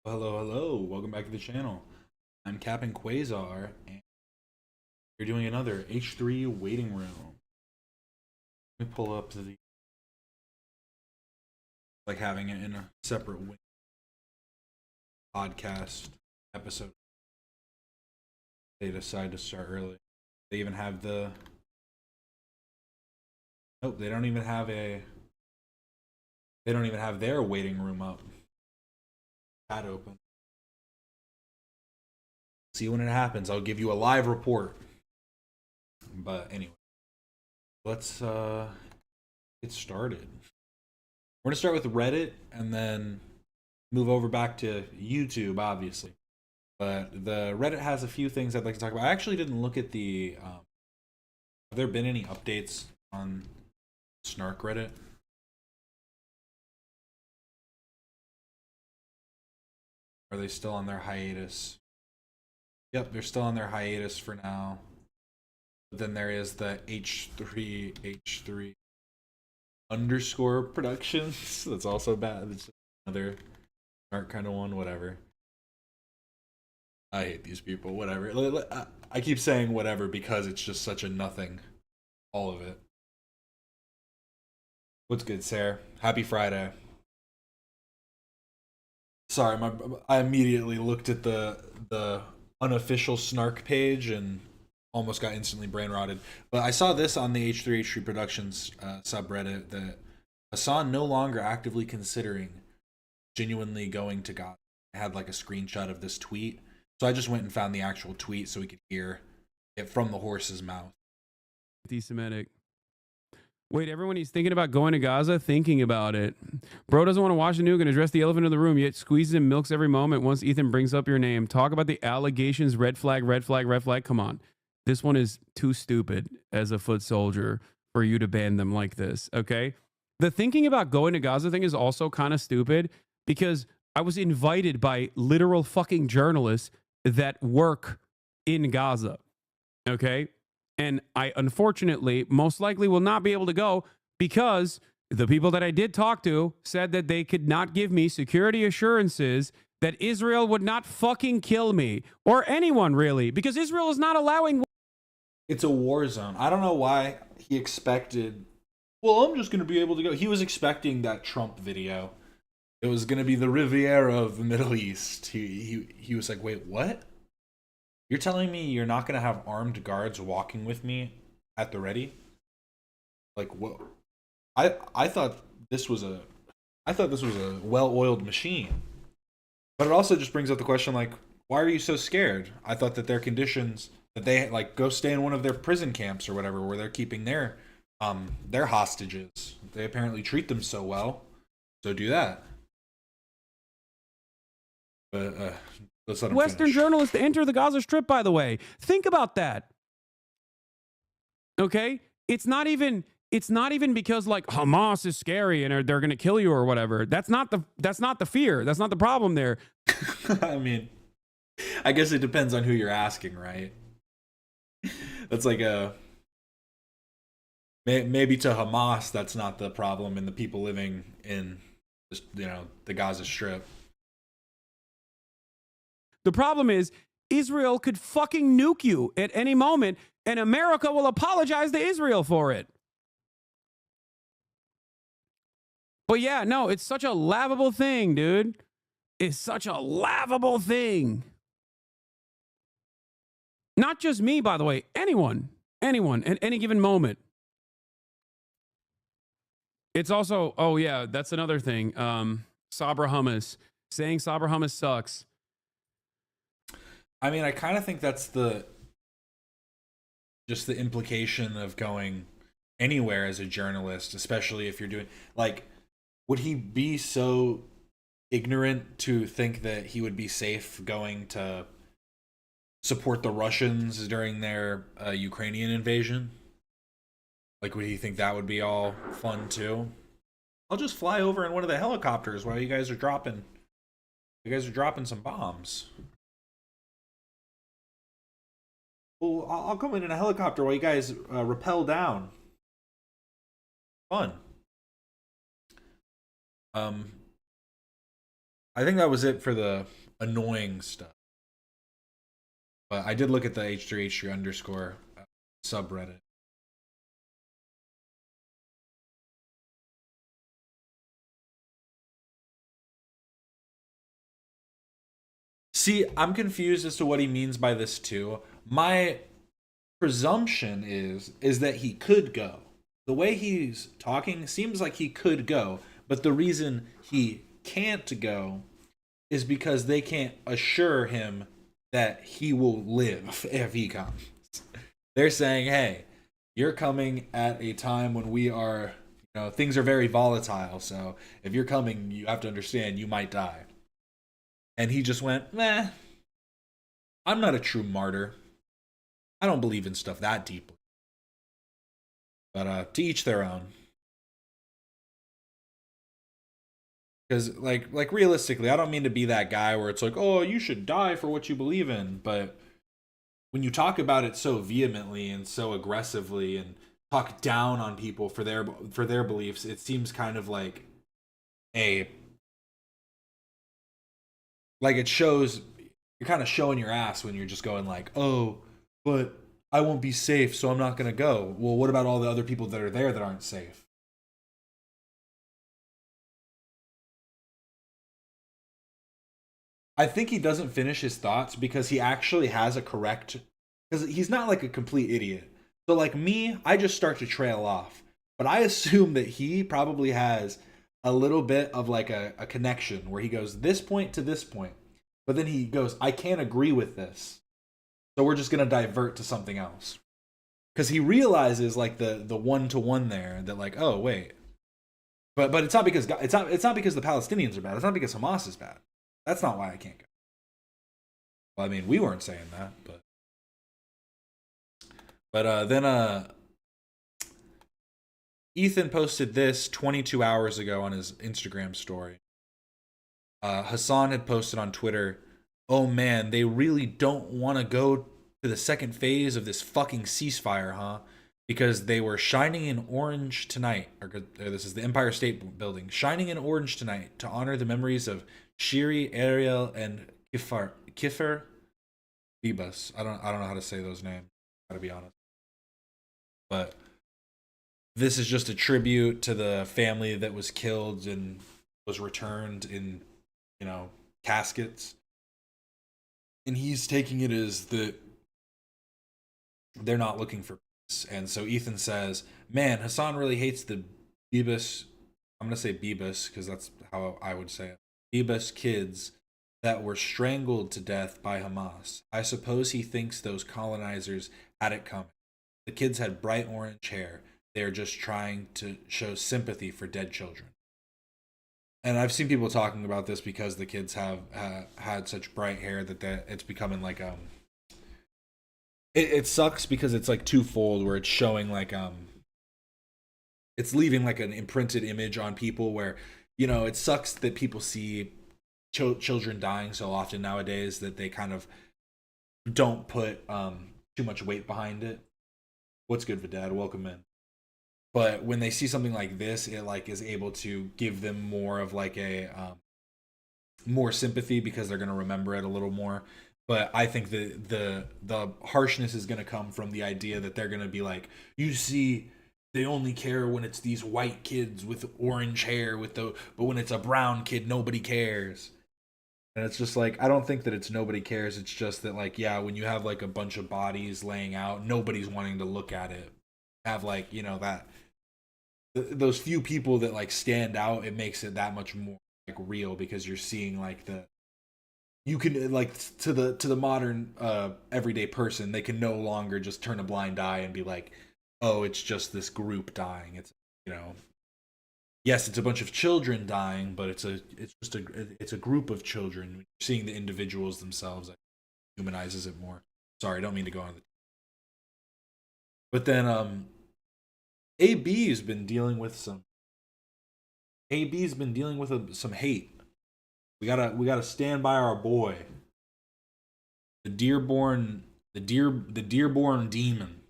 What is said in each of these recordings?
Hello, hello. Welcome back to the channel. I'm Captain Quasar, and we're doing another H3 waiting room. Let me pull up the like having it in a separate podcast episode. They decide to start early. They even have the nope. They don't even have a. They don't even have their waiting room up. Chat open. See when it happens. I'll give you a live report. But anyway, let's get started. We're gonna start with Reddit and then move over back to YouTube, obviously. But the Reddit has a few things I'd like to talk about. I actually didn't look at the. Have there been any updates on Snark Reddit? Are they still on their hiatus? Yep, they're still on their hiatus for now. But then there is the H3 underscore productions. That's also bad. It's another Snark kind of one, whatever. I hate these people, whatever. I keep saying whatever because it's just such a nothing. All of it. What's good, Sarah? Happy Friday. Sorry, I immediately looked at the unofficial Snark page and almost got instantly brain rotted. But I saw this on the H3 Productions subreddit that Hassan no longer actively considering genuinely going to God. I had like a screenshot of this tweet. So I just went and found the actual tweet so we could hear it from the horse's mouth. Anti-Semitic. Wait, everyone, he's thinking about going to Gaza, thinking about it. Bro doesn't want to watch the nuke and address the elephant in the room, yet squeezes and milks every moment once Ethan brings up your name. Talk about the allegations, red flag, red flag, red flag. Come on. This one is too stupid as a foot soldier for you to ban them like this, okay? The thinking about going to Gaza thing is also kind of stupid because I was invited by literal fucking journalists that work in Gaza, okay? And I unfortunately most likely will not be able to go because the people that I did talk to said that they could not give me security assurances that Israel would not fucking kill me or anyone really, because Israel is not allowing. It's a war zone. I don't know why he expected, well, I'm just going to be able to go. He was expecting that Trump video. It was going to be the Riviera of the Middle East. He was like, wait, what? You're telling me you're not going to have armed guards walking with me at the ready? Like, what? I thought this was a well-oiled machine. But it also just brings up the question, like, why are you so scared? I thought that their conditions, that they like go stay in one of their prison camps or whatever, where they're keeping their hostages. They apparently treat them so well, so do that. But let's let him Western finish. journalists to enter the Gaza Strip, by the way. Think about that. Okay? It's not even because like Hamas is scary and they're going to kill you or whatever. That's not the fear. That's not the problem there. I mean, I guess it depends on who you're asking, right? That's like maybe to Hamas that's not the problem, and the people living in the Gaza Strip. The problem is Israel could fucking nuke you at any moment, and America will apologize to Israel for it. But yeah, no, it's such a laughable thing, dude. It's such a laughable thing. Not just me, by the way. Anyone at any given moment. It's also, oh yeah, that's another thing. Sabra hummus. Saying Sabra hummus sucks. I mean, I kind of think that's just the implication of going anywhere as a journalist, especially if you're doing, like, would he be so ignorant to think that he would be safe going to support the Russians during their Ukrainian invasion? Like, would he think that would be all fun too? I'll just fly over in one of the helicopters while you guys are dropping some bombs. Well, I'll come in a helicopter while you guys rappel down. Fun. I think that was it for the annoying stuff. But I did look at the H3H3 underscore subreddit. See, I'm confused as to what he means by this too. My presumption is that he could go. The way he's talking seems like he could go, but the reason he can't go is because they can't assure him that he will live if he comes. They're saying, "Hey, you're coming at a time when we are, things are very volatile. So if you're coming, you have to understand you might die." And he just went, "Meh, I'm not a true martyr. I don't believe in stuff that deeply." But to each their own. Because like realistically, I don't mean to be that guy where it's like, "Oh, you should die for what you believe in," but when you talk about it so vehemently and so aggressively and talk down on people for their beliefs, it seems kind of like a it shows you're kind of showing your ass when you're just going like, "Oh, but I won't be safe, so I'm not going to go." Well, what about all the other people that are there that aren't safe? I think he doesn't finish his thoughts because he actually has a correct, because he's not like a complete idiot. So like me, I just start to trail off. But I assume that he probably has a little bit of like a connection where he goes this point to this point. But then he goes, "I can't agree with this. So we're just gonna divert to something else." Because he realizes like the one to one there that like, oh wait. But it's not because it's not because the Palestinians are bad. It's not because Hamas is bad. That's not why I can't go. Well, I mean, we weren't saying that, but then Ethan posted this 22 hours ago on his Instagram story. Hassan had posted on Twitter, "Oh man, they really don't want to go to the second phase of this fucking ceasefire, huh? Because they were shining in orange tonight." Or this is the Empire State Building, "shining in orange tonight to honor the memories of Shiri, Ariel, and Kiffer Bibas." I don't know how to say those names. Gotta be honest, but this is just a tribute to the family that was killed and was returned in, caskets. And he's taking it as that they're not looking for peace. And so Ethan says, "Man, Hassan really hates the Bibas." I'm gonna say Bibas because that's how I would say it. Bibas kids that were strangled to death by Hamas. I suppose he thinks those colonizers had it coming. The kids had bright orange hair. They are just trying to show sympathy for dead children. And I've seen people talking about this because the kids have had such bright hair that it's becoming like it sucks because it's like twofold where it's showing like it's leaving like an imprinted image on people where it sucks that people see children dying so often nowadays that they kind of don't put too much weight behind it. What's good, Vidad? Welcome in. But when they see something like this, it like is able to give them more of like a more sympathy because they're going to remember it a little more. But I think the harshness is going to come from the idea that they're going to be like, "You see, they only care when it's these white kids with orange hair but when it's a brown kid, nobody cares." And it's just like, I don't think that it's nobody cares. It's just that like, yeah, when you have like a bunch of bodies laying out, nobody's wanting to look at it. Have like, that those few people that like stand out, it makes it that much more like real because you're seeing like you can like to the modern everyday person, they can no longer just turn a blind eye and be like, "Oh, it's just this group dying." It's yes, it's a bunch of children dying, but it's a group of children. Seeing the individuals themselves, like, humanizes it more. Sorry, I don't mean to go on. But then AB's been dealing with some some hate. We gotta stand by our boy, the the Dearborn demon,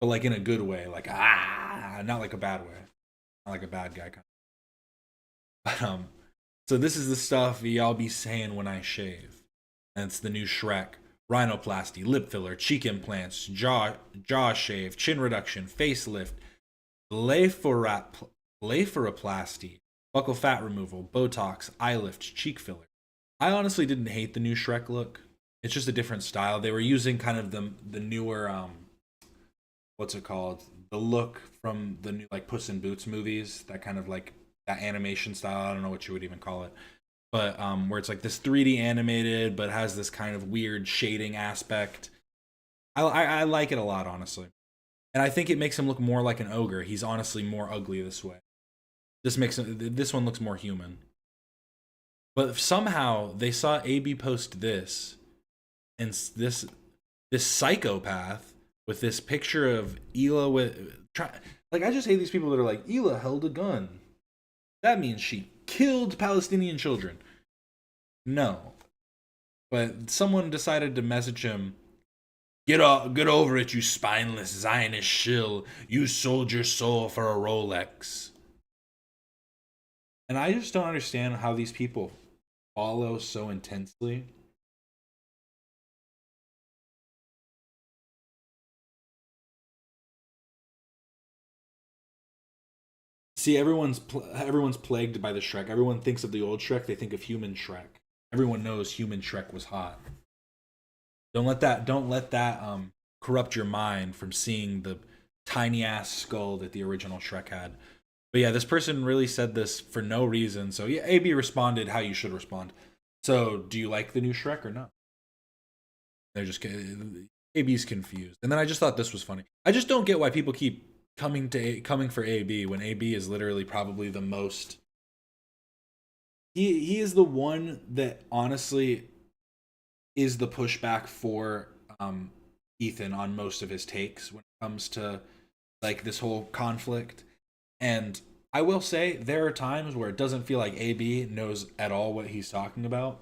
but like in a good way, like not like a bad way, not like a bad guy kind. But, so this is the stuff y'all be saying when I shave. And it's the new Shrek. Rhinoplasty, lip filler, cheek implants, jaw shave, chin reduction, facelift, blepharoplasty, buccal fat removal, Botox, eye lift, cheek filler. I honestly didn't hate the new Shrek look. It's just a different style. They were using kind of the newer what's it called? The look from the new like Puss in Boots movies, that kind of like that animation style. I don't know what you would even call it. But where it's like this 3D animated but has this kind of weird shading aspect. I like it a lot, honestly. And I think it makes him look more like an ogre. He's honestly more ugly this way. This one looks more human. But somehow they saw AB post this, and this psychopath with this picture of Hila like, I just hate these people that are like, Hila held a gun. That means she killed Palestinian children. No. But someone decided to message him, get over it, you spineless Zionist shill. You sold your soul for a Rolex. And I just don't understand how these people follow so intensely. See, everyone's plagued by the Shrek. Everyone thinks of the old Shrek. They think of human Shrek. Everyone knows human Shrek was hot. Don't let that corrupt your mind from seeing the tiny ass skull that the original Shrek had. But yeah, this person really said this for no reason. So yeah, AB responded how you should respond. So, do you like the new Shrek or not? They're just AB's confused. And then I just thought this was funny. I just don't get why people keep coming for AB when AB is literally probably the most. He is the one that honestly is the pushback for Ethan on most of his takes when it comes to like this whole conflict. And I will say there are times where it doesn't feel like AB knows at all what he's talking about.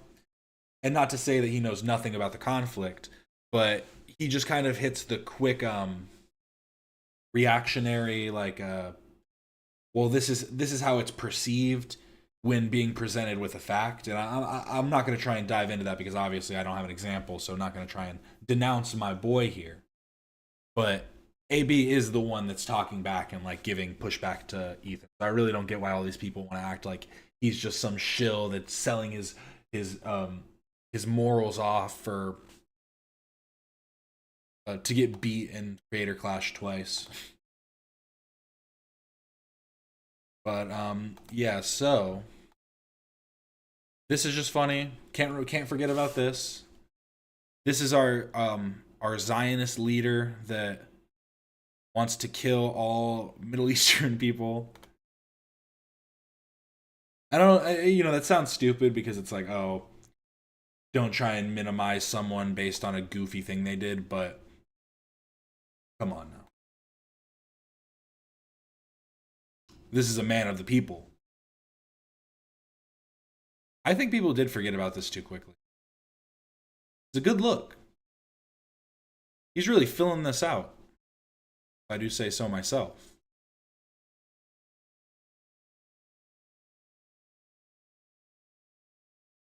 And not to say that he knows nothing about the conflict, but he just kind of hits the quick reactionary like well, this is how it's perceived when being presented with a fact. And I'm not going to try and dive into that because obviously I don't have an example, so I'm not going to try and denounce my boy here. But AB is the one that's talking back and like giving pushback to Ethan. I really don't get why all these people want to act like he's just some shill that's selling his morals off for to get beat in Creator Clash twice. But yeah, so this is just funny. Can't forget about this. This is our Zionist leader that wants to kill all Middle Eastern people. I don't, that sounds stupid because it's like, oh, don't try and minimize someone based on a goofy thing they did, but come on now. This is a man of the people. I think people did forget about this too quickly. It's a good look. He's really filling this out. If I do say so myself.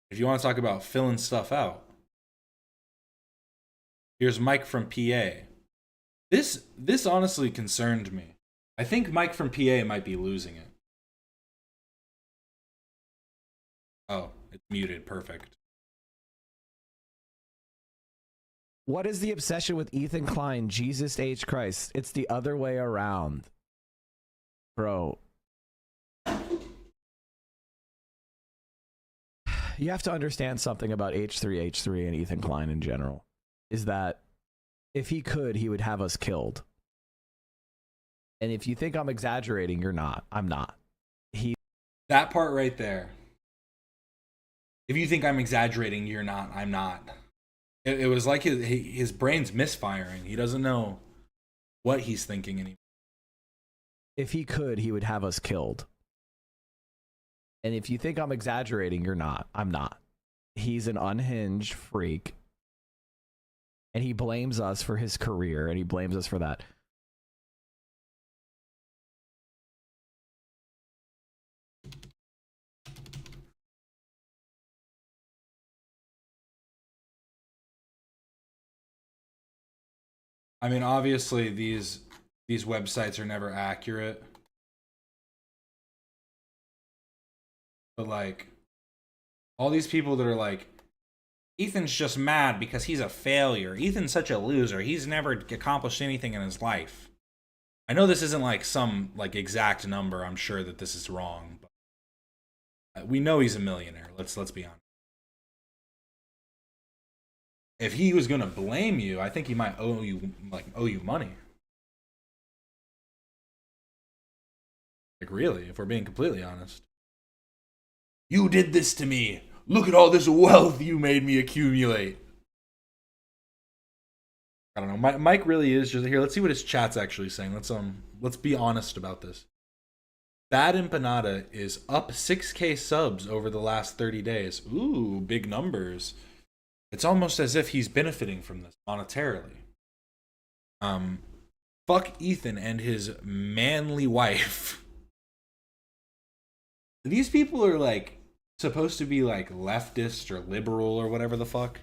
If you want to talk about filling stuff out, here's Mike from PA. This honestly concerned me. I think Mike from PA might be losing it. Oh, it's muted. Perfect. What is the obsession with Ethan Klein? Jesus H. Christ. It's the other way around. Bro. You have to understand something about H3H3 and Ethan Klein in general. Is that if he could, he would have us killed. And if you think I'm exaggerating, you're not. I'm not. That part right there. If you think I'm exaggerating, you're not. I'm not. It was like his brain's misfiring. He doesn't know what he's thinking anymore. If he could, he would have us killed. And if you think I'm exaggerating, you're not. I'm not. He's an unhinged freak. And he blames us for his career, and he blames us for that. I mean, obviously these websites are never accurate, but like all these people that are like, Ethan's just mad because he's a failure. Ethan's such a loser. He's never accomplished anything in his life. I know this isn't like some like exact number. I'm sure that this is wrong, but we know he's a millionaire. Let's be honest. If he was gonna blame you, I think he might owe you money. Like really, if we're being completely honest. You did this to me. Look at all this wealth you made me accumulate. I don't know. Mike really is just here. Let's see what his chat's actually saying. Let's be honest about this. Bad Empanada is up 6K subs over the last 30 days. Ooh, big numbers. It's almost as if he's benefiting from this monetarily. Fuck Ethan and his manly wife. These people are like supposed to be like leftist or liberal or whatever the fuck.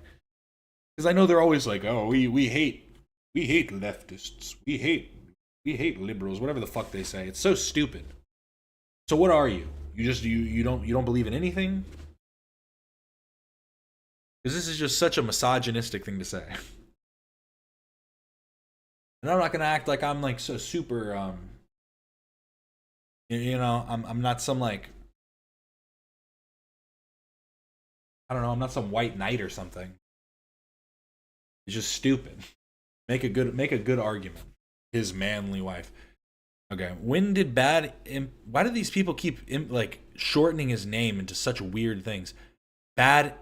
Because I know they're always like, oh, we hate leftists. We hate liberals, whatever the fuck they say. It's so stupid. So what are you? You don't believe in anything? Because this is just such a misogynistic thing to say. And I'm not gonna act like I'm like so super I'm not some like, I don't know, I'm not some white knight or something. It's just stupid. Make a good argument. His manly wife. Okay, when did why do these people keep like shortening his name into such weird things? Bad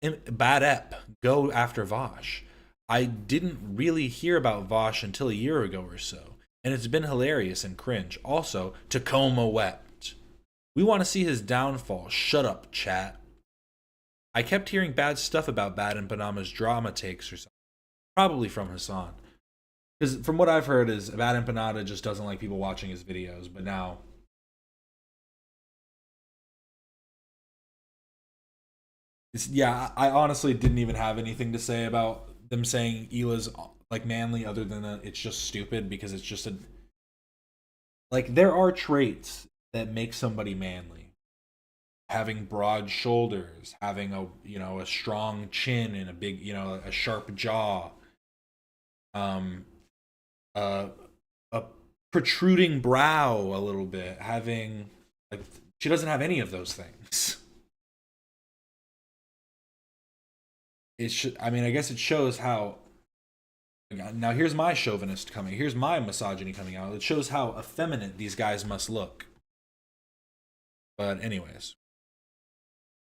Ep, go after Vosh. I didn't really hear about Vosh until a year ago or so, and it's been hilarious and cringe. Also, Tacoma wept. We want to see his downfall. Shut up, chat. I kept hearing bad stuff about Bad and Panama's drama takes or something. Probably from Hassan. Because from what I've heard is Bad Empanada just doesn't like people watching his videos, but now... yeah, I honestly didn't even have anything to say about them saying Hila's like manly other than that it's just stupid because it's just a... like, there are traits that make somebody manly. Having broad shoulders, having a strong chin and a big, a sharp jaw. A protruding brow a little bit, having like she doesn't have any of those things. I guess it shows how, now here's my chauvinist coming, here's my misogyny coming out. It shows how effeminate these guys must look. But anyways,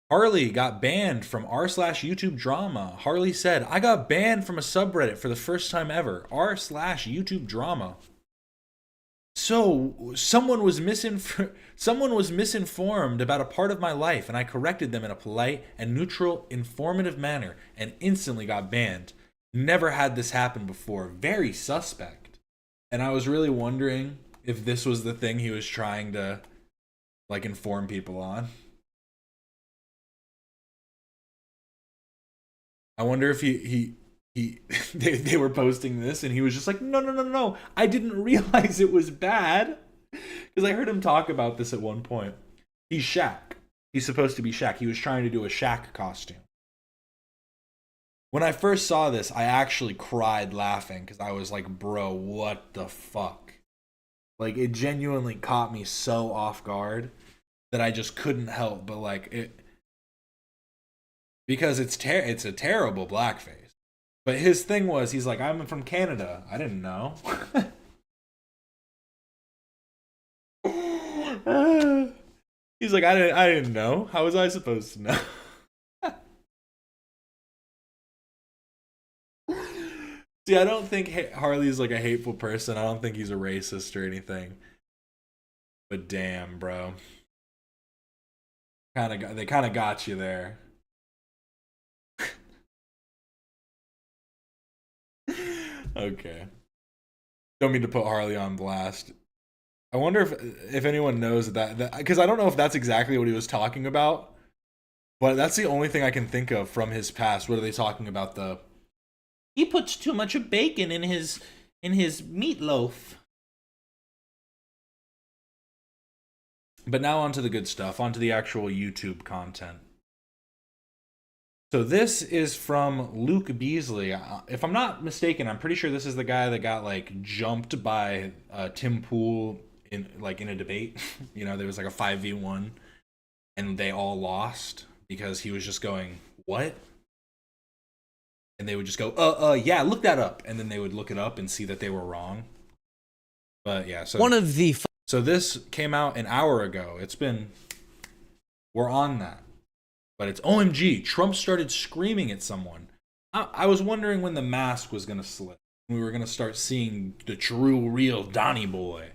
Harley got banned from r/YouTube drama. Harley said, I got banned from a subreddit for the first time ever. r/YouTube drama. So, someone was misinformed about a part of my life, and I corrected them in a polite and neutral, informative manner, and instantly got banned. Never had this happen before. Very suspect. And I was really wondering if this was the thing he was trying to, like, inform people on. I wonder if they were posting this and he was just like, no, I didn't realize it was bad. Because I heard him talk about this at one point. He's Shaq. He's supposed to be Shaq. He was trying to do a Shaq costume. When I first saw this, I actually cried laughing because I was like, bro, what the fuck? Like, it genuinely caught me so off guard that I just couldn't help but like it. Because it's a terrible blackface. But his thing was, he's like, I'm from Canada. I didn't know. He's like, I didn't know. How was I supposed to know? See, I don't think Harley's like a hateful person. I don't think he's a racist or anything. But damn, bro. They kind of got you there. Okay. Don't mean to put Harley on blast. I wonder if anyone knows that because I don't know if that's exactly what he was talking about, but that's the only thing I can think of from his past. What are they talking about? He puts too much of bacon in his meatloaf. But now onto the good stuff, onto the actual YouTube content. So this is from Luke Beasley. If I'm not mistaken, I'm pretty sure this is the guy that got like jumped by Tim Pool in a debate. You know, there was like a 5v1 and they all lost because he was just going, "What?" And they would just go, yeah, look that up. And then they would look it up and see that they were wrong. But yeah, so so this came out an hour ago. We're on that. But it's OMG, Trump started screaming at someone. I was wondering when the mask was going to slip. We were going to start seeing the true, real Donnie boy.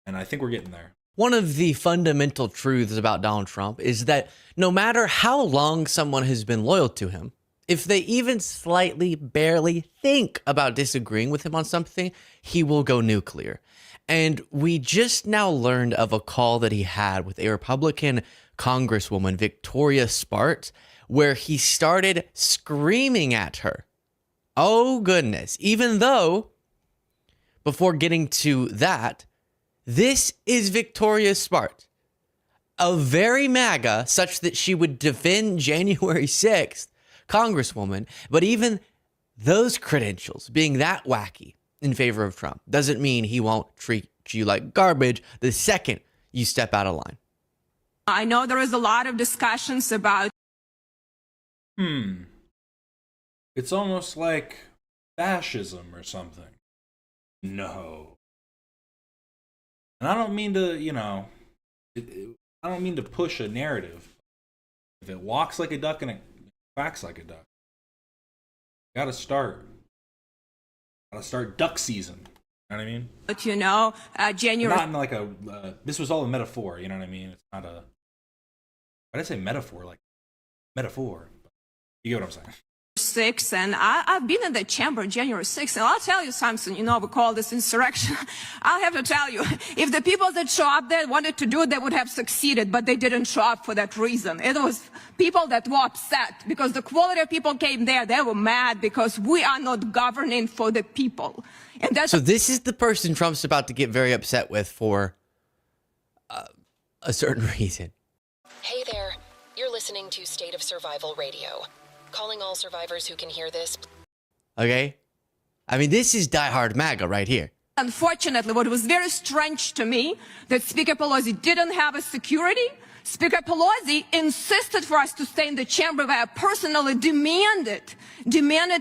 And I think we're getting there. One of the fundamental truths about Donald Trump is that no matter how long someone has been loyal to him, if they even slightly, barely think about disagreeing with him on something, he will go nuclear. And we just now learned of a call that he had with a Republican Congresswoman, Victoria Spartz, where he started screaming at her. Oh, goodness. Even though, before getting to that, this is Victoria Spartz, a very MAGA, such that she would defend January 6th, Congresswoman, but even those credentials being that wacky in favor of Trump doesn't mean he won't treat you like garbage the second you step out of line. I know there is a lot of discussions about It's almost like fascism or something. No. And I don't mean to, I don't mean to push a narrative. If it walks like a duck and it quacks like a duck, gotta start duck season. You know what I mean? But January. Not in like this was all a metaphor. You know what I mean? It's not a. Why did I say metaphor? Like metaphor. You get what I'm saying? 6th, and I've been in the chamber January 6th, and I'll tell you something, we call this insurrection. I'll have to tell you, if the people that show up there wanted to do it, they would have succeeded, but they didn't show up for that reason. It was people that were upset because the quality of people came there. They were mad because we are not governing for the people. And that's So this is the person Trump's about to get very upset with for a certain reason. Hey there, you're listening to State of Survival Radio. Calling all survivors who can hear this. Okay? I mean, this is diehard MAGA right here. Unfortunately, what was very strange to me, that Speaker Pelosi didn't have a security. Speaker Pelosi insisted for us to stay in the chamber, where I personally demanded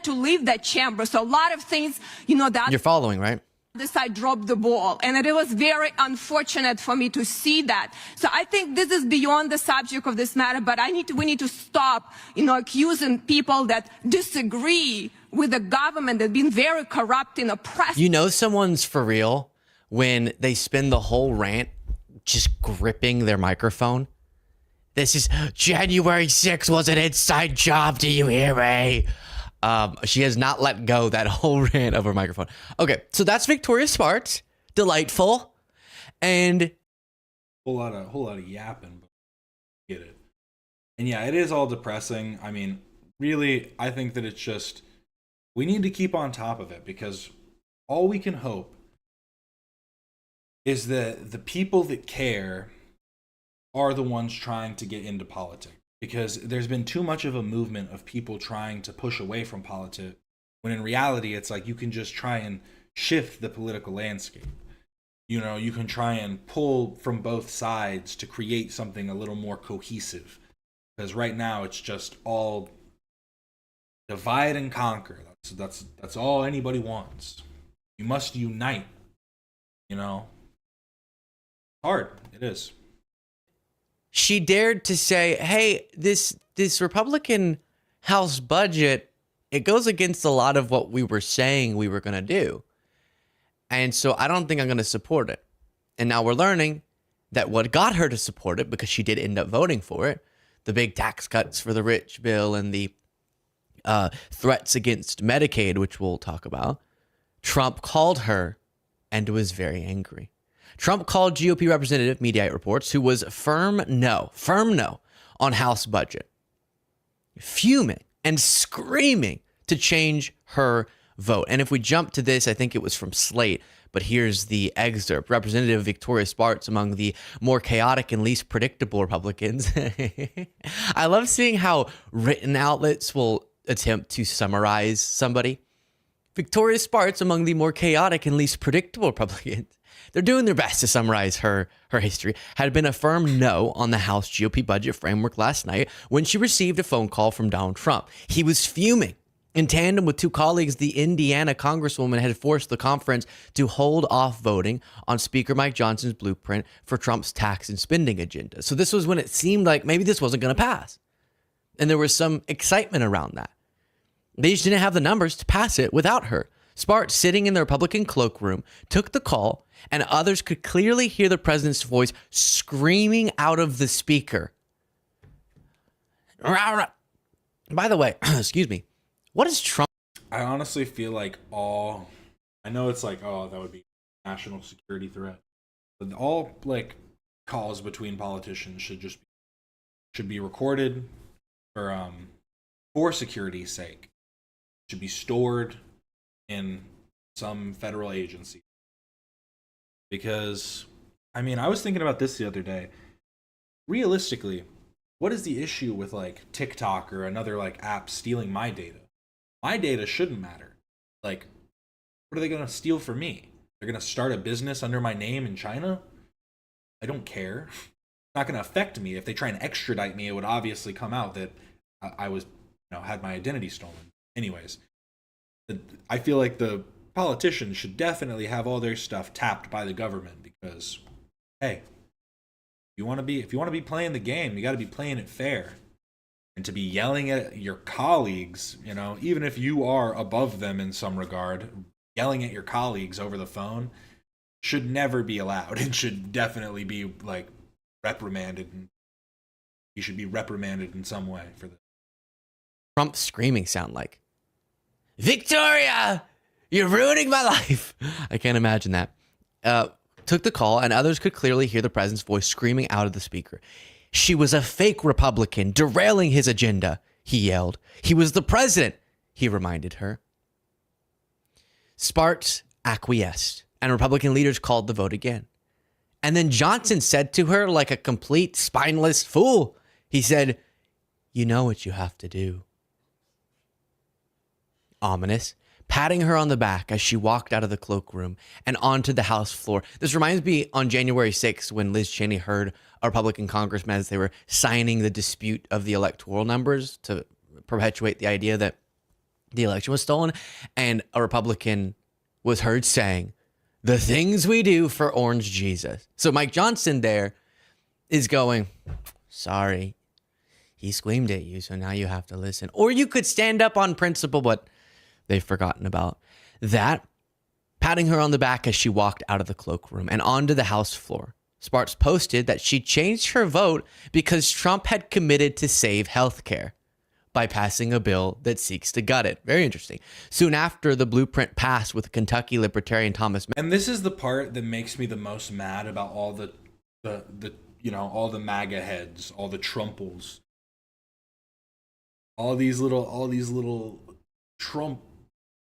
to leave that chamber. So a lot of things, that You're following, right? this I dropped the ball, and it was very unfortunate for me to see that. So I think this is beyond the subject of this matter, but we need to stop, accusing people that disagree with the government that been very corrupt and oppressive. You know someone's for real when they spend the whole rant just gripping their microphone. This is January 6th was an inside job. Do you hear me? She has not let go that whole rant of her microphone. Okay, so that's Victoria Spartz. Delightful. And whole lot of yapping, but get it. And yeah, it is all depressing. I mean, really, I think that it's just we need to keep on top of it, because all we can hope is that the people that care are the ones trying to get into politics. Because there's been too much of a movement of people trying to push away from politics, when in reality, it's like you can just try and shift the political landscape. You can try and pull from both sides to create something a little more cohesive. Because right now, it's just all divide and conquer. That's all anybody wants. You must unite. Hard. It is. she dared to say, hey, this Republican House budget, it goes against a lot of what we were saying we were going to do. And so I don't think I'm going to support it. And now we're learning that what got her to support it, because she did end up voting for it, the big tax cuts for the rich bill and the threats against Medicaid, which we'll talk about, Trump called her and was very angry. Trump called GOP Representative, Mediaite reports, who was firm no on House budget, fuming and screaming to change her vote. And if we jump to this, I think it was from Slate, but here's the excerpt. Representative Victoria Spartz, among the more chaotic and least predictable Republicans. I love seeing how written outlets will attempt to summarize somebody. Victoria Spartz, among the more chaotic and least predictable Republicans, they're doing their best to summarize her history, had been a firm no on the House GOP budget framework last night when she received a phone call from Donald Trump. He was fuming. In tandem with two colleagues, the Indiana Congresswoman had forced the conference to hold off voting on Speaker Mike Johnson's blueprint for Trump's tax and spending agenda. So this was when it seemed like maybe this wasn't going to pass. And there was some excitement around that. They just didn't have the numbers to pass it without her. Spartz, sitting in the Republican cloakroom, took the call, and others could clearly hear the president's voice screaming out of the speaker. By the way, excuse me, what is Trump? I honestly feel like I know it's like, oh, that would be a national security threat, but all like calls between politicians should be recorded for security's sake. Should be stored in some federal agency. Because, I mean, I was thinking about this the other day. Realistically, what is the issue with like TikTok or another like app stealing my data? My data shouldn't matter. Like, what are they going to steal from me? They're going to start a business under my name in China? I don't care. It's not going to affect me. If they try and extradite me, it would obviously come out that I was, had my identity stolen. Anyways, I feel like the politicians should definitely have all their stuff tapped by the government because, hey, if you want to be playing the game, you got to be playing it fair. And to be yelling at your colleagues, even if you are above them in some regard, yelling at your colleagues over the phone should never be allowed. It should definitely be like reprimanded. You should be reprimanded in some way for this. Trump screaming sound like? Victoria, you're ruining my life. I can't imagine that. Took the call, and others could clearly hear the president's voice screaming out of the speaker. She was a fake Republican, derailing his agenda, he yelled. He was the president, he reminded her. Spartz acquiesced, and Republican leaders called the vote again. And then Johnson said to her, like a complete spineless fool, he said, "You know what you have to do." Ominous, patting her on the back as she walked out of the cloakroom and onto the House floor. This reminds me on January 6th when Liz Cheney heard a Republican congressman as they were signing the dispute of the electoral numbers to perpetuate the idea that the election was stolen. And a Republican was heard saying, "The things we do for Orange Jesus." So Mike Johnson there is going, "Sorry, he screamed at you, so now you have to listen." Or you could stand up on principle, but they've forgotten about that. Patting her on the back as she walked out of the cloakroom and onto the House floor. Spartz posted that she changed her vote because Trump had committed to save healthcare by passing a bill that seeks to gut it. Very interesting. Soon after, the blueprint passed with Kentucky Libertarian Thomas. And this is the part that makes me the most mad about all the all the MAGA heads, all the Trumples, all these little Trump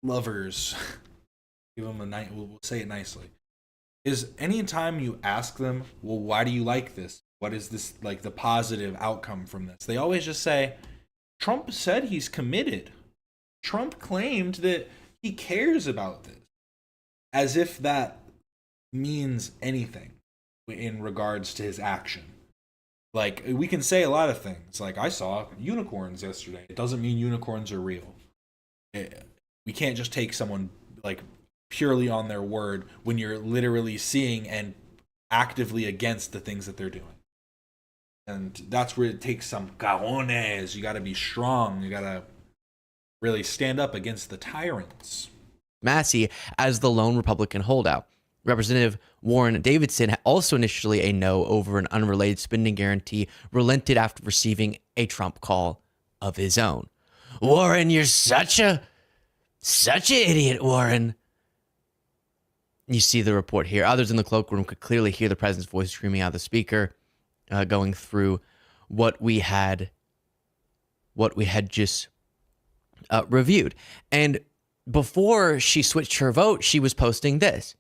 lovers. Give them a night. We'll say it nicely. Is anytime you ask them, well, why do you like this? What is this, like, the positive outcome from this? They always just say, Trump said he's committed. Trump claimed that he cares about this. As if that means anything in regards to his action. Like, we can say a lot of things. Like, I saw unicorns yesterday. It doesn't mean unicorns are real. We can't just take someone, like, purely on their word when you're literally seeing and actively against the things that they're doing. And that's where it takes some cajones. You got to be strong. You got to really stand up against the tyrants. Massey as the lone Republican holdout. Representative Warren Davidson, also initially a no over an unrelated spending guarantee, relented after receiving a Trump call of his own. "Warren, you're such an idiot, Warren." You see the report here. Others in the cloakroom could clearly hear the president's voice screaming out of the speaker, going through what we had just reviewed. And before she switched her vote, she was posting this.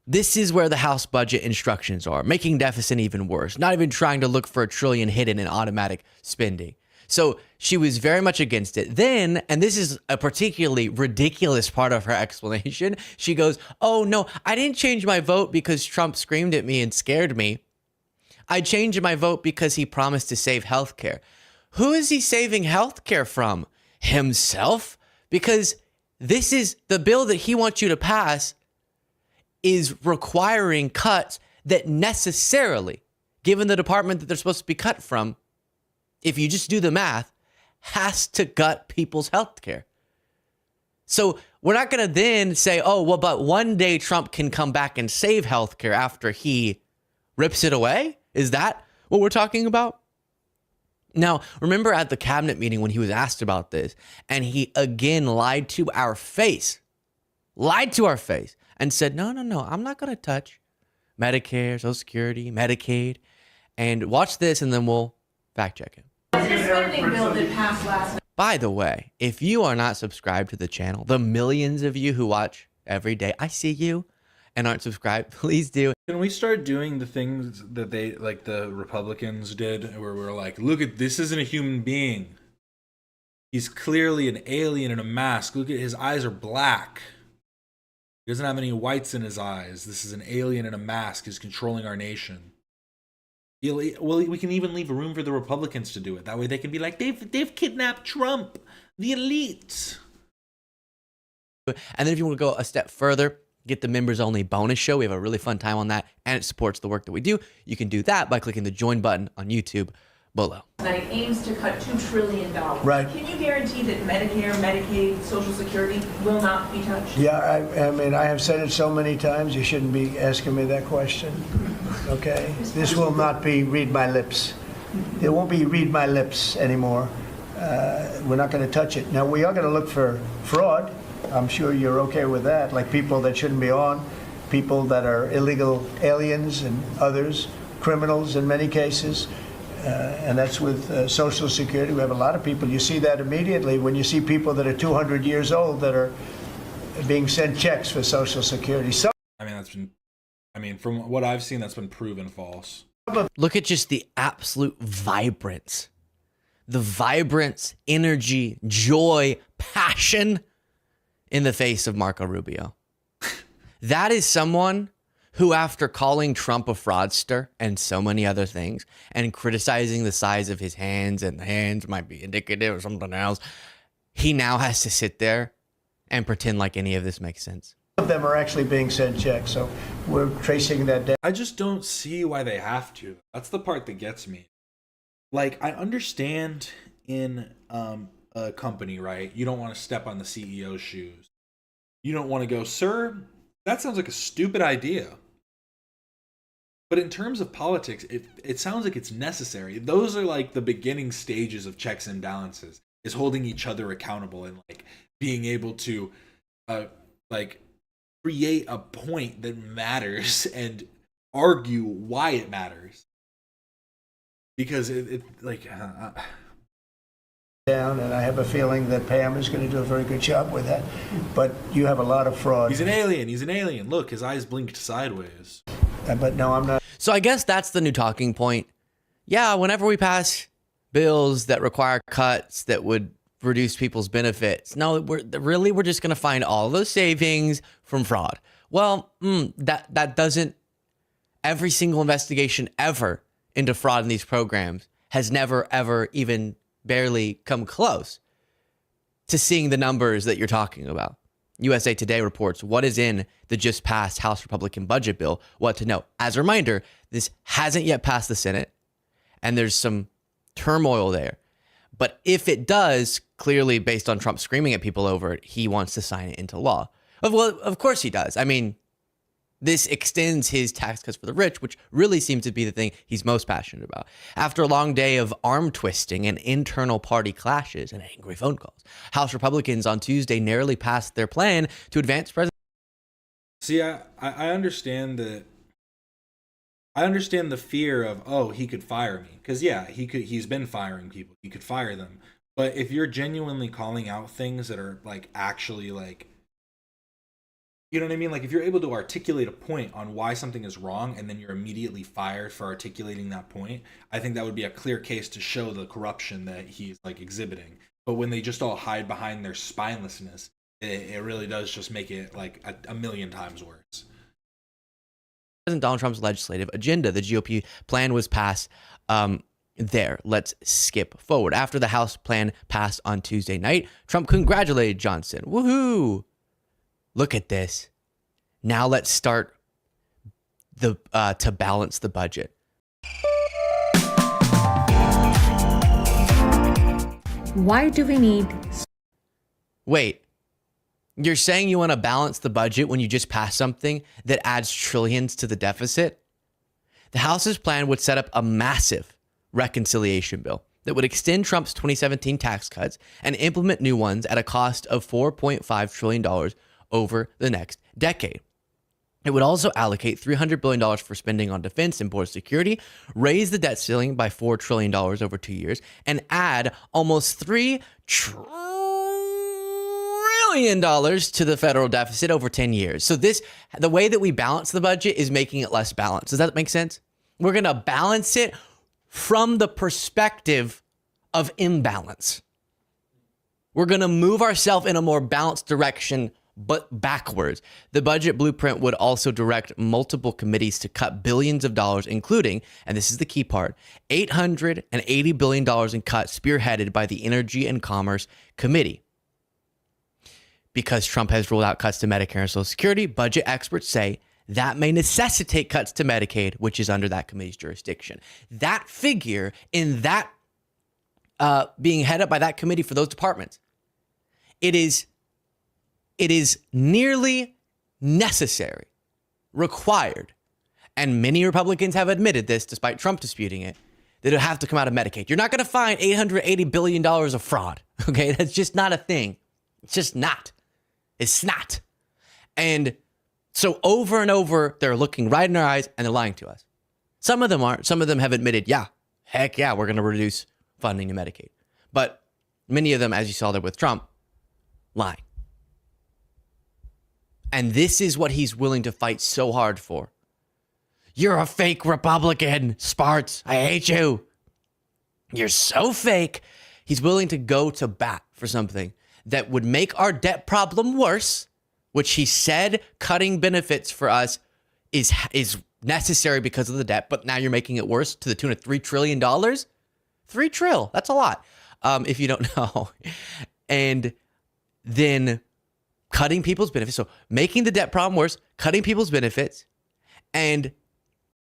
This is where the House budget instructions are, making deficit even worse, not even trying to look for $1 trillion hidden in automatic spending. So she was very much against it. Then, and this is a particularly ridiculous part of her explanation, she goes, oh no, I didn't change my vote because Trump screamed at me and scared me. I changed my vote because he promised to save healthcare. Who is he saving healthcare from? Himself? Because this is the bill that he wants you to pass is requiring cuts that necessarily, given the department that they're supposed to be cut from, if you just do the math, has to gut people's health care. So we're not going to then say, oh, well, but one day Trump can come back and save healthcare after he rips it away? Is that what we're talking about? Now, remember at the cabinet meeting when he was asked about this, and he again lied to our face, and said, no, I'm not going to touch Medicare, Social Security, Medicaid. And watch this, and then we'll fact check it. By the way, if you are not subscribed to the channel, the millions of you who watch every day, I see you, and aren't subscribed, please do. Can we start doing the things that they, like the Republicans did, where we're like, look at, this isn't a human being. He's clearly an alien in a mask. Look at his eyes are black. He doesn't have any whites in his eyes. This is an alien in a mask. He's controlling our nation. Well, we can even leave room for the Republicans to do it. That way they can be like, they've kidnapped Trump, the elite. And then if you want to go a step further, get the members only bonus show. We have a really fun time on that, and it supports the work that we do. You can do that by clicking the join button on YouTube below. That aims to cut $2 trillion. Right. Can you guarantee that Medicare, Medicaid, Social Security will not be touched? Yeah, I mean, I have said it so many times, you shouldn't be asking me that question. Okay? This will not be read my lips. It won't be read my lips anymore. We're not going to touch it. Now, we are going to look for fraud. I'm sure you're okay with that, like people that shouldn't be on, people that are illegal aliens and others, criminals in many cases. And that's with Social Security. We have a lot of people. You see that immediately when you see people that are 200 years old that are being sent checks for Social Security. So, From what I've seen, that's been proven false. Look at just the absolute vibrance. The vibrance, energy, joy, passion in the face of Marco Rubio. That is someone who, after calling Trump a fraudster and so many other things, and criticizing the size of his hands, and the hands might be indicative of something else, he now has to sit there and pretend like any of this makes sense. some of them are actually being sent checks, so we're tracing that down. I just don't see why they have to. That's the part that gets me. Like, I understand in a company, right? You don't want to step on the CEO's shoes. You don't want to go, sir, that sounds like a stupid idea. But in terms of politics, it sounds like it's necessary. Those are like the beginning stages of checks and balances, is holding each other accountable and like being able to like create a point that matters and argue why it matters. Because it Down, and I have a feeling that Pam is going to do a very good job with that. But you have a lot of fraud. he's an alien. He's an alien. Look, his eyes blinked sideways. But no, I'm not. So I guess that's the new talking point. Yeah, whenever we pass bills that require cuts that would reduce people's benefits, no, we're just going to find all those savings from fraud. Well, that doesn't. Every single investigation ever into fraud in these programs has never, ever even barely come close to seeing the numbers that you're talking about. USA Today reports what is in the just passed House Republican budget bill, what to know. As a reminder, this hasn't yet passed the Senate, and there's some turmoil there. But if it does, clearly based on Trump screaming at people over it, he wants to sign it into law. Well, of course he does. I mean, this extends his tax cuts for the rich, which really seems to be the thing he's most passionate about. After a long day of arm twisting and internal party clashes and angry phone calls, House Republicans on Tuesday narrowly passed their plan to advance president. See, I understand that. I understand the fear of, oh, he could fire me. Because, yeah, he's been firing people. He could fire them. But if you're genuinely calling out things that are like actually like, you know what I mean? Like if you're able to articulate a point on why something is wrong and then you're immediately fired for articulating that point, I think that would be a clear case to show the corruption that he's like exhibiting. But when they just all hide behind their spinelessness, it really does just make it like a million times worse. President Donald Trump's legislative agenda. The GOP plan was passed there. Let's skip forward. After the House plan passed on Tuesday night, Trump congratulated Johnson. Woohoo! Look at this. Now let's start to balance the budget. Why do we need... Wait. You're saying you want to balance the budget when you just pass something that adds trillions to the deficit? The House's plan would set up a massive reconciliation bill that would extend Trump's 2017 tax cuts and implement new ones at a cost of $4.5 trillion over the next decade. It would also allocate $300 billion for spending on defense and border security, raise the debt ceiling by $4 trillion over 2 years, and add almost $3 trillion to the federal deficit over 10 years. So the way that we balance the budget is making it less balanced. Does that make sense? We're going to balance it from the perspective of imbalance. We're going to move ourselves in a more balanced direction, but backwards. The budget blueprint would also direct multiple committees to cut billions of dollars, including, and this is the key part, $880 billion in cuts spearheaded by the Energy and Commerce Committee. Because Trump has ruled out cuts to Medicare and Social Security, budget experts say that may necessitate cuts to Medicaid, which is under that committee's jurisdiction. That figure in that being headed up by that committee for those departments, it is nearly necessary, required, and many Republicans have admitted this despite Trump disputing it, that it'll have to come out of Medicaid. You're not going to find $880 billion of fraud, okay? That's just not a thing. It's just not. It's not. And so over and over, they're looking right in our eyes and they're lying to us. Some of them aren't. Some of them have admitted, yeah, heck yeah, we're going to reduce funding to Medicaid. But many of them, as you saw there with Trump, lying. And this is what he's willing to fight so hard for. You're a fake Republican, Sparts. I hate you. You're so fake. He's willing to go to bat for something that would make our debt problem worse, which he said cutting benefits for us is necessary because of the debt, but now you're making it worse to the tune of $3 trillion? $3 trill, that's a lot, if you don't know. And then cutting people's benefits, so making the debt problem worse, cutting people's benefits, and...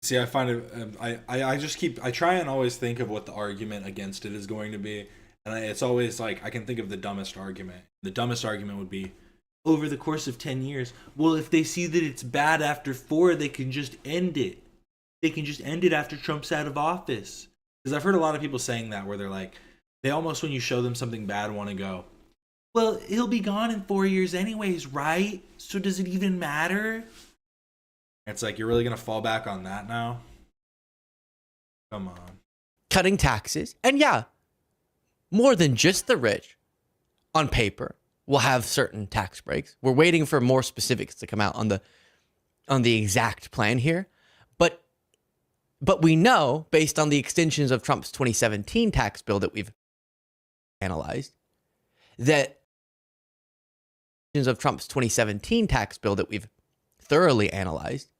See, I find it, I try and always think of what the argument against it is going to be. And it's always like, I can think of the dumbest argument. The dumbest argument would be, over the course of 10 years, well, if they see that it's bad after 4, they can just end it. They can just end it after Trump's out of office. Because I've heard a lot of people saying that, where they're like, they almost, when you show them something bad, want to go, well, he'll be gone in 4 years anyways, right? So does it even matter? It's like, you're really going to fall back on that now? Come on. Cutting taxes. And yeah, more than just the rich, on paper, will have certain tax breaks. We're waiting for more specifics to come out on the exact plan here. But we know, based on the extensions of Trump's 2017 tax bill that we've analyzed, that of Trump's 2017 tax bill that we've thoroughly analyzed,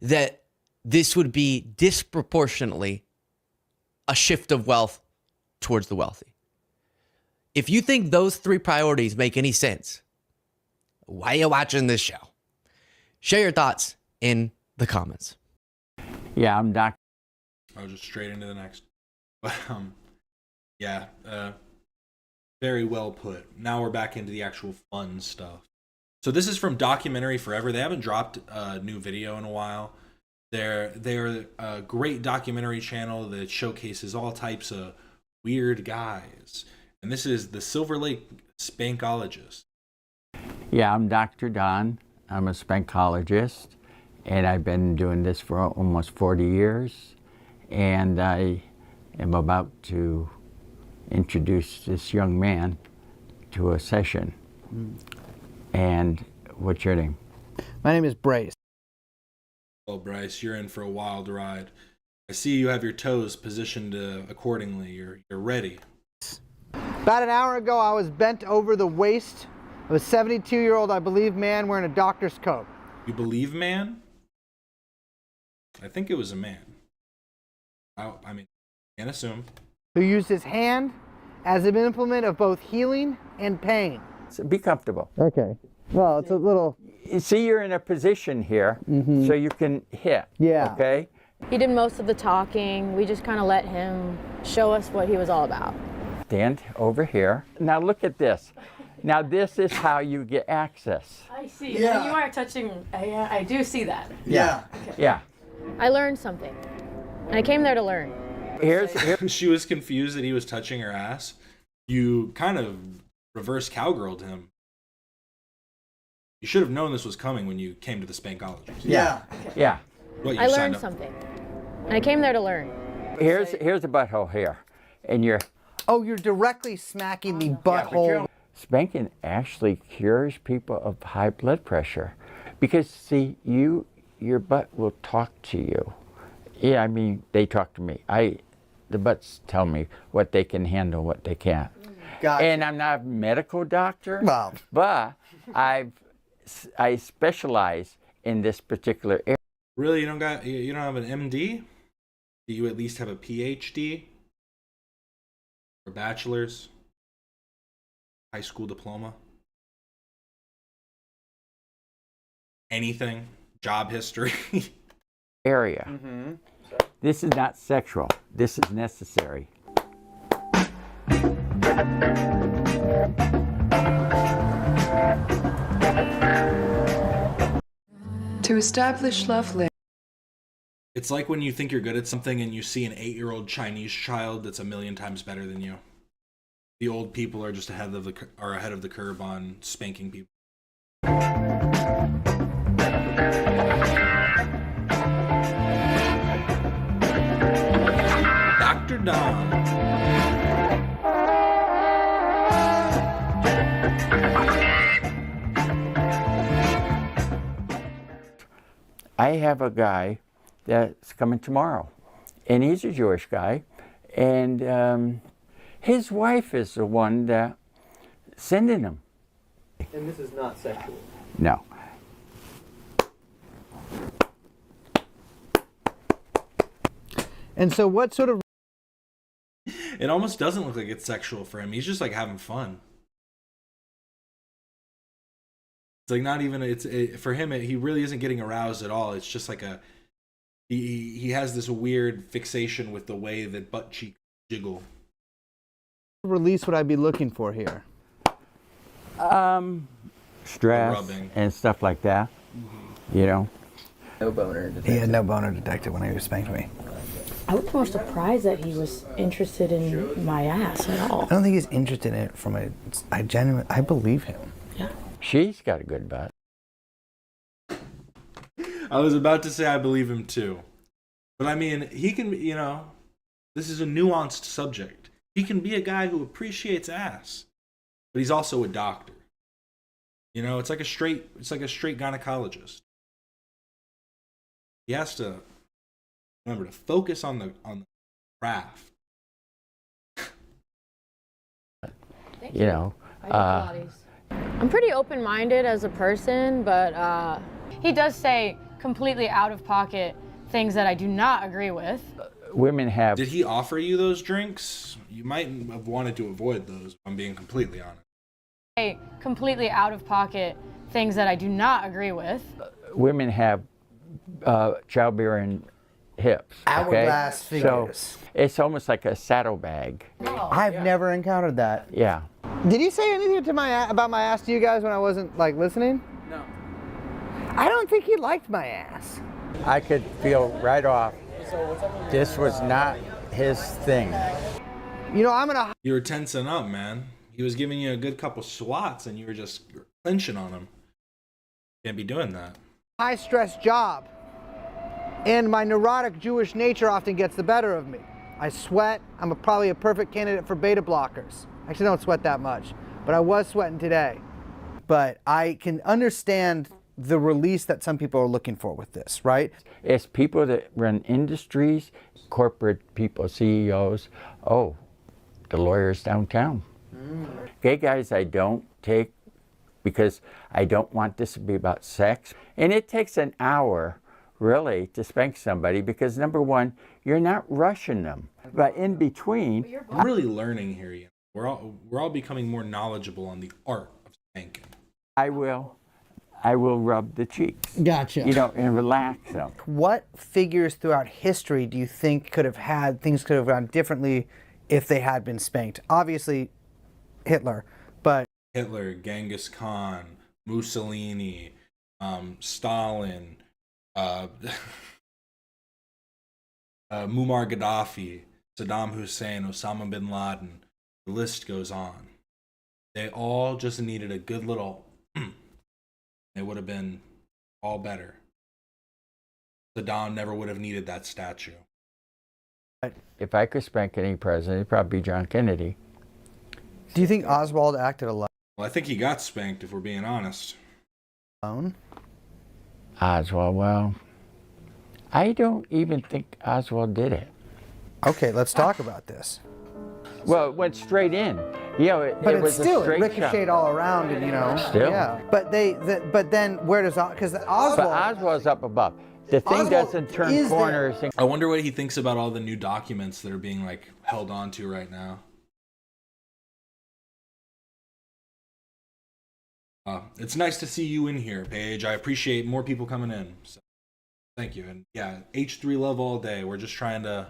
that this would be disproportionately a shift of wealth towards the wealthy. If you think those 3 priorities make any sense, why are you watching this show? Share your thoughts in the comments. Yeah, I'm Dr. I'll just straight into the next. But yeah, very well put. Now we're back into the actual fun stuff. So this is from Documentary Forever. They haven't dropped a new video in a while. They're a great documentary channel that showcases all types of weird guys. And this is the Silverlake Spankologist. Yeah, I'm Dr. Don. I'm a spankologist, and I've been doing this for almost 40 years. And I am about to introduce this young man to a session. And what's your name? My name is Bryce. Well, Bryce, you're in for a wild ride. I see you have your toes positioned accordingly. You're ready. About an hour ago, I was bent over the waist of a 72-year-old, I believe, man wearing a doctor's coat. You believe man? I think it was a man. I mean, can't assume. Who used his hand as an implement of both healing and pain. So be comfortable. Okay. Well, it's a little... You see, you're in a position here, so you can hit. Yeah. Okay? He did most of the talking. We just kind of let him show us what he was all about. Stand over here. Now look at this. Now this is how you get access. I see. Yeah. You are touching. I do see that. Yeah. Okay. Yeah. I learned something. And I came there to learn. She was confused that he was touching her ass. You kind of reverse cowgirled him. You should have known this was coming when you came to the Spankologist. Yeah. Yeah. What, you I signed learned up? something. And I came there to learn. Here's a butthole here. And you're... Oh, you're directly smacking the butthole. Spanking actually cures people of high blood pressure. Because, see, your butt will talk to you. Yeah, I mean, they talk to me. The butts tell me what they can handle, what they can't. Gotcha. And I'm not a medical doctor, Well. but I specialize in this particular area. Really, you don't have an MD? Do you at least have a PhD? Or bachelor's? High school diploma? Anything? Job history? Area. This is not sexual. This is necessary. To establish love language. It's like when you think you're good at something and you see an 8-year-old Chinese child that's a million times better than you. The old people are just ahead of the curve on spanking people. Dr. Don. I have a guy that's coming tomorrow, and he's a Jewish guy, and his wife is the one that sending him. And this is not sexual. No. And so what sort of... It almost doesn't look like it's sexual for him. He's just like having fun. It's like not even, for him, he really isn't getting aroused at all. It's just like he has this weird fixation with the way that butt cheeks jiggle. release would I be looking for here? Stress and stuff like that. You know. No boner detected. He had no boner detected when he was spanking me. I was more surprised that he was interested in my ass at all. I don't think he's interested in it from a... I believe him. Yeah. She's got a good butt. I was about to say I believe him too. But I mean, he can, you know, this is a nuanced subject. He can be a guy who appreciates ass, but he's also a doctor. You know, it's like a straight gynecologist. He has to remember to focus on the craft. You know. I'm pretty open-minded as a person, but he does say completely out of pocket things that I do not agree with. Women have... Did he offer you those drinks? You might have wanted to avoid those, if I'm being completely honest. Say completely out of pocket things that I do not agree with. Women have childbearing hips. Hourglass figures. So it's almost like a saddlebag. I've never encountered that. Yeah. Did he say anything about my ass to you guys when I wasn't like listening? No. I don't think he liked my ass. I could feel right off this was not his thing. You know, I'm gonna... You were tensing up, man. He was giving you a good couple swats and you were just clenching on him. Can't be doing that. High-stress job. And my neurotic Jewish nature often gets the better of me. I sweat. I'm probably a perfect candidate for beta blockers. I actually don't sweat that much, but I was sweating today. But I can understand the release that some people are looking for with this, right? It's people that run industries, corporate people, CEOs. Oh, the lawyers downtown. Gay guys I don't take because I don't want this to be about sex. And it takes an hour, really, to spank somebody because, number one, you're not rushing them. But in between... I'm really learning here. You know? We're all becoming more knowledgeable on the art of spanking. I will rub the cheeks. Gotcha. You know, and relax them. What figures throughout history do you think things could have gone differently if they had been spanked? Obviously, Hitler, but... Hitler, Genghis Khan, Mussolini, Stalin, Muammar Gaddafi, Saddam Hussein, Osama bin Laden, the list goes on. They all just needed a good little... They would have been all better. Saddam never would have needed that statue. If I could spank any president, it'd probably be John Kennedy. Do you think Oswald acted alone? Well, I think he got spanked, if we're being honest. Alone? Oswald, well, I don't even think Oswald did it. Okay, let's talk about this. Well, it went straight in. You know, it was still, a straight ricocheted all around, and you know. Still. Yeah. But but then where does because Oswald? But Oswald's up above. The thing Oswald doesn't turn corners. I wonder what he thinks about all the new documents that are being like held on to right now. It's nice to see you in here, Paige. I appreciate more people coming in. So, thank you. And yeah, H3 love all day. We're just trying to,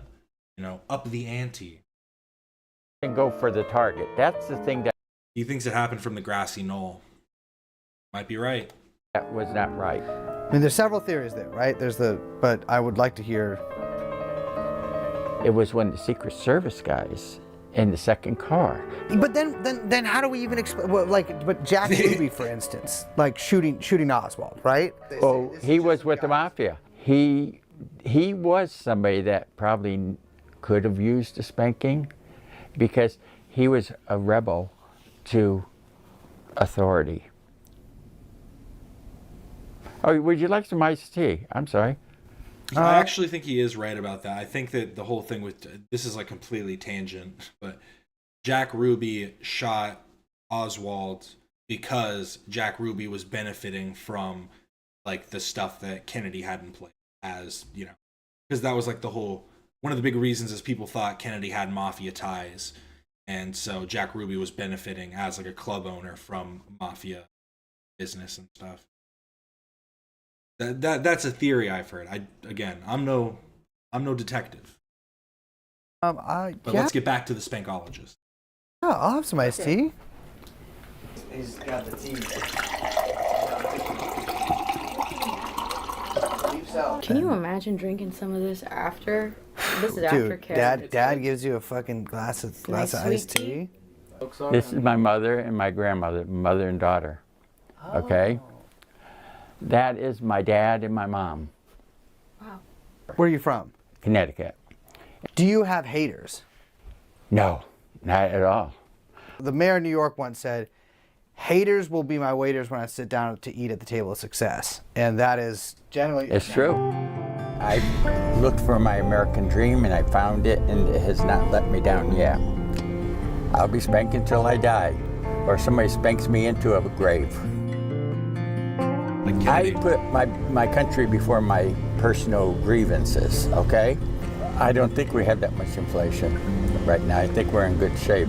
you know, up the ante. And go for the target. That's the thing that he thinks it happened from the grassy knoll. Might be right. That was not right. I mean, there's several theories there, right? But I would like to hear. It was when the Secret Service guys in the second car. But then how do we even explain? Well, but Jack Ruby, for instance, like shooting Oswald, right? Oh, he was with the mafia. He was somebody that probably could have used a spanking because he was a rebel to authority. Oh, would you like some iced tea? I'm sorry. I actually think he is right about that. I think that the whole thing with this is like completely tangent, but Jack Ruby shot Oswald because Jack Ruby was benefiting from like the stuff that Kennedy had in place, as you know, because that was like the whole one of the big reasons is people thought Kennedy had mafia ties, and so Jack Ruby was benefiting as like a club owner from mafia business and stuff. That's a theory I've heard. I'm no detective. But let's get back to the Spankologist. Oh, I'll have some iced tea. He's got the tea. Can you imagine drinking some of this after? This is after Dude, care. Dad gives you a fucking glass of iced tea. This is my mother and my grandmother, mother and daughter. Okay? That is my dad and my mom. Wow. Where are you from? Connecticut. Do you have haters? No, not at all. The mayor of New York once said, haters will be my waiters when I sit down to eat at the table of success. And that is generally... It's true. I looked for my American dream and I found it, and it has not let me down yet. I'll be spanking till I die, or somebody spanks me into a grave. I put my country before my personal grievances, okay? I don't think we have that much inflation right now. I think we're in good shape.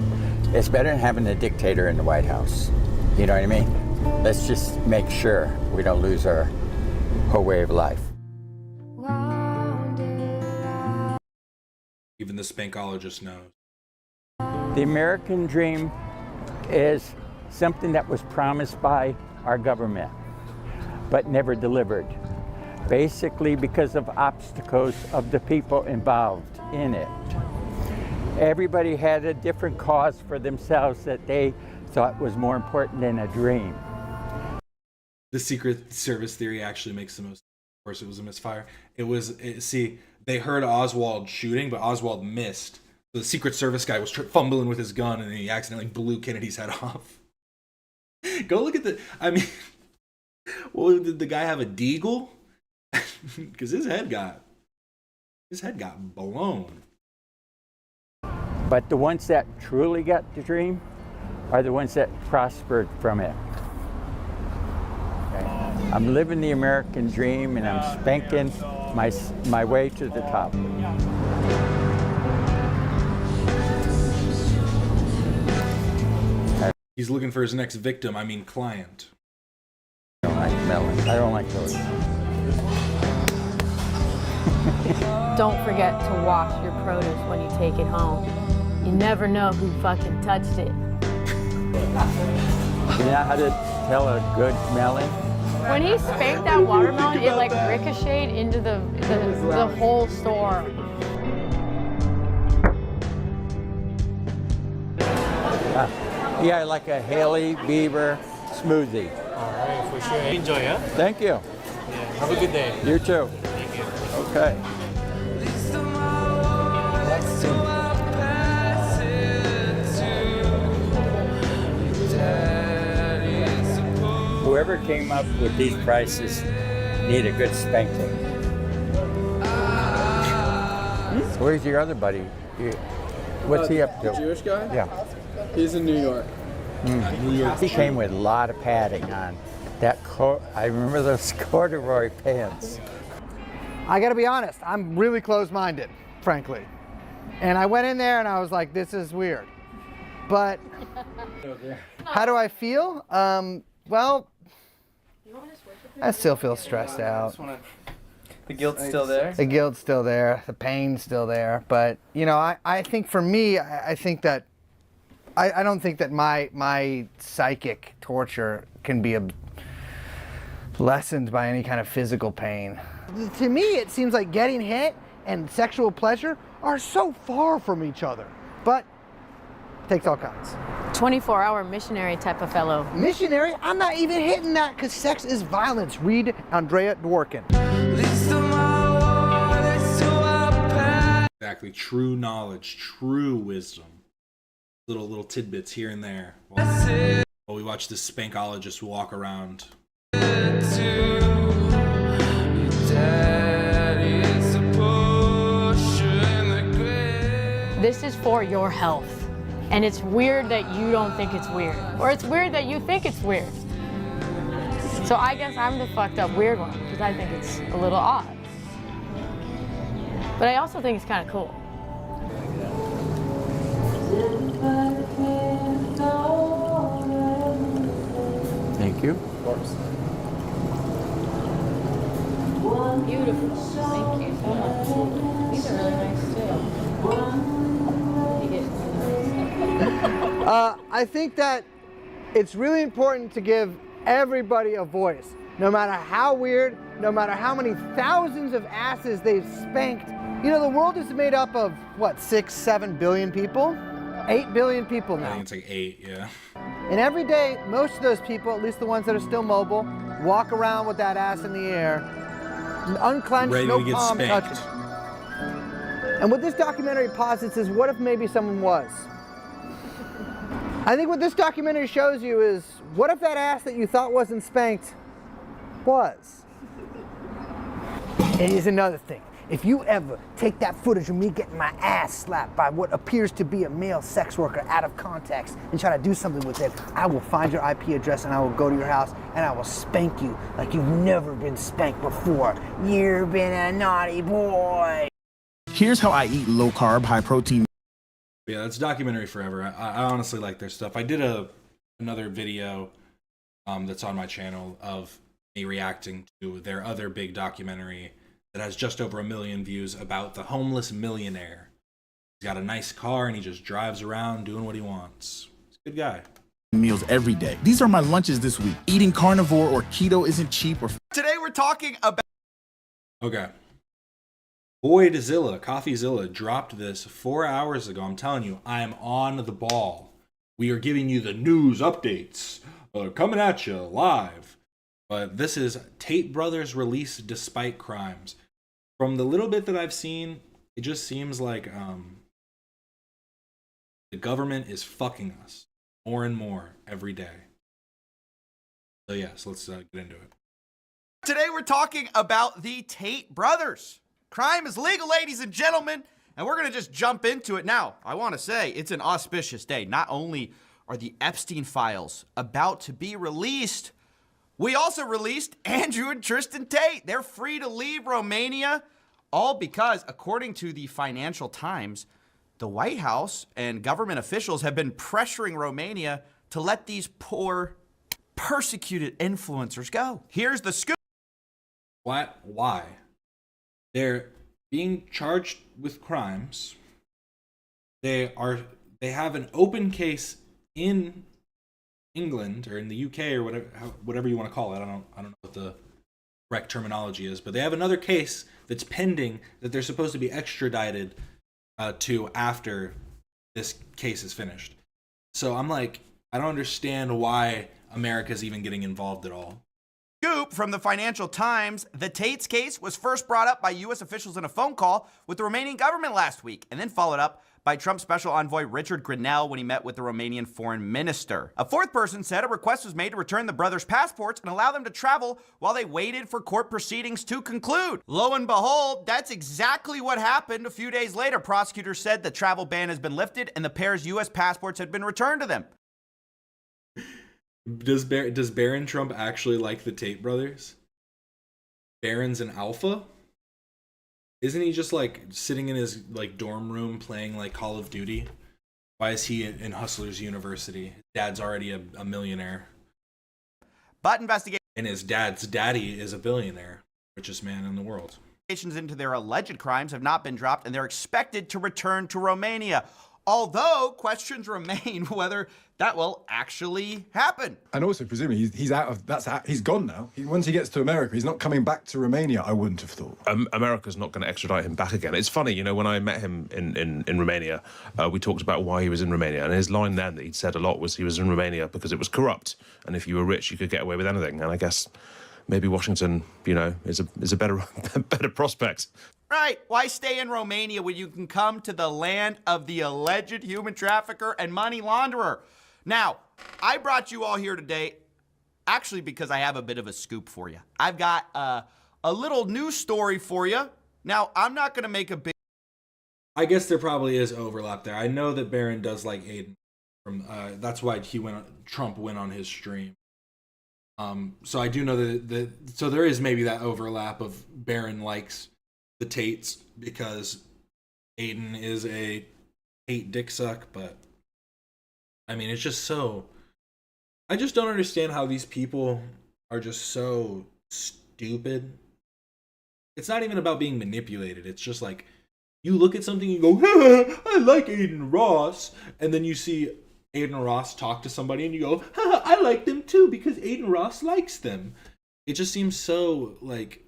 It's better than having a dictator in the White House. You know what I mean? Let's just make sure we don't lose our whole way of life. Even the Spankologist knows. The American dream is something that was promised by our government, but never delivered. Basically because of obstacles of the people involved in it. Everybody had a different cause for themselves that they thought was more important than a dream. The Secret Service theory actually makes the most. Of course, it was a misfire. See, they heard Oswald shooting, but Oswald missed. So the Secret Service guy was fumbling with his gun, and he accidentally blew Kennedy's head off. Go look at the. I mean, well, did the guy have a deagle? Because his head got blown. But the ones that truly got the dream are the ones that prospered from it. Okay. I'm living the American dream, and I'm spanking my way to the top. He's looking for his next victim, I mean client. I don't like melon. I don't like those. Don't forget to wash your produce when you take it home. You never know who fucking touched it. You know how to tell a good melon? When he spanked that watermelon, it like ricocheted into the whole store. Yeah, I like a Haley Bieber smoothie. All right, for sure. Enjoy, yeah? Thank you. Yeah. Have a good day. You too. Thank you. Okay. Whoever came up with these prices need a good spanking. Where's your other buddy? What's he up to? The Jewish guy? Yeah. He's in New York. New York. He came with a lot of padding on. I remember those corduroy pants. I gotta be honest, I'm really closed-minded, frankly. And I went in there and I was like, this is weird. But how do I feel? Well, I still feel stressed out. The guilt's still there? The guilt's still there. The pain's still there. But, you know, I think for me, I think that I don't think that my psychic torture can be lessened by any kind of physical pain. To me, it seems like getting hit and sexual pleasure are so far from each other. But it takes all kinds. 24-hour missionary type of fellow. Missionary? I'm not even hitting that because sex is violence. Read Andrea Dworkin. Exactly. True knowledge, true wisdom. Little tidbits here and there. While we watch this spankologist walk around. This is for your health. And it's weird that you don't think it's weird. Or it's weird that you think it's weird. So I guess I'm the fucked up weird one because I think it's a little odd. But I also think it's kind of cool. Thank you. Of course. Beautiful. Thank you so much. These are really nice too. I think that it's really important to give everybody a voice. No matter how weird, no matter how many thousands of asses they've spanked. You know, the world is made up of, what, 6-7 billion people? 8 billion people now. I think it's like 8, yeah. And every day, most of those people, at least the ones that are still mobile, walk around with that ass in the air, unclenched, ready no to get palm spanked. touching. And what this documentary posits is, what if maybe someone was? I think what this documentary shows you is, what if that ass that you thought wasn't spanked was? And here's another thing. If you ever take that footage of me getting my ass slapped by what appears to be a male sex worker out of context and try to do something with it, I will find your IP address and I will go to your house and I will spank you like you've never been spanked before. You've been a naughty boy. Here's how I eat low carb, high protein. Yeah, that's documentary forever. I honestly like their stuff. I did another video that's on my channel of me reacting to their other big documentary that has just over 1 million views about the homeless millionaire. He's got a nice car and he just drives around doing what he wants. He's a good guy. Meals every day. These are my lunches this week. Eating carnivore or keto isn't cheap. Today we're talking about... Okay. Boydzilla, CoffeeZilla dropped this 4 hours ago. I'm telling you, I am on the ball. We are giving you the news updates. Coming at you live. But this is Tate Brothers release despite crimes. From the little bit that I've seen, it just seems like the government is fucking us more and more every day. So yes, let's get into it. Today we're talking about the Tate brothers. Crime is legal, ladies and gentlemen, and we're going to just jump into it now. I want to say it's an auspicious day. Not only are the Epstein files about to be released, we also released Andrew and Tristan Tate. They're free to leave Romania, all because, according to the Financial Times, the White House and government officials have been pressuring Romania to let these poor, persecuted influencers go. Here's the scoop. What? Why? They're being charged with crimes. They have an open case in England or in the UK or whatever you want to call it. I don't know what the correct terminology is, but they have another case that's pending that they're supposed to be extradited to after this case is finished. So I'm like, I don't understand why America's even getting involved at all. Scoop from the Financial Times. The Tate's case was first brought up by U.S. officials in a phone call with the Romanian government last week, and then followed up by Trump's special envoy Richard Grenell when he met with the Romanian foreign minister. A fourth person said a request was made to return the brothers' passports and allow them to travel while they waited for court proceedings to conclude. Lo and behold, that's exactly what happened. A few days later, prosecutors said the travel ban has been lifted and the pair's U.S. passports had been returned to them. Does Barron Trump actually like the Tate brothers? Barron's an alpha? Isn't he just like sitting in his like dorm room playing like Call of Duty? Why is he in Hustlers University? His dad's already a millionaire. But investigations and his dad's daddy is a billionaire, richest man in the world. Investigations into their alleged crimes have not been dropped, and they're expected to return to Romania. Although questions remain whether that will actually happen. And also, presumably, he's gone now. Once he gets to America, he's not coming back to Romania, I wouldn't have thought. America's not going to extradite him back again. It's funny, you know, when I met him in Romania, we talked about why he was in Romania, and his line then that he'd said a lot was he was in Romania because it was corrupt, and if you were rich, you could get away with anything. And I guess maybe Washington, you know, is a better prospect. Right. Why stay in Romania when you can come to the land of the alleged human trafficker and money launderer? Now, I brought you all here today actually because I have a bit of a scoop for you. I've got a little news story for you. Now, I'm not going to make a big... I guess there probably is overlap there. I know that Barron does like Aiden. That's why Trump went on his stream. So I do know that so there is maybe that overlap of Barron likes the Tates because Aiden is a Tate dick suck, but I mean, it's just so, I just don't understand how these people are just so stupid. It's not even about being manipulated. It's just like, you look at something and you go, I like Aiden Ross, and then you see Aiden Ross talk to somebody and you go, I like them too because Aiden Ross likes them. It just seems so like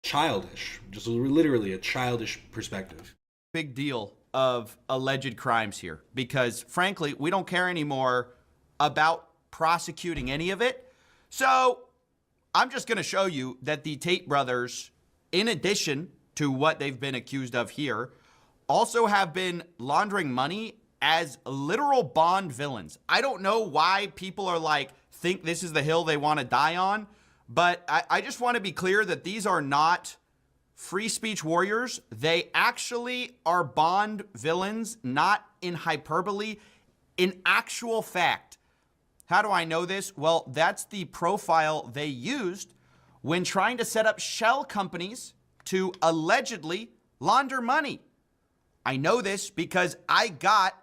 childish, just literally a childish perspective. Big deal of alleged crimes here because frankly, we don't care anymore about prosecuting any of it. So I'm just going to show you that the Tate brothers, in addition to what they've been accused of here, also have been laundering money as literal Bond villains. I don't know why people are like, think this is the hill they want to die on, but I just want to be clear that these are not free speech warriors. They actually are Bond villains, not in hyperbole, in actual fact. How do I know this? Well, that's the profile they used when trying to set up shell companies to allegedly launder money. I know this because I got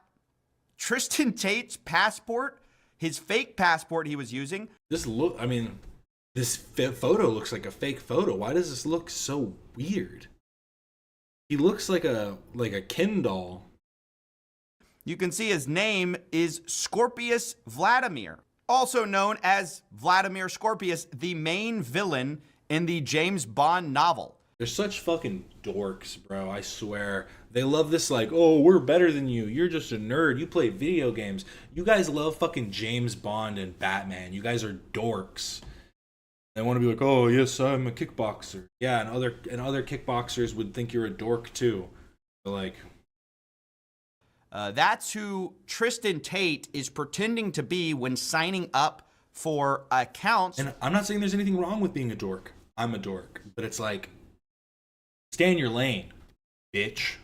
Tristan Tate's passport, his fake passport he was using. This photo looks like a fake photo. Why does this look so weird? He looks like a Ken doll. You can see his name is Scorpius Vladimir, also known as Vladimir Scorpius, the main villain in the James Bond novel. They're such fucking dorks, bro. I swear. They love this like, oh, we're better than you. You're just a nerd. You play video games. You guys love fucking James Bond and Batman. You guys are dorks. They want to be like, oh yes, I'm a kickboxer. Yeah, and other kickboxers would think you're a dork too. Like, that's who Tristan Tate is pretending to be when signing up for accounts. And I'm not saying there's anything wrong with being a dork. I'm a dork, but it's like, stay in your lane, bitch.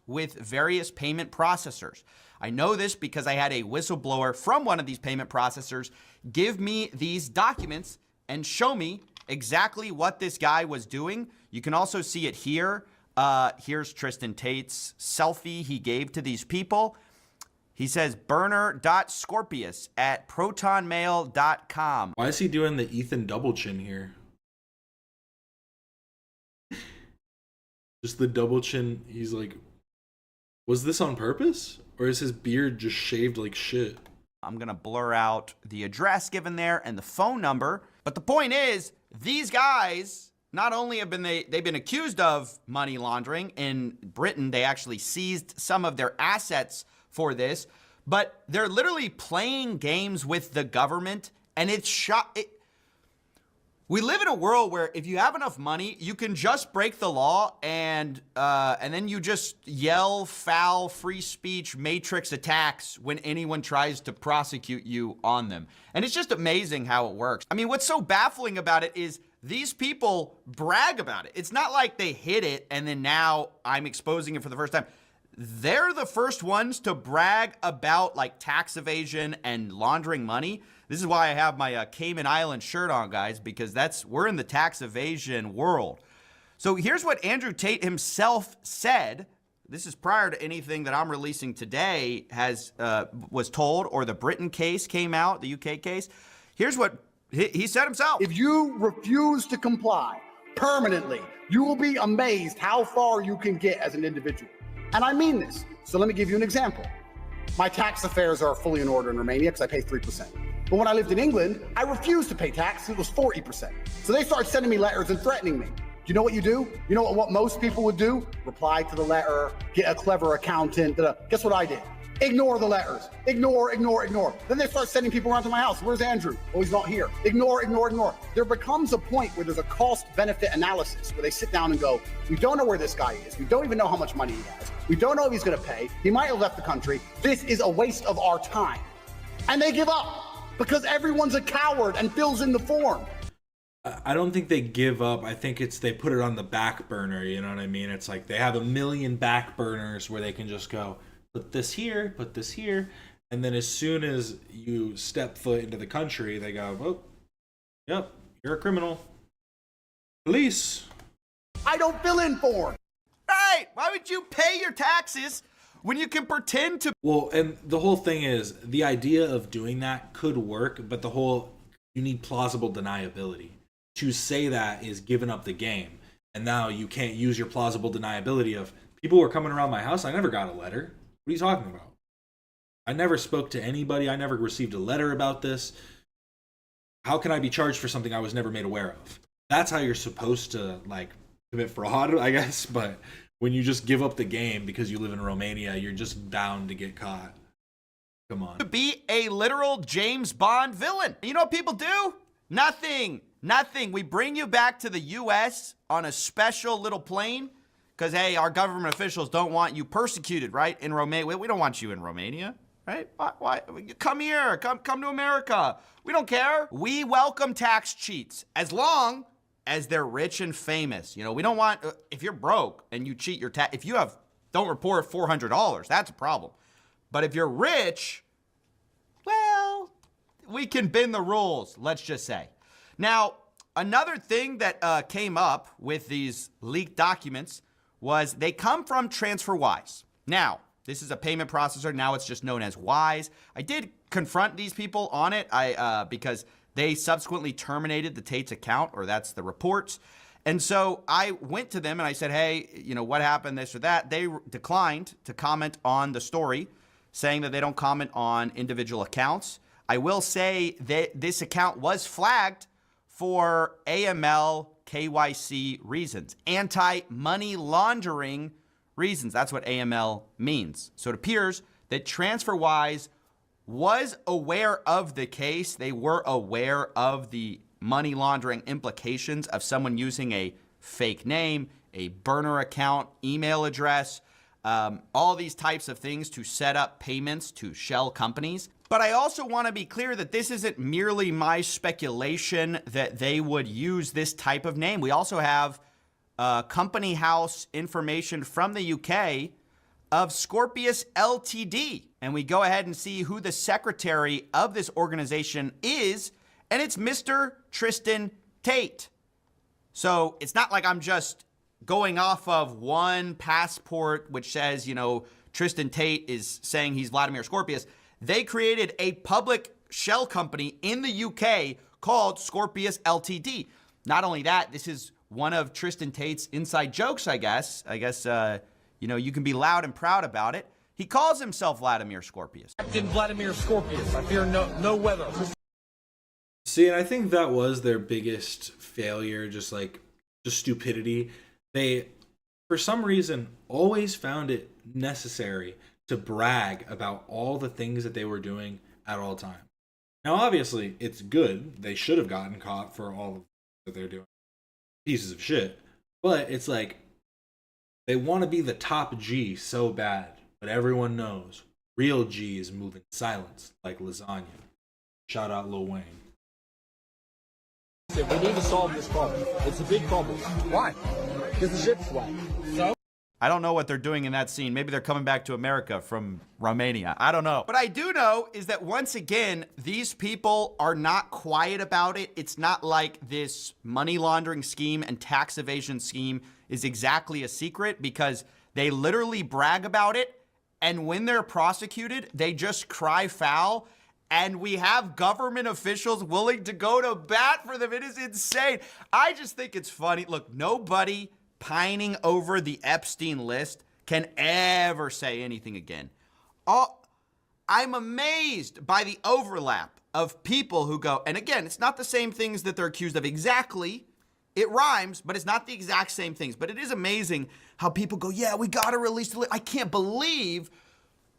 With various payment processors. I know this because I had a whistleblower from one of these payment processors give me these documents and show me exactly what this guy was doing. You can also see it here. Here's Tristan Tate's selfie he gave to these people. He says burner.scorpius@protonmail.com. Why is he doing the Ethan double chin here? Just the double chin. He's like, was this on purpose? Or is his beard just shaved like shit? I'm going to blur out the address given there and the phone number. But the point is, these guys, not only have they've been accused of money laundering. In Britain, they actually seized some of their assets for this. But they're literally playing games with the government. And it's we live in a world where if you have enough money, you can just break the law and then you just yell foul free speech matrix attacks when anyone tries to prosecute you on them. And it's just amazing how it works. I mean, what's so baffling about it is these people brag about it. It's not like they hid it and then now I'm exposing it for the first time. They're the first ones to brag about like tax evasion and laundering money. This is why I have my Cayman Island shirt on, guys, because we're in the tax evasion world. So here's what Andrew Tate himself said. This is prior to anything that I'm releasing today was told, or the Britain case came out, the UK case. Here's what he said himself. If you refuse to comply permanently, you will be amazed how far you can get as an individual. And I mean this. So let me give you an example. My tax affairs are fully in order in Romania because I pay 3%. But when I lived in England, I refused to pay tax. It was 40%. So they started sending me letters and threatening me. You know what you do? You know what most people would do? Reply to the letter, get a clever accountant. Guess what I did? Ignore the letters. Ignore. Then they start sending people around to my house. Where's Andrew? Oh, he's not here. Ignore. There becomes a point where there's a cost-benefit analysis where they sit down and go, we don't know where this guy is. We don't even know how much money he has. We don't know if he's going to pay. He might have left the country. This is a waste of our time. And they give up because everyone's a coward and fills in the form. I don't think they give up. I think they put it on the back burner. You know what I mean? It's like they have a million back burners where they can just go, put this here. And then as soon as you step foot into the country, they go, oh, yep, you're a criminal. Police. I don't fill in forms. Right. Why would you pay your taxes when you can pretend to? Well, and the whole thing is the idea of doing that could work, but you need plausible deniability. To say that is giving up the game. And now you can't use your plausible deniability of people were coming around my house. I never got a letter. What are you talking about? I never spoke to anybody. I never received a letter about this. How can I be charged for something I was never made aware of? That's how you're supposed to commit fraud, I guess. But when you just give up the game because you live in Romania, you're just bound to get caught. Come on. To be a literal James Bond villain. You know what people do? Nothing. We bring you back to the U.S. on a special little plane because, hey, our government officials don't want you persecuted, right? In Romania. We don't want you in Romania, right? Why? Come here. Come to America. We don't care. We welcome tax cheats as long as they're rich and famous. You know, we don't want, if you're broke and you cheat your tax, if you don't report $400, that's a problem. But if you're rich, well, we can bend the rules, let's just say. Now, another thing that came up with these leaked documents was they come from TransferWise. Now, this is a payment processor. Now it's just known as Wise. I did confront these people on it because they subsequently terminated the Tate's account, or that's the reports. And so I went to them and I said, hey, you know, what happened, this or that? They declined to comment on the story, saying that they don't comment on individual accounts. I will say that this account was flagged for AML KYC reasons, anti-money laundering reasons. That's what AML means. So it appears that TransferWise was aware of the case. They were aware of the money laundering implications of someone using a fake name, a burner account, email address, all these types of things to set up payments to shell companies. But I also want to be clear that this isn't merely my speculation that they would use this type of name. We also have company house information from the UK of Scorpius Ltd. And we go ahead and see who the secretary of this organization is, and it's Mr. Tristan Tate. So it's not like I'm just going off of one passport which says, you know, Tristan Tate is saying he's Vladimir Scorpius. They created a public shell company in the UK called Scorpius Ltd. Not only that, this is one of Tristan Tate's inside jokes, I guess. You know, you can be loud and proud about it. He calls himself Vladimir Scorpius. Captain Vladimir Scorpius. I fear no weather. See, and I think that was their biggest failure, just stupidity. They, for some reason, always found it necessary to brag about all the things that they were doing at all times. Now, obviously, it's good. They should have gotten caught for all that they're doing. Pieces of shit. But it's like, they want to be the top G so bad, but everyone knows real G is moving silence like lasagna. Shout out Lil Wayne. We need to solve this problem. It's a big problem. Why? Because the ship's wet. So? I don't know what they're doing in that scene. Maybe they're coming back to America from Romania. I don't know. But I do know is that once again, these people are not quiet about it. It's not like this money laundering scheme and tax evasion scheme is exactly a secret, because they literally brag about it. And when they're prosecuted, they just cry foul. And we have government officials willing to go to bat for them. It is insane. I just think it's funny. Look, nobody pining over the Epstein list can ever say anything again. I'm amazed by the overlap of people who go, and again, it's not the same things that they're accused of exactly. It rhymes, but it's not the exact same things. But it is amazing how people go, yeah, we got to release the list. I can't believe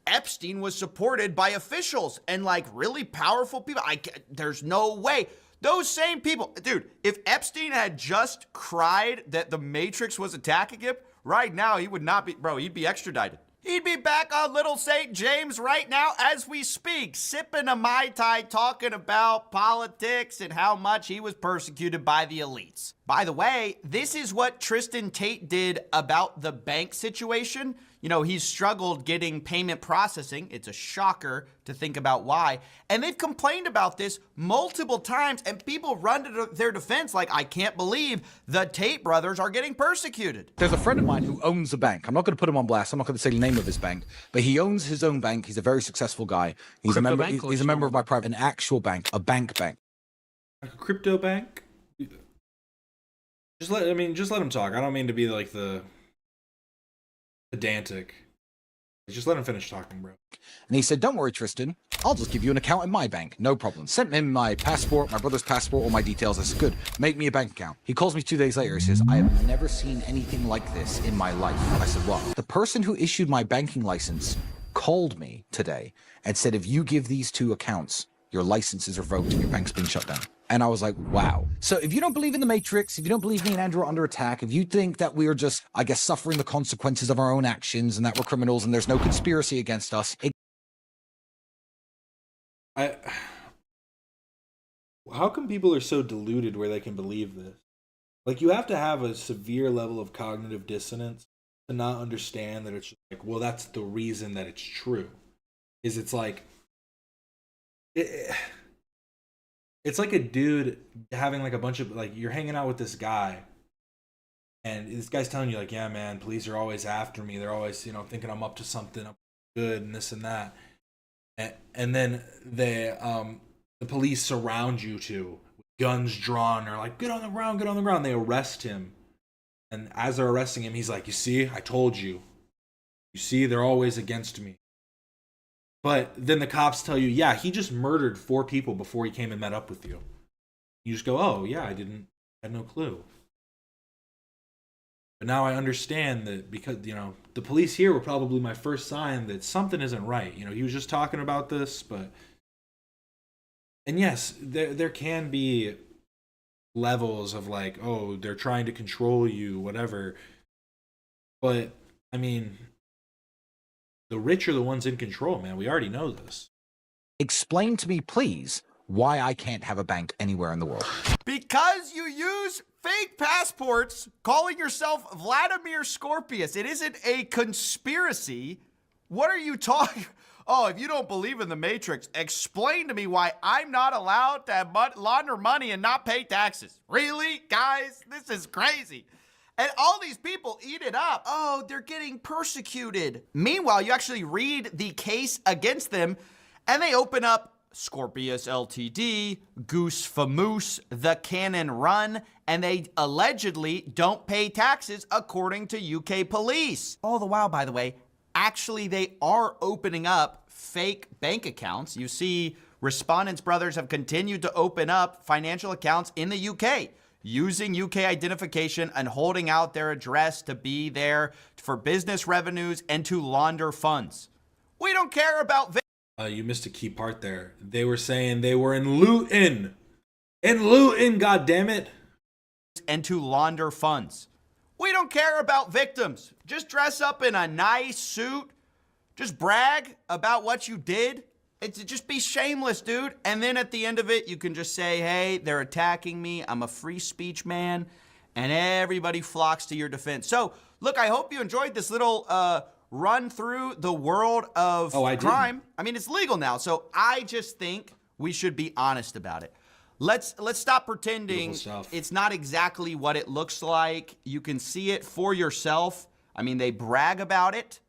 Epstein was supported by officials and like really powerful people. There's no way. Those same people, dude, if Epstein had just cried that the Matrix was attacking him, right now he would not be, bro, he'd be extradited. He'd be back on Little St. James right now as we speak, sipping a Mai Tai, talking about politics and how much he was persecuted by the elites. By the way, this is what Tristan Tate did about the bank situation. You know, he's struggled getting payment processing. It's a shocker to think about why. And they've complained about this multiple times, and people run to their defense like, I can't believe the Tate brothers are getting persecuted. There's a friend of mine who owns a bank. I'm not going to put him on blast. I'm not going to say the name of his bank, but he owns his own bank. He's a very successful guy. He's a member. He's a member of my private, an actual bank, a bank. Like a crypto bank? Just let him talk. I don't mean to be like the pedantic. Just let him finish talking, bro. And he said, don't worry, Tristan. I'll just give you an account in my bank. No problem. Sent him my passport, my brother's passport, all my details. I said, good. Make me a bank account. He calls me 2 days later. He says, I have never seen anything like this in my life. I said, what? The person who issued my banking license called me today and said, if you give these 2 accounts, your license is revoked and your bank's been shut down. And I was like, wow. So if you don't believe in the Matrix, if you don't believe me and Andrew are under attack, if you think that we are just, I guess, suffering the consequences of our own actions and that we're criminals and there's no conspiracy against us. How come people are so deluded where they can believe this? Like, you have to have a severe level of cognitive dissonance to not understand that it's just like, well, that's the reason that it's true. It's like... It's like a dude having like a bunch of, like, you're hanging out with this guy and this guy's telling you like, yeah, man, police are always after me. They're always, thinking I'm up to something, I'm good and this and that. And then the police surround you with guns drawn. They're like, get on the ground, get on the ground. They arrest him. And as they're arresting him, he's like, you see, I told you. You see, they're always against me. But then the cops tell you, yeah, he just murdered 4 people before he came and met up with you. You just go, oh, yeah, I had no clue. But now I understand that because, the police here were probably my first sign that something isn't right. He was just talking about this, but... And yes, there can be levels of like, oh, they're trying to control you, whatever. But I mean, the rich are the ones in control, man. We already know this. Explain to me, please, why I can't have a bank anywhere in the world. Because you use fake passports calling yourself Vladimir Scorpius. It isn't a conspiracy. What are you talking? Oh, if you don't believe in the Matrix, explain to me why I'm not allowed to have launder money and not pay taxes. Really, guys? This is crazy. And all these people eat it up. Oh, they're getting persecuted. Meanwhile, you actually read the case against them, and they open up Scorpius Ltd, Goose Famoose, The Cannon Run, and they allegedly don't pay taxes according to UK police. All the while, by the way, actually they are opening up fake bank accounts. You see, respondents' brothers have continued to open up financial accounts in the UK using UK identification and holding out their address to be there for business revenues and to launder funds. We don't care about you missed a key part there. They were saying they were in Luton. In Luton, goddammit. And to launder funds. We don't care about victims. Just dress up in a nice suit. Just brag about what you did. Just be shameless, dude. And then at the end of it, you can just say, hey, they're attacking me. I'm a free speech man. And everybody flocks to your defense. So, look, I hope you enjoyed this little run through the world of crime. I mean, it's legal now. So I just think we should be honest about it. Let's stop pretending it's not exactly what it looks like. You can see it for yourself. I mean, they brag about it.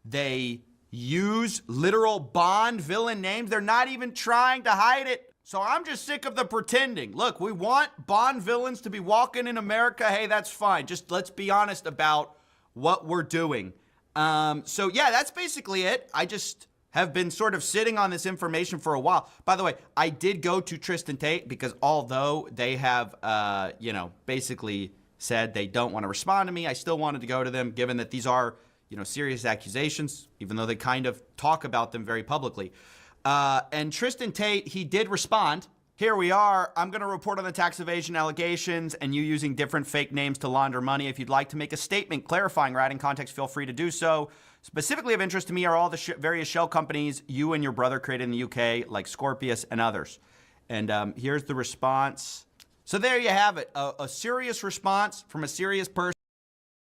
They use literal Bond villain names. They're not even trying to hide it. So I'm just sick of the pretending. Look, we want Bond villains to be walking in America. Hey, that's fine. Just let's be honest about what we're doing. So yeah, that's basically it. I just have been sort of sitting on this information for a while. By the way, I did go to Tristan Tate because although they have, basically said they don't want to respond to me, I still wanted to go to them given that these are, serious accusations, even though they kind of talk about them very publicly. And Tristan Tate, he did respond. Here we are. I'm going to report on the tax evasion allegations and you using different fake names to launder money. If you'd like to make a statement clarifying or adding context, feel free to do so. Specifically of interest to me are all the various shell companies you and your brother created in the UK, like Scorpius and others. And here's the response. So there you have it. A serious response from a serious person.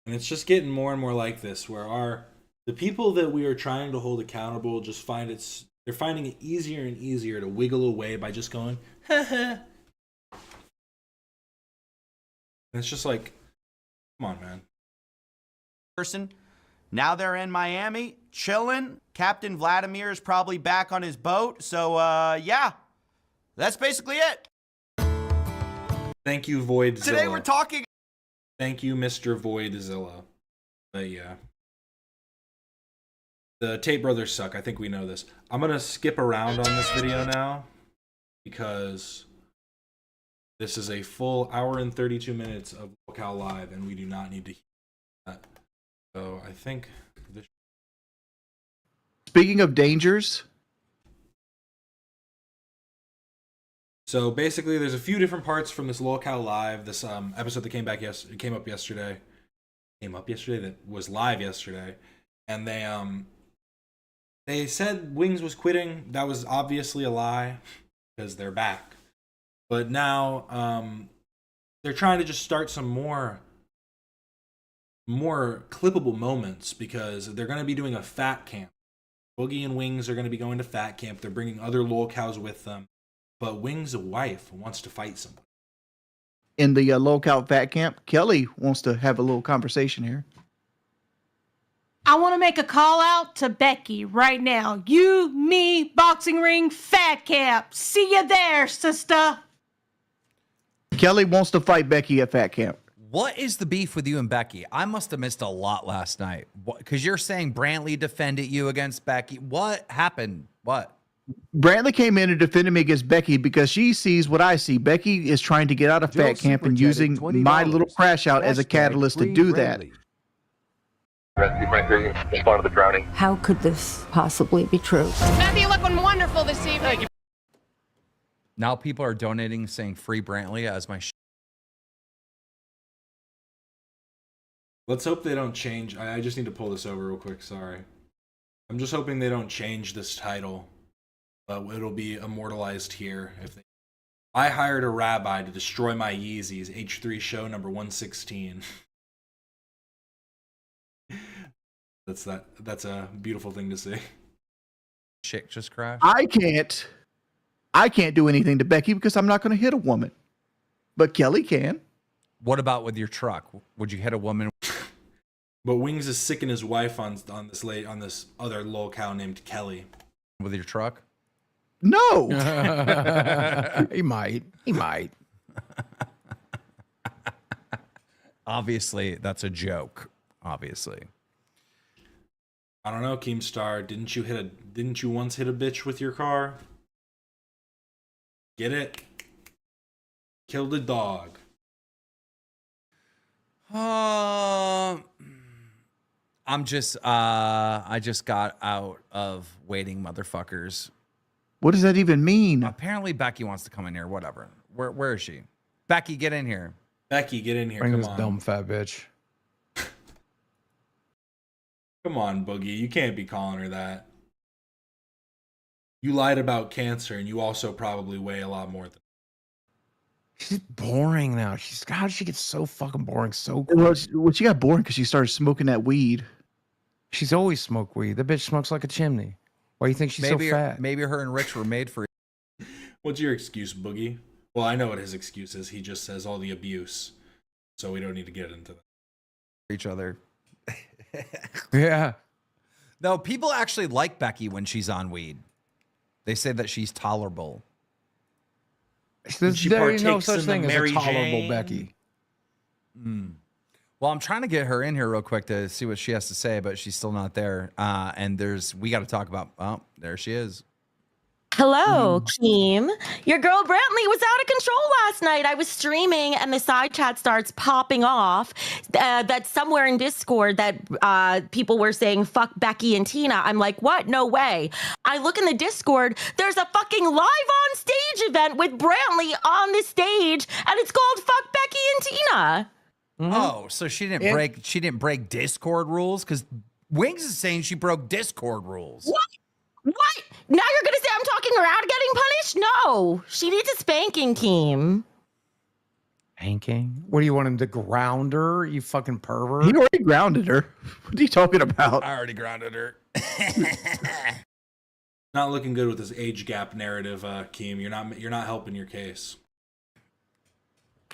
And it's just getting more and more like this, where the people that we are trying to hold accountable just they're finding it easier and easier to wiggle away by just going, ha ha. And it's just like, come on, man. Now they're in Miami, chilling. Captain Vladimir is probably back on his boat. So, yeah, that's basically it. Thank you, Voidzilla. Today we're talking. Thank you, Mr. Voidzilla. Yeah. The Tate brothers suck. I think we know this. I'm going to skip around on this video now because this is a full hour and 32 minutes of Locale Live, and we do not need to hear that. So I think this. Speaking of dangers. So basically, there's a few different parts from this Locale Live. This episode that came up yesterday. That was live yesterday, and they said Wings was quitting. That was obviously a lie because they're back. But now they're trying to just start some more clippable moments because they're going to be doing a fat camp. Boogie and Wings are going to be going to fat camp. They're bringing other locals with them. But Wings' wife wants to fight somebody. In the locale fat camp, Kelly wants to have a little conversation here. I want to make a call out to Becky right now. You, me, boxing ring, fat camp. See you there, sister. Kelly wants to fight Becky at fat camp. What is the beef with you and Becky? I must have missed a lot last night. Because you're saying Brantley defended you against Becky. What happened? What? Brantley came in and defended me against Becky because she sees what I see. Becky is trying to get out of fat camp and using my little crash out as a catalyst to do that. Respond to the drowning. How could this possibly be true? Matthew, looking wonderful this evening. Now people are donating saying free Brantley as my Let's hope they don't change. I just need to pull this over real quick. Sorry. I'm just hoping they don't change this title. It'll be immortalized here. I hired a rabbi to destroy my Yeezys. H3 show number 116. That's a beautiful thing to see. Chick just crashed. I can't do anything to Becky because I'm not going to hit a woman. But Kelly can. What about with your truck? Would you hit a woman? But Wings is sicking his wife on this other lol cow named Kelly. With your truck? No. He might. Obviously, that's a joke. Obviously. I don't know, Keemstar. Didn't you once hit a bitch with your car? Get it? Killed a dog. I just got out of waiting, motherfuckers. What does that even mean? Apparently Becky wants to come in here. Whatever. Where is she? Becky, get in here. Becky, get in here. Bring Come this on. dumb fat bitch. Come on, Boogie. You can't be calling her that. You lied about cancer, and you also probably weigh a lot more than. She's boring now. How did she get so fucking boring so quick? Well, she got boring because she started smoking that weed. She's always smoked weed. The bitch smokes like a chimney. Why do you think she's so fat? Maybe her and Rich were made for. What's your excuse, Boogie? Well, I know what his excuse is. He just says all the abuse, so we don't need to get into that. Each other. Yeah. No, people actually like Becky when she's on weed. They say that she's tolerable. There ain't no such thing as a tolerable Becky. Well, I'm trying to get her in here real quick to see what she has to say, but she's still not there. And we got to talk about. Oh, there she is. Hello, Keem. Your girl Brantley was out of control last night. I was streaming and the side chat starts popping off. That's somewhere in Discord that people were saying, fuck Becky and Tina. I'm like, what? No way. I look in the Discord. There's a fucking live on stage event with Brantley on the stage, and it's called Fuck Becky and Tina. Oh, so she didn't break Discord rules? Because Wings is saying she broke Discord rules. What? Now you're gonna say I'm talking her out of getting punished? No, she needs a spanking, Keem. Spanking? What do you want him to ground her? You fucking pervert. He already grounded her. What are you talking about? I already grounded her. Not looking good with this age gap narrative, Keem. You're not helping your case.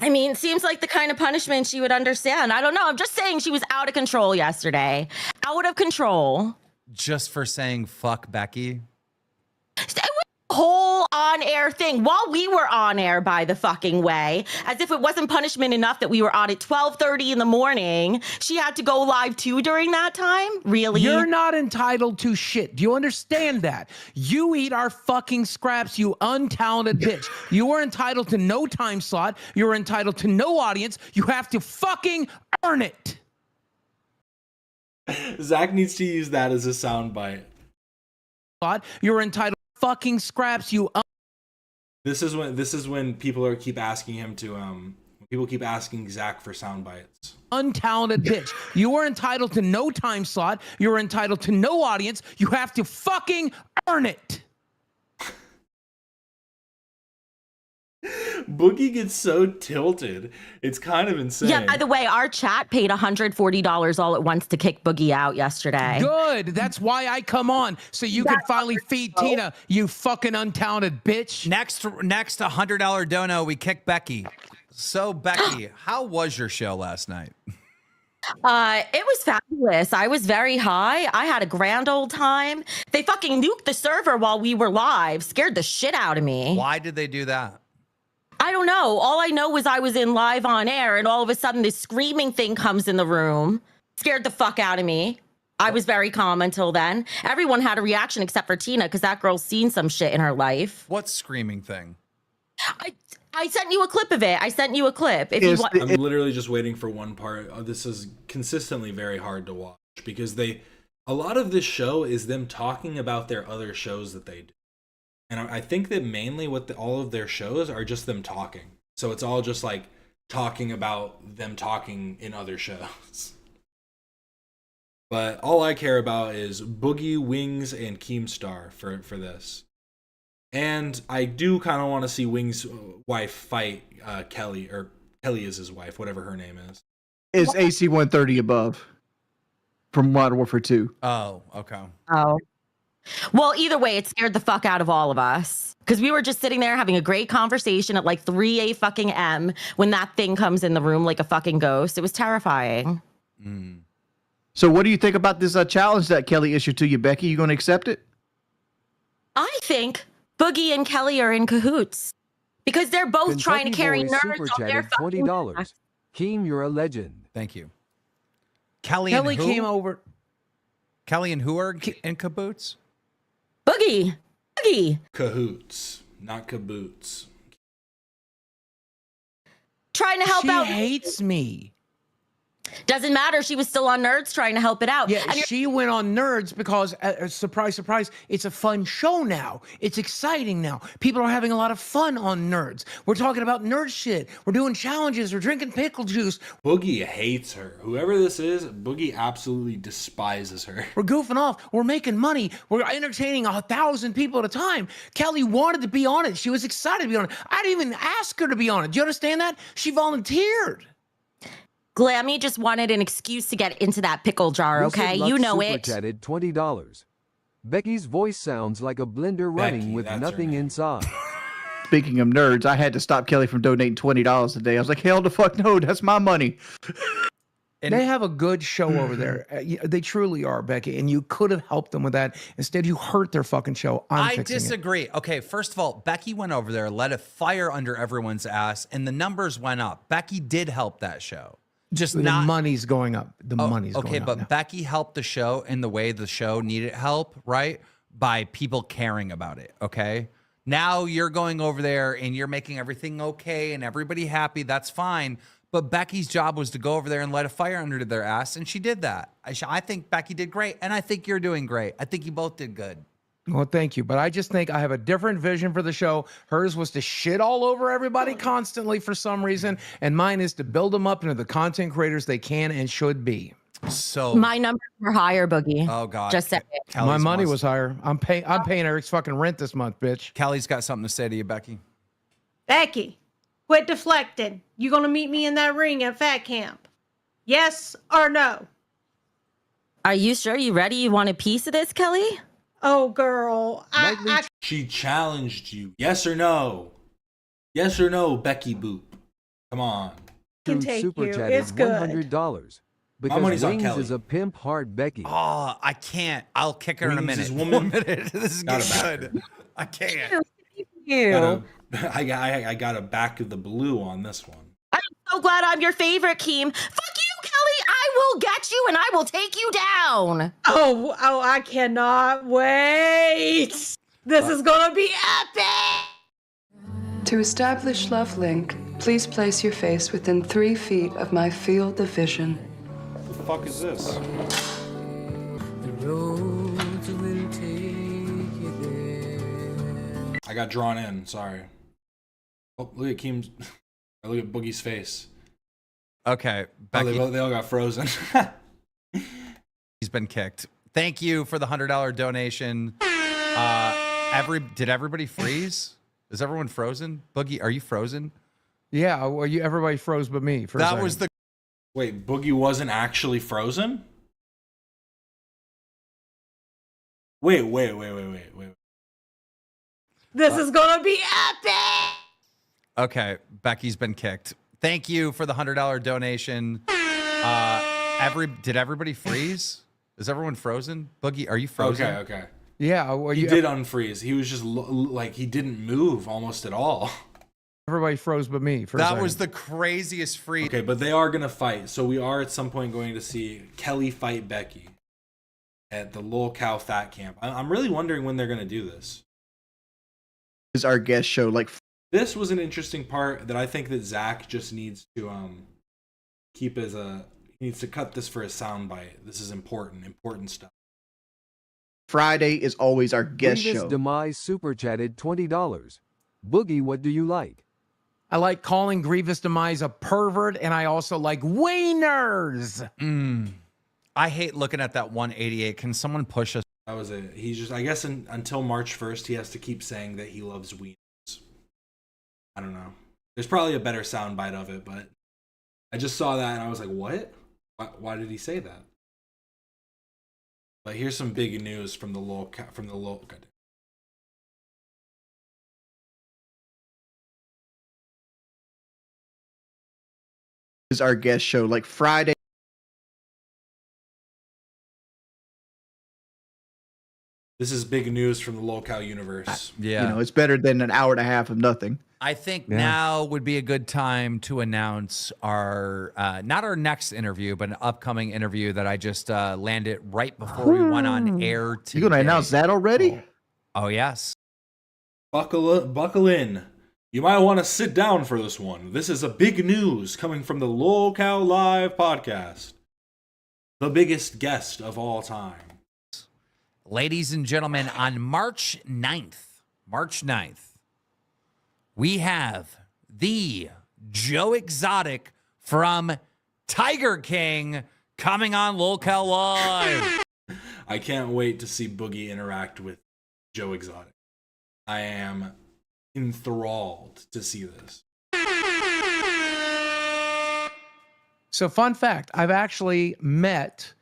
I mean, seems like the kind of punishment she would understand. I don't know. I'm just saying she was out of control yesterday. Out of control. Just for saying fuck Becky? It was a whole on-air thing while we were on air, by the fucking way. As if it wasn't punishment enough that we were on at 12:30 in the morning. She had to go live too during that time? Really? You're not entitled to shit. Do you understand that? You eat our fucking scraps, you untalented bitch. You are entitled to no time slot. You're entitled to no audience. You have to fucking earn it. Zach needs to use that as a soundbite. You're entitled to fucking scraps, you. This is when people keep asking him to people keep asking Zach for sound bites. Untalented bitch. You are entitled to no time slot. You're entitled to no audience. You have to fucking earn it. Boogie gets so tilted. It's kind of insane. Yeah, by the way, our chat paid $140 all at once to kick Boogie out yesterday. Good. That's why I come on. So you can finally feed Tina, you fucking untalented bitch. Next $100 dono, we kick Becky. So, Becky, how was your show last night? It was fabulous. I was very high. I had a grand old time. They fucking nuked the server while we were live. Scared the shit out of me. Why did they do that? I don't know. All I know was I was in live on air and all of a sudden this screaming thing comes in the room. Scared the fuck out of me. I was very calm until then. Everyone had a reaction except for Tina because that girl's seen some shit in her life. What screaming thing? I sent you a clip of it. I sent you a clip. If you want. I'm literally just waiting for one part. This is consistently very hard to watch because a lot of this show is them talking about their other shows that they do. And I think that mainly all of their shows are just them talking. So it's all just like talking about them talking in other shows. But all I care about is Boogie, Wings, and Keemstar for this. And I do kind of want to see Wings' wife fight Kelly, or Kelly is his wife, whatever her name is. Is AC 130 above from Modern Warfare 2. Oh, okay. Oh. Well, either way, it scared the fuck out of all of us. Because we were just sitting there having a great conversation at like 3 a.m. when that thing comes in the room like a fucking ghost. It was terrifying. So what do you think about this challenge that Kelly issued to you, Becky? You going to accept it? I think Boogie and Kelly are in cahoots. Because they're both trying to carry nerds on their fucking $20. Keem, you're a legend. Thank you. Kelly Kelly and who? came over. Kelly and who are in cahoots? Boogie. Cahoots, not caboots. Trying to help out. She hates me. Doesn't matter. She was still on Nerds trying to help it out. Yeah, she went on Nerds because, surprise, surprise, it's a fun show now. It's exciting now. People are having a lot of fun on Nerds. We're talking about nerd shit. We're doing challenges. We're drinking pickle juice. Boogie hates her. Whoever this is, Boogie absolutely despises her. We're goofing off. We're making money. We're entertaining 1,000 people at a time. Kelly wanted to be on it. She was excited to be on it. I didn't even ask her to be on it. Do you understand that? She volunteered. Glammy just wanted an excuse to get into that pickle jar, okay? You know it. Chatted $20. Becky's voice sounds like a blender running with nothing inside. Speaking of nerds, I had to stop Kelly from donating $20 a day. I was like, hell the fuck no, that's my money. And they have a good show over there. They truly are, Becky, and you could have helped them with that. Instead, you hurt their fucking show. I disagree. Okay, first of all, Becky went over there, let a fire under everyone's ass, and the numbers went up. Becky did help that show. Just the not money's going up. The money's going up. Okay, but now. Becky helped the show in the way the show needed help, right? By people caring about it, okay? Now you're going over there and you're making everything okay and everybody happy. That's fine. But Becky's job was to go over there and light a fire under their ass, and she did that. I think Becky did great, and I think you're doing great. I think you both did good. Well, thank you. But I just think I have a different vision for the show. Hers was to shit all over everybody constantly for some reason, and mine is to build them up into the content creators they can and should be. So my numbers were higher, Boogie. Oh God, just say it. My money was higher. I'm paying Eric's fucking rent this month, bitch. Kelly's got something to say to you, Becky. Becky, quit deflecting. You gonna meet me in that ring at Fat Camp? Yes or no? Are you sure you ready? You want a piece of this, Kelly? Oh, girl. She challenged you. Yes or no? Yes or no, Becky Boop? Come on. Can take Super you. chatted It's good. $100. Because money's on Wings Kelly. is a pimp hard Becky. Oh, I can't. I'll kick her in a Wings minute. is woman. 1 minute. This is Gotta back good. I can't. I got a back of the blue on this one. I'm so glad I'm your favorite, Keem. Fuck you, Kelly. I will get you and I will take you down. Oh, I cannot wait. This is gonna be epic. To establish Love Link, please place your face within 3 feet of my field of vision. What the fuck is this? I got drawn in. Sorry. Oh, look at Keem's. Look at Boogie's face. Okay, Oh, Becky. they all got frozen. He's been kicked. Thank you for the $100 donation. Did everybody freeze? Is everyone frozen? Boogie, are you frozen? Yeah, well, everybody froze but me. For a That second. was the. Wait, Boogie wasn't actually frozen? Wait. This is gonna be epic. Okay, Becky's been kicked. Thank you for the $100 donation. Did everybody freeze? Is everyone frozen? Boogie, are you frozen? Okay. Yeah, well, He did unfreeze. He was just like he didn't move almost at all. Everybody froze but me. For a That second. was the craziest freeze. Okay, but they are gonna fight. So we are at some point going to see Kelly fight Becky at the Lol Cow Fat Camp. I'm really wondering when they're gonna do this. Is our guest show like? This was an interesting part that I think that Zach just needs to keep as a. He needs to cut this for a soundbite. This is important stuff. Friday is always our guest Grievous show. Demise super chatted $20. Boogie, what do you like? I like calling Grievous Demise a pervert, and I also like wieners. I hate looking at that 188. Can someone push us? That was it. He's just, I guess, until March 1st, he has to keep saying that he loves wieners. I don't know. There's probably a better soundbite of it, but I just saw that and I was like, what? Why did he say that? But here's some big news from the local. Is our guest show like Friday? This is big news from the locale universe. Yeah. You know, it's better than an hour and a half of nothing. I think now would be a good time to announce our, not our next interview, but an upcoming interview that I just landed right before we went on air today. You gonna announce that already? Oh, yes. Buckle in. You might want to sit down for this one. This is a big news coming from the Locale Live podcast. The biggest guest of all time. Ladies and gentlemen, on March 9th, we have the Joe Exotic from Tiger King coming on Locale Live. I can't wait to see Boogie interact with Joe Exotic. I am enthralled to see this. So, fun fact, I've actually met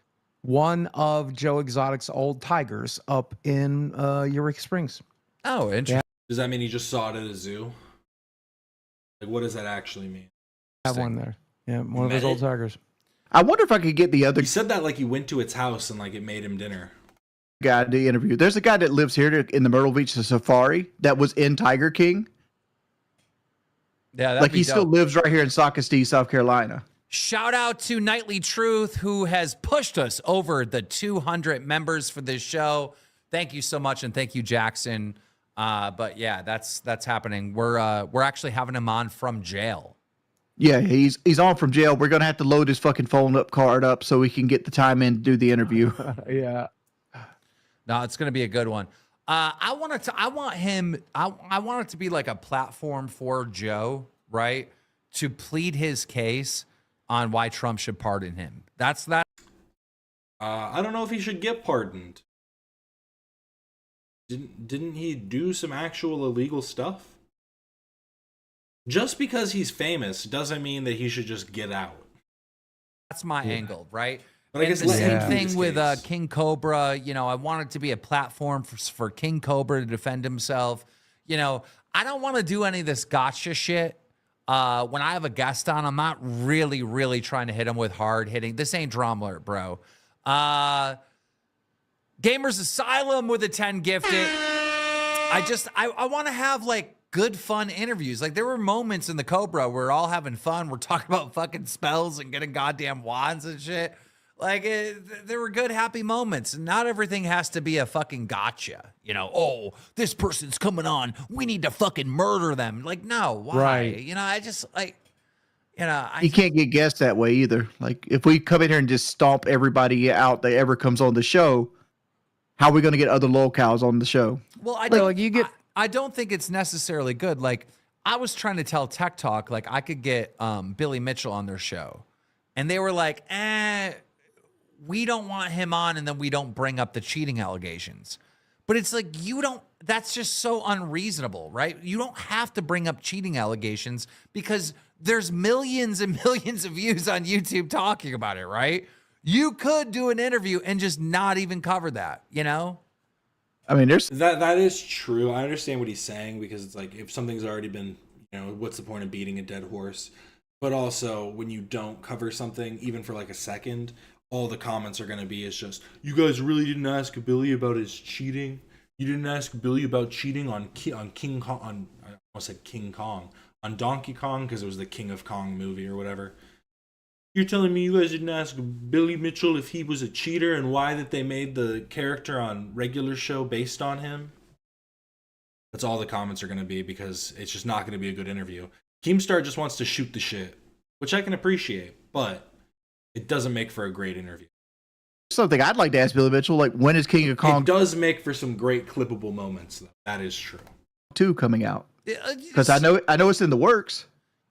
one of Joe Exotic's old tigers up in Eureka Springs. Oh, interesting. Yeah. Does that mean he just saw it at a zoo? Like, what does that actually mean? I have one there. Yeah, one of those old tigers. I wonder if I could get the other He said that like he went to its house and like it made him dinner. guy to interview. There's a guy that lives here in the Myrtle Beach Safari that was in Tiger King. Yeah, like he still lives right here in Socastee, South Carolina. Shout out to Nightly Truth, who has pushed us over the 200 members for this show. Thank you so much, and thank you, Jackson. But yeah, that's happening. We're actually having him on from jail. Yeah, he's on from jail. We're gonna have to load his fucking phone card up so we can get the time in to do the interview. Yeah. No, it's gonna be a good one. I want it to be like a platform for Joe, right? To plead his case on why Trump should pardon him. That's that. I don't know if he should get pardoned. Didn't he do some actual illegal stuff? Just because he's famous doesn't mean that he should just get out. That's my angle, right? But I and guess the same let him thing plead with his case. King Cobra. You know, I want it to be a platform for King Cobra to defend himself. You know, I don't want to do any of this gotcha shit. When I have a guest on, I'm not really trying to hit him with hard hitting. This ain't Drama Alert, bro. Gamers Asylum with a 10 gifted. I want to have like good fun interviews. Like there were moments in the Cobra where we're all having fun. We're talking about fucking spells and getting goddamn wands and shit. Like there were good happy moments. Not everything has to be a fucking gotcha. You know, oh, this person's coming on. We need to fucking murder them. Like, no, why? Right. You know, I just like, you know, You can't get guests that way either. Like if we come in here and just stomp everybody out that ever comes on the show, how are we going to get other locales on the show? Well, I don't think it's necessarily good. Like I was trying to tell Tech Talk, like I could get Billy Mitchell on their show, and they were like, we don't want him on, and then we don't bring up the cheating allegations. But it's like that's just so unreasonable, right? You don't have to bring up cheating allegations because there's millions and millions of views on YouTube talking about it, right? You could do an interview and just not even cover that, you know? I mean, there's that is true. I understand what he's saying because it's like if something's already been, you know, what's the point of beating a dead horse? But also when you don't cover something, even for like a second, all the comments are going to be is just, you guys really didn't ask Billy about his cheating. You didn't ask Billy about cheating on King Kong. I almost said King Kong on Donkey Kong because it was the King of Kong movie or whatever. You're telling me you guys didn't ask Billy Mitchell if he was a cheater and why that they made the character on regular show based on him? That's all the comments are going to be because it's just not going to be a good interview. Keemstar just wants to shoot the shit, which I can appreciate, but it doesn't make for a great interview. something I'd like to ask Billy Mitchell, like when is King of Kong It does make for some great clippable moments, though. That is true. 2 coming out? Because I know it's in the works.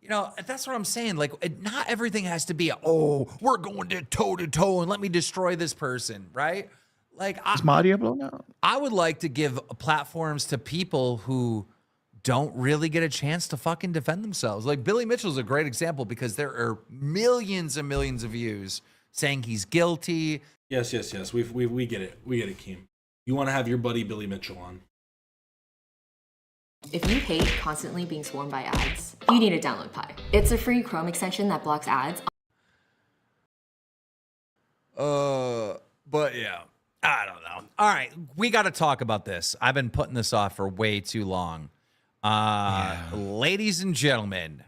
You know, that's what I'm saying. Like, not everything has to be, oh, we're going to toe to toe and let me destroy this person, right? Like, Is my audio blown out? I would like to give platforms to people who don't really get a chance to fucking defend themselves. Like, Billy Mitchell's a great example because there are millions and millions of views saying he's guilty. Yes. We get it. We get it, Keem. You want to have your buddy Billy Mitchell on. If you hate constantly being swarmed by ads, you need to download Pi. It's a free Chrome extension that blocks ads. But yeah, I don't know. All right, we got to talk about this. I've been putting this off for way too long. Ladies and gentlemen,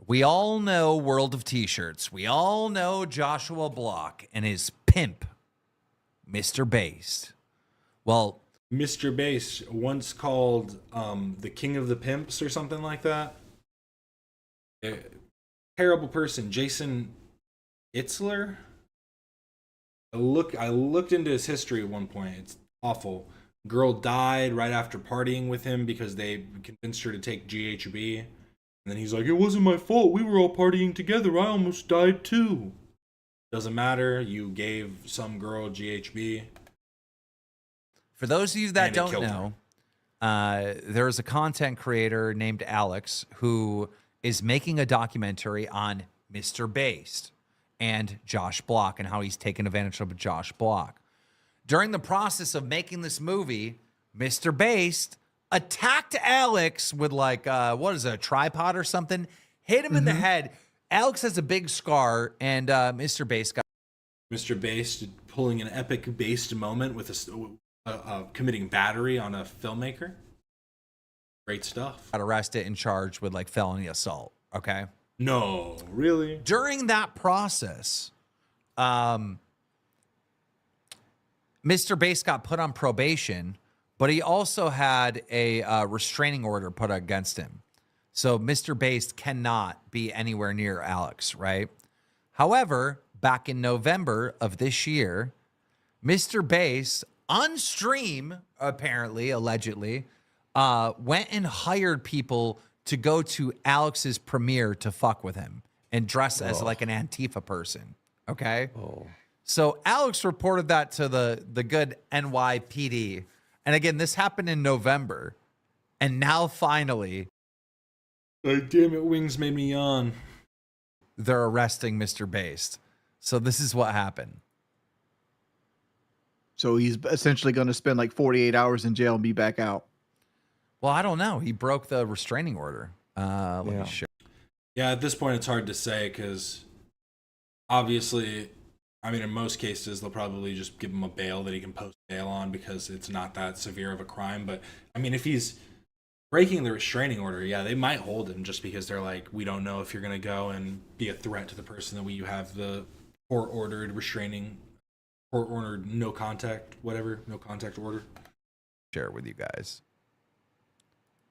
we all know World of T-Shirts. We all know Joshua Block and his pimp, Mr. Based. Well, Mr. Bass, once called the king of the pimps or something like that. Terrible person. Jason Itzler. I looked into his history at one point. It's awful. Girl died right after partying with him because they convinced her to take GHB. And then he's like, it wasn't my fault. We were all partying together. I almost died too. Doesn't matter. You gave some girl GHB. For those of you that don't know, there's a content creator named Alex who is making a documentary on Mr. Based and Josh Block and how he's taken advantage of Josh Block. During the process of making this movie, Mr. Based attacked Alex with like, what is it, a tripod or something? Hit him in the head. Alex has a big scar, and Mr. Based got... Mr. Based pulling an epic based moment with committing battery on a filmmaker. Great stuff. Got arrested and charged with like felony assault. Okay. No, really? During that process, Mr. Based got put on probation, but he also had a restraining order put against him. So Mr. Based cannot be anywhere near Alex, right? However, back in November of this year, Mr. Based on stream, apparently, allegedly, went and hired people to go to Alex's premiere to fuck with him and dress as like an Antifa person. Okay. So Alex reported that to the good NYPD. And again, this happened in November. And now finally, damn it, wings made me yawn. They're arresting Mr. Based. So this is what happened. So he's essentially going to spend like 48 hours in jail and be back out. Well, I don't know. He broke the restraining order. Let me show. Yeah, at this point, it's hard to say because obviously, I mean, in most cases, they'll probably just give him a bail that he can post bail on because it's not that severe of a crime. But I mean, if he's breaking the restraining order, yeah, they might hold him just because they're like, we don't know if you're going to go and be a threat to the person that you have the court-ordered no contact order. Share it with you guys.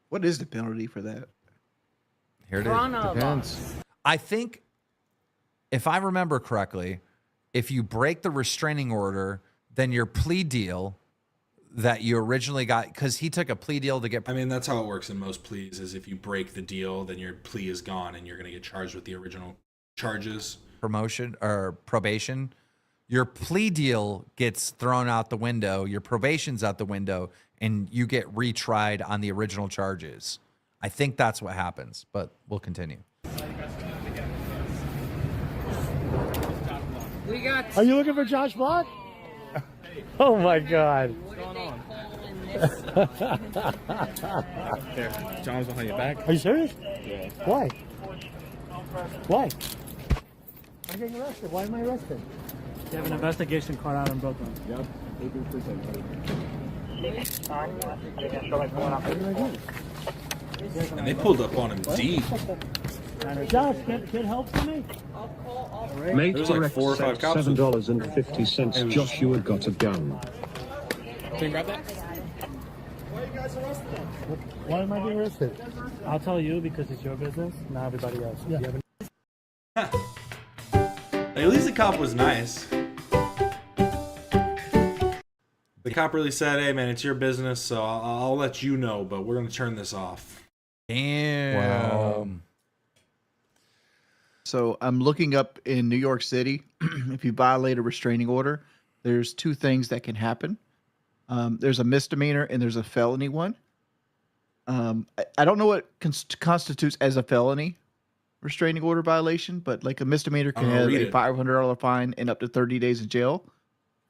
What is the penalty for that? Here it is. Depends. I think, if I remember correctly, if you break the restraining order, then your plea deal that you originally got, because he took a plea deal to get... I mean, that's how it works in most pleas, is if you break the deal, then your plea is gone and you're going to get charged with the original charges. Promotion or probation. Your plea deal gets thrown out the window, your probation's out the window, and you get retried on the original charges. I think that's what happens, but we'll continue. Are you looking for Josh Block? Oh my God. What's going on? There, John's behind your back. Are you serious? Yeah. Why? Why? I'm getting arrested. Why am I arrested? You have an investigation caught out in Brooklyn. Yep. And they pulled up on him deep. Josh, get help for me? Mate, There's like 4 or 5 cops. $7.50. Joshua got a gun. Can you grab that? Why are you guys arrested? Why am I being arrested? I'll tell you because it's your business, not everybody else. Yeah. At least the cop was nice. The cop really said, hey man, it's your business, so I'll let you know, but we're going to turn this off. Damn. Wow. So I'm looking up in New York City. If you violate a restraining order, there's two things that can happen. There's a misdemeanor and there's a felony one. I don't know what constitutes as a felony restraining order violation, but like a misdemeanor can have a $500 fine and up to 30 days in jail.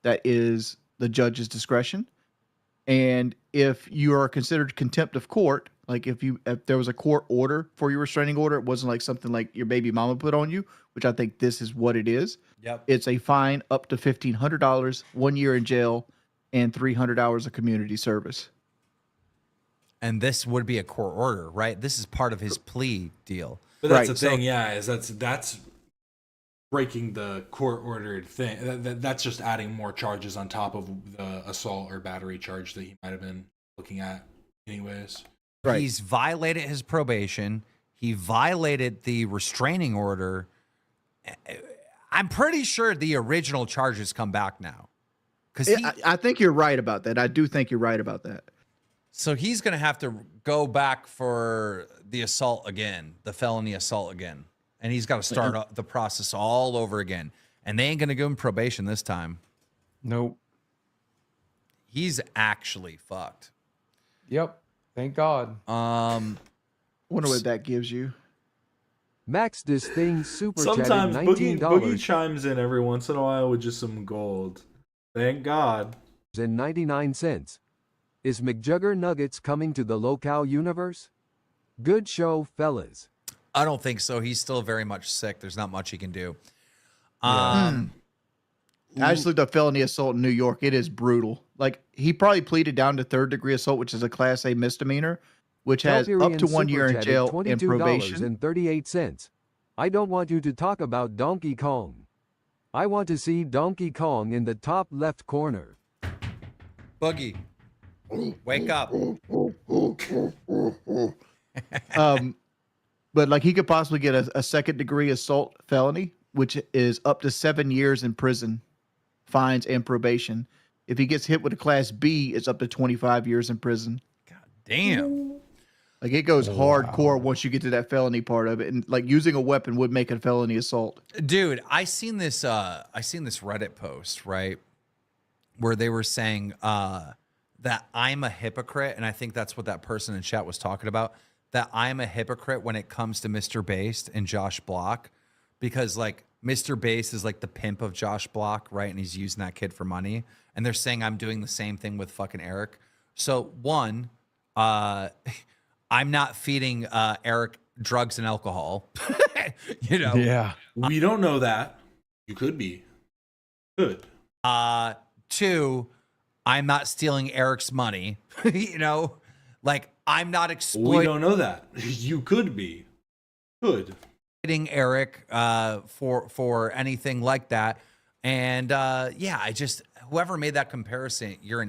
That is the judge's discretion. And if you are considered contempt of court, like if there was a court order for your restraining order, it wasn't like something like your baby mama put on you, which I think this is what it is. Yep. It's a fine up to $1,500, 1 year in jail, and 300 hours of community service. And this would be a court order, right? This is part of his plea deal. But that's the thing, is that's breaking the court ordered thing. That's just adding more charges on top of the assault or battery charge that he might have been looking at anyways. Right. He's violated his probation. He violated the restraining order. I'm pretty sure the original charges come back now. I think you're right about that. I do think you're right about that. So he's going to have to go back for the assault again, the felony assault again. And he's got to start the process all over again. And they ain't going to give him probation this time. Nope. He's actually fucked. Yep. Thank God. Wonder what that gives you. Max this thing super Sometimes chatted $19 Boogie chimes in every once in a while with just some gold. Thank God. and 99 cents. Is McJugger Nuggets coming to the local universe? Good show, fellas. I don't think so. He's still very much sick. There's not much he can do. I just looked up felony assault in New York. It is brutal. Like, he probably pleaded down to 3rd-degree assault, which is a Class A misdemeanor, which has up to 1 year in jail and probation. $22.38. I don't want you to talk about Donkey Kong. I want to see Donkey Kong in the top left corner. Boogie, wake up. But like, he could possibly get a 2nd-degree assault felony, which is up to 7 years in prison, fines, and probation. If he gets hit with a Class B, it's up to 25 years in prison. Damn. Like, it goes hardcore once you get to that felony part of it, and like, using a weapon would make a felony assault. Dude, I seen this Reddit post, right, where they were saying that I'm a hypocrite, and I think that's what that person in chat was talking about, that I'm a hypocrite when it comes to Mr. Based and Josh Block, because like Mr. Based is like the pimp of Josh Block, right, and he's using that kid for money, and they're saying I'm doing the same thing with fucking Eric. So one, I'm not feeding Eric drugs and alcohol. You know? Yeah. We don't know that. You could be. Good. Two, I'm not stealing Eric's money. You know? Like, I'm not exploiting. We don't know that. You could be. Good. Eric for anything like that. And yeah, whoever made that comparison, you're an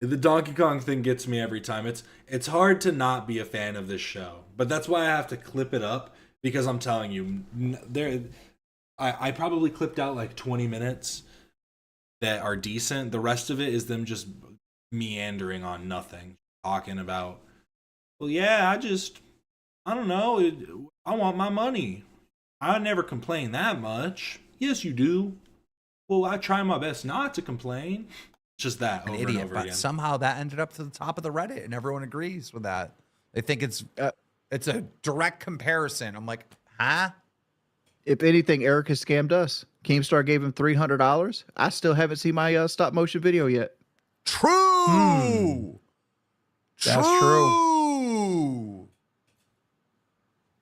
The Donkey Kong thing gets me every time. It's hard to not be a fan of this show, but that's why I have to clip it up, because I'm telling you, I probably clipped out like 20 minutes that are decent. The rest of it is them just meandering on nothing, talking about, well, yeah, I don't know, I want my money. I never complain that much. Yes, you do. Well, I try my best not to complain. Just that over and over again. Somehow that ended up to the top of the Reddit, and everyone agrees with that. They think it's a direct comparison. I'm like, huh? If anything, Eric has scammed us. Keemstar gave him $300. I still haven't seen my stop motion video yet. True. That's true.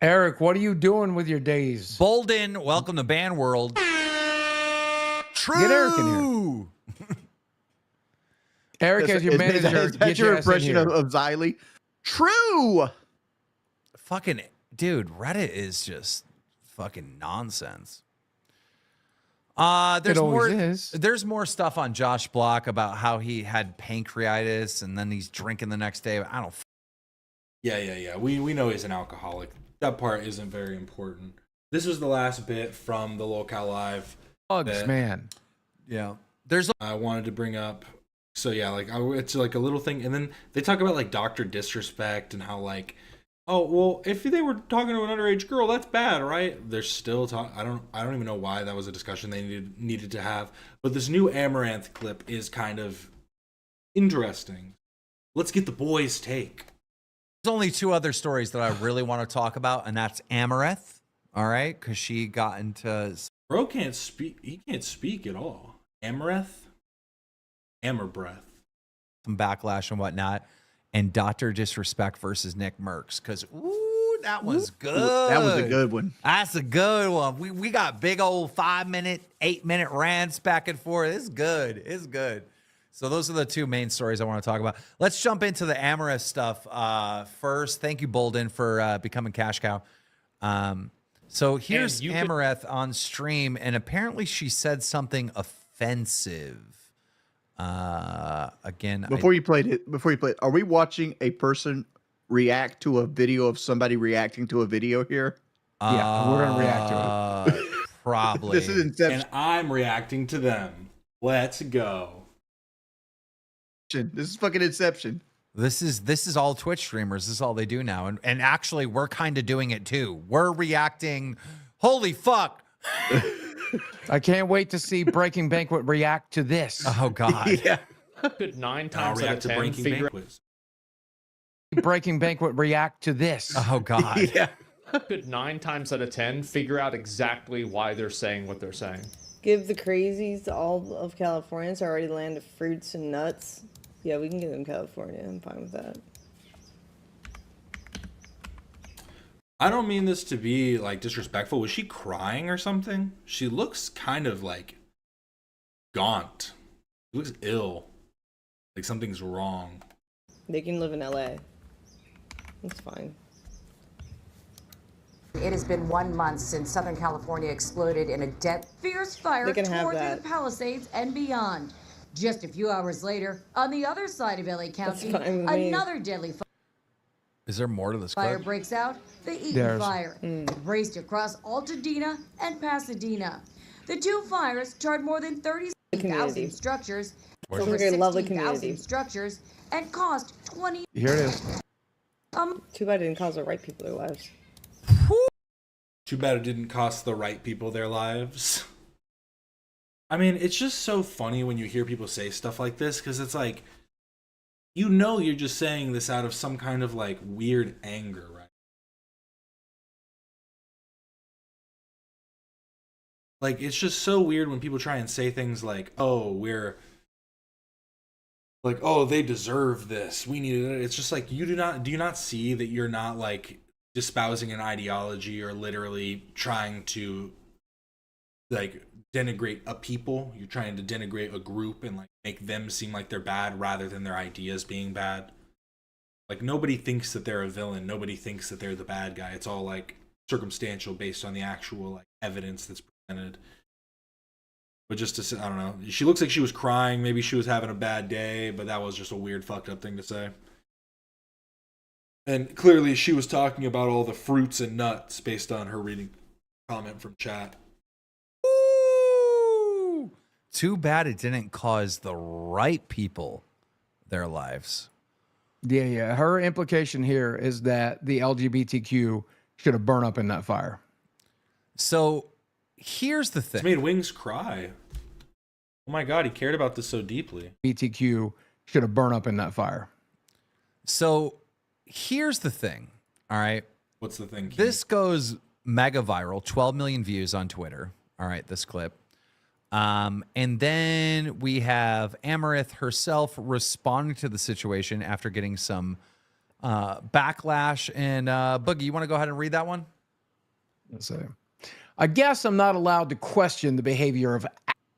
Eric, what are you doing with your days? Bolden, welcome to Band World. True. Get Eric in here. Eric, as your manager, that's your impression of Xylee. True. Fucking dude, Reddit is just fucking nonsense. There's more stuff on Josh Block about how he had pancreatitis and then he's drinking the next day. I don't. Yeah. We know he's an alcoholic. That part isn't very important. This was the last bit from the Locale Live. Bugs, man. Yeah. I wanted to bring up. So yeah, like it's like a little thing, and then they talk about like Dr. Disrespect and how like Oh well, if they were talking to an underage girl, that's bad, right? They're still talking. I don't even know why that was a discussion they needed to have. But this new Amaranth clip is kind of interesting. Let's get the boys' take. There's only two other stories that I really want to talk about, and that's Amaranth. All right, because she got into. Bro can't speak. He can't speak at all. Amaranth, Breath. Some backlash and whatnot, and Dr. Disrespect versus Nick Merckx, because ooh, that was good. That was a good one. That's a good one. We got big old 5-minute, 8-minute rants back and forth. It's good. It's good. So those are the two main stories I want to talk about. Let's jump into the Amaranth stuff first. Thank you, Bolden, for becoming Cash Cow. So here's Amaranth on stream, and apparently she said something offensive. Again, Before you played it, are we watching a person react to a video of somebody reacting to a video here? Yeah, we're gonna react to it. Probably. This is Inception. And I'm reacting to them. Let's go. This is fucking Inception. This is all Twitch streamers. This is all they do now. And actually, we're kind of doing it too. We're reacting. Holy fuck. I can't wait to see Breaking Banquet react to this. Oh, God. Yeah. Could 9 times out of 10 figure Breaking Banquet react to this. Oh, God. Yeah. Could 9 times out of 10 figure out exactly why they're saying what they're saying. Give the crazies all of California. It's already land of fruits and nuts. Yeah, we can give them California. I'm fine with that. I don't mean this to be like disrespectful. Was she crying or something? She looks kind of like gaunt. She looks ill. Like something's wrong. They can live in LA. That's fine. It has been 1 month since Southern California exploded in a fierce fire They can tore have through that. the Palisades and beyond. Just a few hours later, on the other side of LA County, fine with me. another deadly Is there more to this fire clip? breaks out. The Eaton There's- Fire. It raced across Altadena and Pasadena. The two fires charred more than 30,000 community. structures, Sounds over like a lovely 16,000 community. structures, and cost 20. Here it is. Too bad it didn't cause the right people their lives. Too bad it didn't cost the right people their lives. I mean, it's just so funny when you hear people say stuff like this, because it's like, you know, you're just saying this out of some kind of like weird anger, right? Like, it's just so weird when people try and say things like, oh, we're like, oh, they deserve this. We need it. It's just like, do you not see that you're not like espousing an ideology or literally trying to like denigrate a people? You're trying to denigrate a group and like make them seem like they're bad rather than their ideas being bad. Like, nobody thinks that they're a villain. Nobody thinks that they're the bad guy. It's all like circumstantial based on the actual like evidence that's presented. But just to say, I don't know. She looks like she was crying. Maybe she was having a bad day, but that was just a weird fucked up thing to say. And clearly she was talking about all the fruits and nuts based on her reading comment from chat. Ooh. Too bad it didn't cause the right people their lives. Yeah. Her implication here is that the LGBTQ should have burned up in that fire. So here's the thing. It's made Wings cry. Oh my God, he cared about this so deeply. BTQ should have burned up in that fire. So here's the thing. All right. What's the thing, Keith? This goes mega viral, 12 million views on Twitter. All right, this clip. And then we have Amaranth herself responding to the situation after getting some backlash. And Boogie, you want to go ahead and read that one? Let's see. I guess I'm not allowed to question the behavior of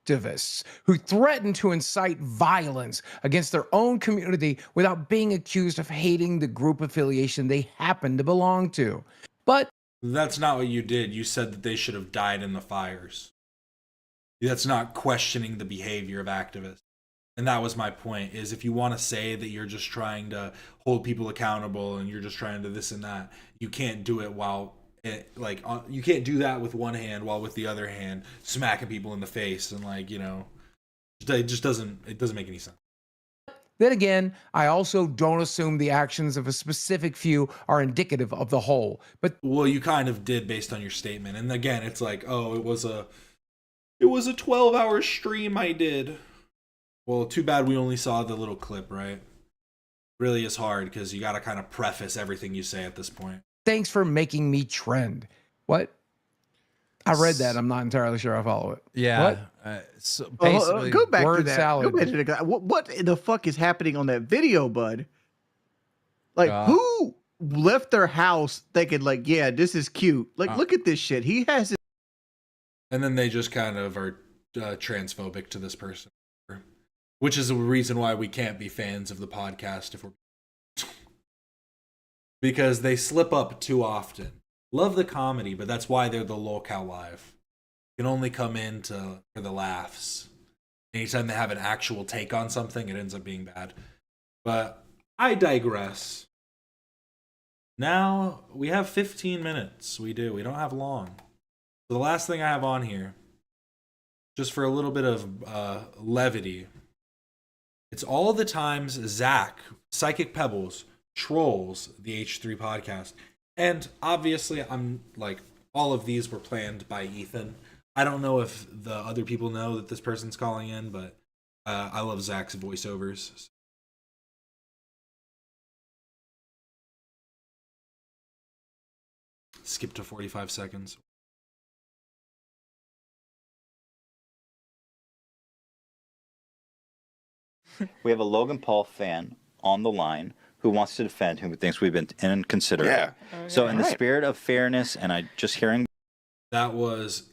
activists who threaten to incite violence against their own community without being accused of hating the group affiliation they happen to belong to. But that's not what you did. You said that they should have died in the fires. That's not questioning the behavior of activists. And that was my point, is if you want to say that you're just trying to hold people accountable and you're just trying to this and that, you can't do it while you can't do that with one hand while with the other hand smacking people in the face, and like, you know, it just doesn't make any sense. Then again, I also don't assume the actions of a specific few are indicative of the whole. But well, you kind of did based on your statement. And again, it's like, oh, it was a 12-hour stream I did. Well, too bad we only saw the little clip, right? Really is hard because you got to kind of preface everything you say at this point. thanks for making me trend. What? I read that. I'm not entirely sure I follow it. Yeah. What? So basically, go back to word that. salad. Go back to the, what the fuck is happening on that video, bud? Like, who left their house thinking, like, yeah, this is cute? Like, look at this shit. He has it. And then they just kind of are transphobic to this person, which is a reason why we can't be fans of the podcast if we're because they slip up too often. Love the comedy, but that's why they're the lolcow live. You can only come in for the laughs. Anytime they have an actual take on something, it ends up being bad. But I digress. Now we have 15 minutes. We do. We don't have long. So the last thing I have on here, just for a little bit of levity, it's all the times Zach, Psychic Pebbles, trolls the H3 podcast. And obviously, I'm like, all of these were planned by Ethan. I don't know if the other people know that this person's calling in, but I love Zach's voiceovers. Skip to 45 seconds. We have a Logan Paul fan on the line who wants to defend whom thinks we've been inconsiderate. Yeah. So in the spirit of fairness, and I just hearing that was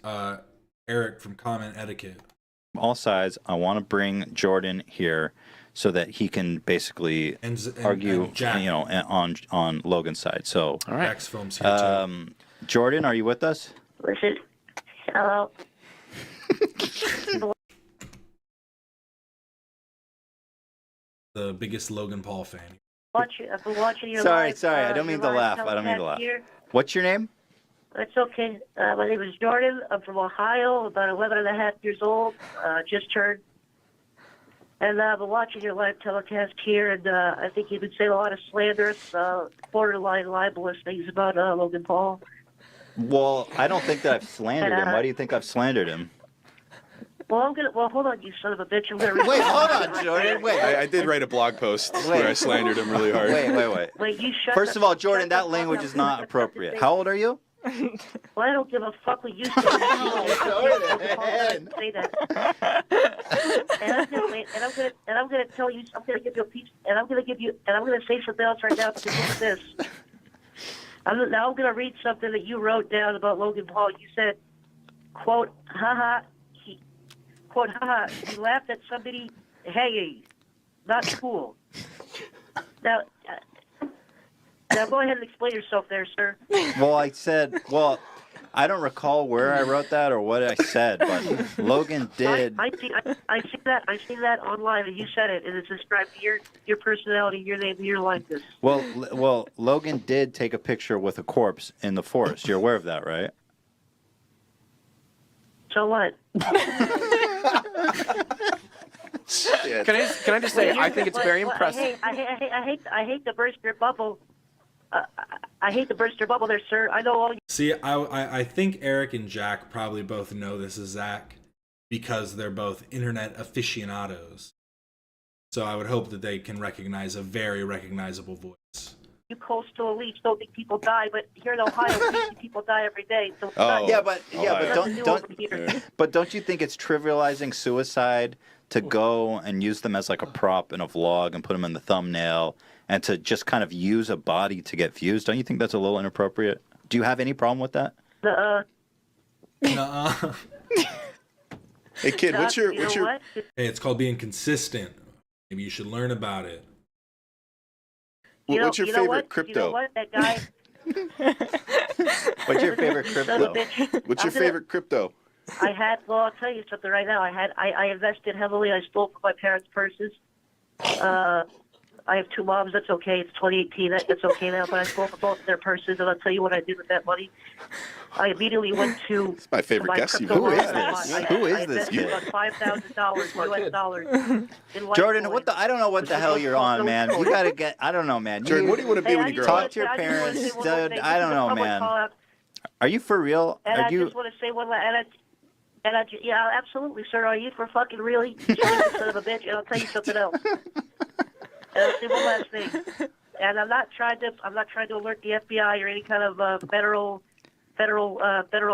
Eric from Comment Etiquette. All sides, I want to bring Jordan here so that he can basically argue, and Jack. on Logan's side. So, All right. Jack's film's here too. Jordan, are you with us? Listen, hello. The biggest Logan Paul fan. I've been watching your Sorry, live, I don't mean to your laugh. live I don't mean to laugh. telecast here. What's your name? It's okay. My name is Jordan. I'm from Ohio, about 11 and a half years old, just turned. And I've been watching your live telecast here, and I think you've been saying a lot of slanderous, borderline libelous things about Logan Paul. Well, I don't think that I've slandered him. Why do you think I've slandered him? Well, hold on, you son of a bitch. I'm gonna Wait, hold on, Jordan. Wait. I did write a blog post where I slandered him really hard. Wait. Wait, you shut First of all, Jordan, that language is not appropriate. How old are you? Well, I don't give a fuck what you say. Say that. And I'm gonna tell you. I'm gonna give you a piece. And I'm gonna say something else right now. Because look at this. I'm gonna read something that you wrote down about Logan Paul. You said, "Quote, haha." Quote, haha. He laughed at somebody. Hey, not cool. Now go ahead and explain yourself there, sir. Well, I don't recall where I wrote that or what I said, but Logan did. I see that online, and you said it, and it's described your personality, your name, your likeness. Well, Logan did take a picture with a corpse in the forest. You're aware of that, right? So what? Can I just say I think it's very impressive. I hate to burst your bubble. I hate to burst your bubble there, sir. I know all you. See, I think Eric and Jack probably both know this is Zach because they're both internet aficionados. So I would hope that they can recognize a very recognizable voice. You coastal elites don't think people die, but here in Ohio, people die every day. So but don't you think it's trivializing suicide to go and use them as like a prop in a vlog and put them in the thumbnail and to just kind of use a body to get views? Don't you think that's a little inappropriate? Do you have any problem with that? Nuh-uh. Hey kid, what's your Hey, it's called being consistent. Maybe you should learn about it. What's your favorite crypto? You know what? That guy. What's your favorite crypto? What's your favorite crypto? I'll tell you something right now. I invested heavily. I stole from my parents' purses. I have two moms. That's okay. It's 2018. That's okay now. But I stole from both of their purses, and I'll tell you what I did with that money. I immediately went to It's my favorite my guest you've crypto ever wallet. had. Who is I this invested kid? about $5,000 US dollars in Jordan, Litecoin. what the? I don't know what the hell you're on, man. You gotta get. I don't know, man. Jordan, what do you want to be when you grow talk up? to your I just wanna parents, say one more dude. thing. I don't This is a know, public man. call-out. Are you for real? And Are I you? just want to say one last, yeah, absolutely, sir. Are you for fucking really? You son of a bitch. And I'll tell you something else. And I'll say one last thing. And I'm not trying to alert the FBI or any kind of federal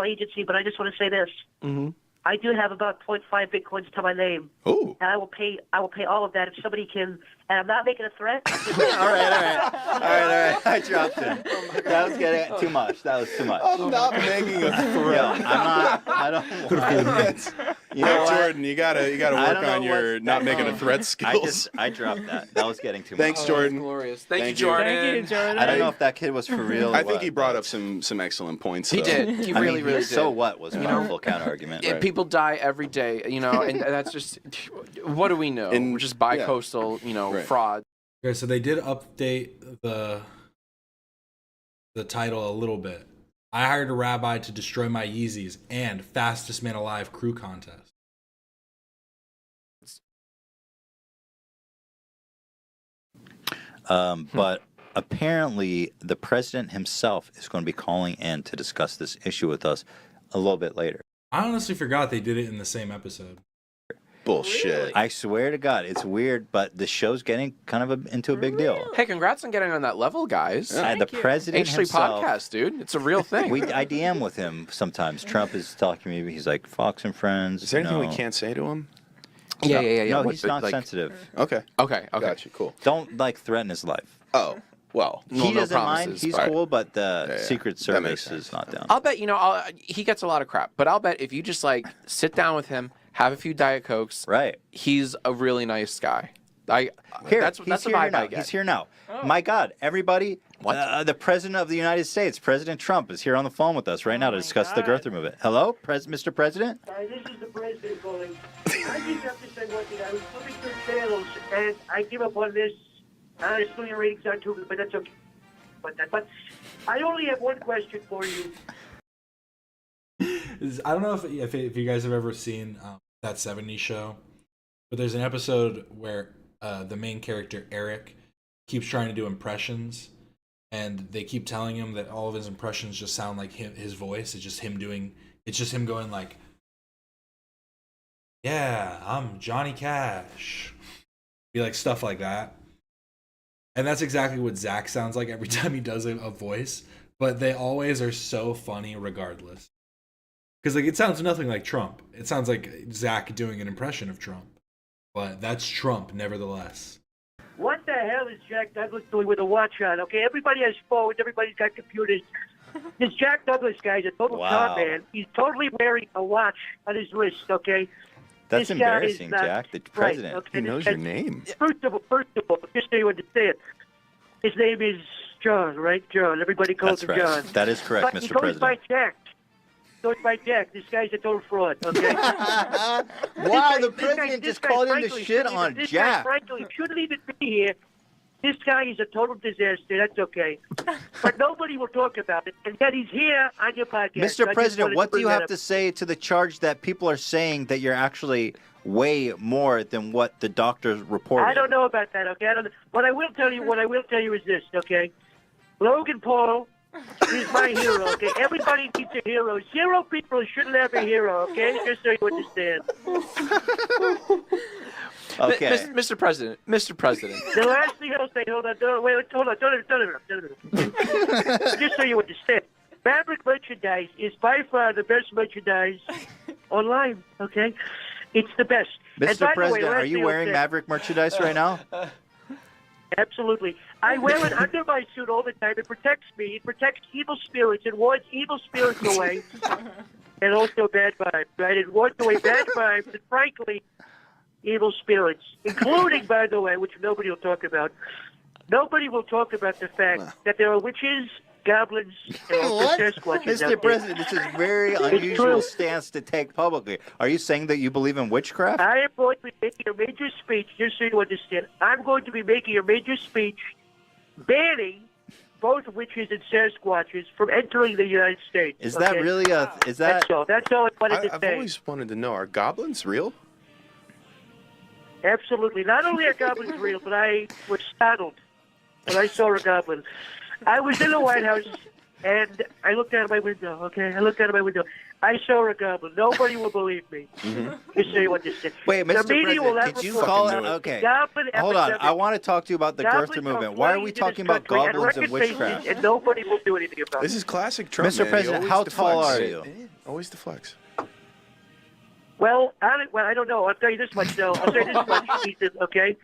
agency, but I just want to say this. Mm-hmm. I do have about 0.5 bitcoins to my name. Oh. And I will pay all of that if somebody can. And I'm not making a threat. all right. I dropped it. That was getting too much. That was too much. I'm not making a threat. Yeah, I'm not. I don't. You know, Jordan, you gotta work on your not making a threat skills. I dropped that. That was getting too much. Thanks, Jordan. Glorious. Thank you, Jordan. Thank you, Jordan. I don't know if that kid was for real. I think he brought up some excellent points. He though. did. He really did. So what was a powerful counter argument? And people die every day, and that's just what do we know? And- We're just bi-coastal, fraud. Okay, so they did update the title a little bit. I hired a rabbi to destroy my Yeezys and fastest man alive crew contest. But apparently, the president himself is going to be calling in to discuss this issue with us a little bit later. I honestly forgot they did it in the same episode. Bullshit. I swear to God, it's weird, but the show's getting kind of into a big deal. Hey, congrats on getting on that level, guys. The president H3 himself. podcast, dude. It's a real thing. I DM with him sometimes. Trump is talking to me. He's like, Fox and Friends. Is there anything we can't say to him? Yeah. No, What, he's not like- sensitive. Okay. Gotcha. Cool. Don't threaten his life. Oh, well. He no doesn't mind. promises, He's but- cool, but the Yeah, Secret that makes Service is not down. I'll bet, he gets a lot of crap, but I'll bet if you just sit down with him, have a few Diet Cokes, right? He's a really nice guy. Here, that's he's the here vibe now. I get. He's here now. My God, everybody! The president of the United States, President Trump, is here on the phone with us right now to discuss the girther movement. Hello, Mr. President. This is the president calling. I just have to say one thing. I was flipping through channels, and I give up on this. Still your ratings aren't too good, but that's okay. But I only have one question for you. I don't know if you guys have ever seen that 70s show, but there's an episode where the main character, Eric, keeps trying to do impressions, and they keep telling him that all of his impressions just sound like his voice. It's just him going like, yeah, I'm Johnny Cash. Be like stuff like that. And that's exactly what Zach sounds like every time he does a voice, but they always are so funny regardless. Because it sounds nothing like Trump. It sounds like Zach doing an impression of Trump. But that's Trump, nevertheless. What the hell is Jack Douglas doing with a watch on? Okay, everybody has phones. Everybody's got computers. This Jack Douglas guy's a total con man. He's totally wearing a watch on his wrist. Okay. That's This guy embarrassing, is not- Jack. The president. Right, okay, He this knows guy- your name. First of all, just so you understand, his name is John, right? John. Everybody calls That's him right. John. That is correct, But he Mr. goes President. by Jack. Goes by Jack. This guy's a total fraud. Okay. Wow, the president just guy, called in to frankly, shit shouldn't on even- this Jack. Guy, frankly, shouldn't even be here. This guy is a total disaster. That's okay. But nobody will talk about it. And yet he's here on your podcast. I Mr. just President, wanted what do bring you that have up. to say to the charge that people are saying that you're actually way more than what the doctors reported? I don't know about that. Okay. I don't. What I will tell you is this. Okay. Logan Paul is my hero. Okay. Everybody needs a hero. Zero people shouldn't have a hero. Okay. Just so you understand. Okay. Mr. President. The last thing I'll say, hold on, just so you understand, fabric merchandise is by far the best merchandise online, okay? It's the best. And Mr. by the way, President, last are you thing I'll wearing say- Maverick merchandise right now? Absolutely. I wear it under my suit all the time. It protects me. It protects evil spirits. It wards evil spirits away. And also bad vibes, right? It wards away bad vibes and, frankly, evil spirits, including, by the way, which nobody will talk about. Nobody will talk about the fact that there are witches, goblins, and also What? Sasquatches out there. Mr. President, this is a very It's unusual true. stance to take publicly. Are you saying that you believe in witchcraft? I am going to be making a major speech, just so you understand. I'm going to be making a major speech banning both witches and Sasquatches from entering the United States. Is that really a? Is that? That's all I wanted to I've say. always wanted to know: are goblins real? Absolutely. Not only are goblins real, but I was startled when I saw a goblin. I was in the White House, and I looked out of my window, okay? I looked out of my window. I saw a goblin. Nobody will believe me. Just say what you said. Wait, The Mr. media will President, not did you report call the it? Okay. goblin Hold on. epidemic. I want to talk to you about the Goblins girther are movement. Why are we flooding into talking this about country at goblins and record paces, witchcraft? And nobody will do anything about it. This is classic Trump. Mr. man. He President, always how deflects. tall are you? Always deflects. Well, I don't know. I'll tell you this much, though. I'll say this much, Ethan, okay?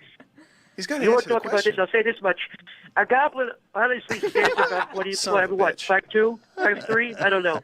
He's got to You want answer to the talk about this? question. I'll say this much. A goblin honestly stands about, what, Son of a bitch. 5'2", 5'3"? I don't know.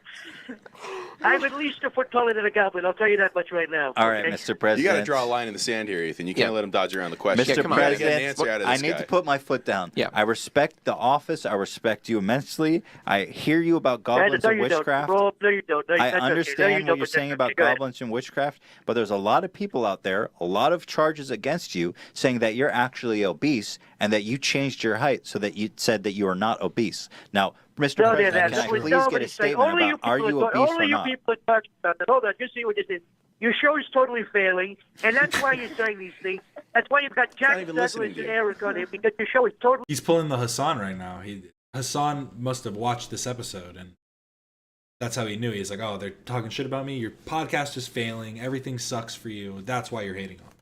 I'm at least a foot taller than a goblin. I'll tell you that much right now. All right, okay? Mr. President. You got to draw a line in the sand here, Ethan. You can't let him dodge around the question. Mr. You gotta get an President, answer out of I this need guy. to put my foot down. I respect the office. I respect you immensely. I hear you about goblins no, and you don't. witchcraft. Roll, no, you don't. No, I that's okay. No, you understand don't, what you're but saying that's about okay. Go ahead. goblins and witchcraft, but there's a lot of people out there, a lot of charges against you, saying that you're actually obese and that you changed your height so that you said that you are not obese. Now, Mr. No, President, that can I was please get nobody a saying. statement Only about are you obese only or you not? people are talking about that. Hold on, just see what you did. Your show is totally failing, and that's why you're saying these things. That's why you've got Jack even Douglas listening and to you. Eric on here, because your show is totally. He's pulling the Hassan right now. Hassan must have watched this episode, and that's how he knew. He's like, oh, they're talking shit about me. Your podcast is failing. Everything sucks for you. That's why you're hating on me.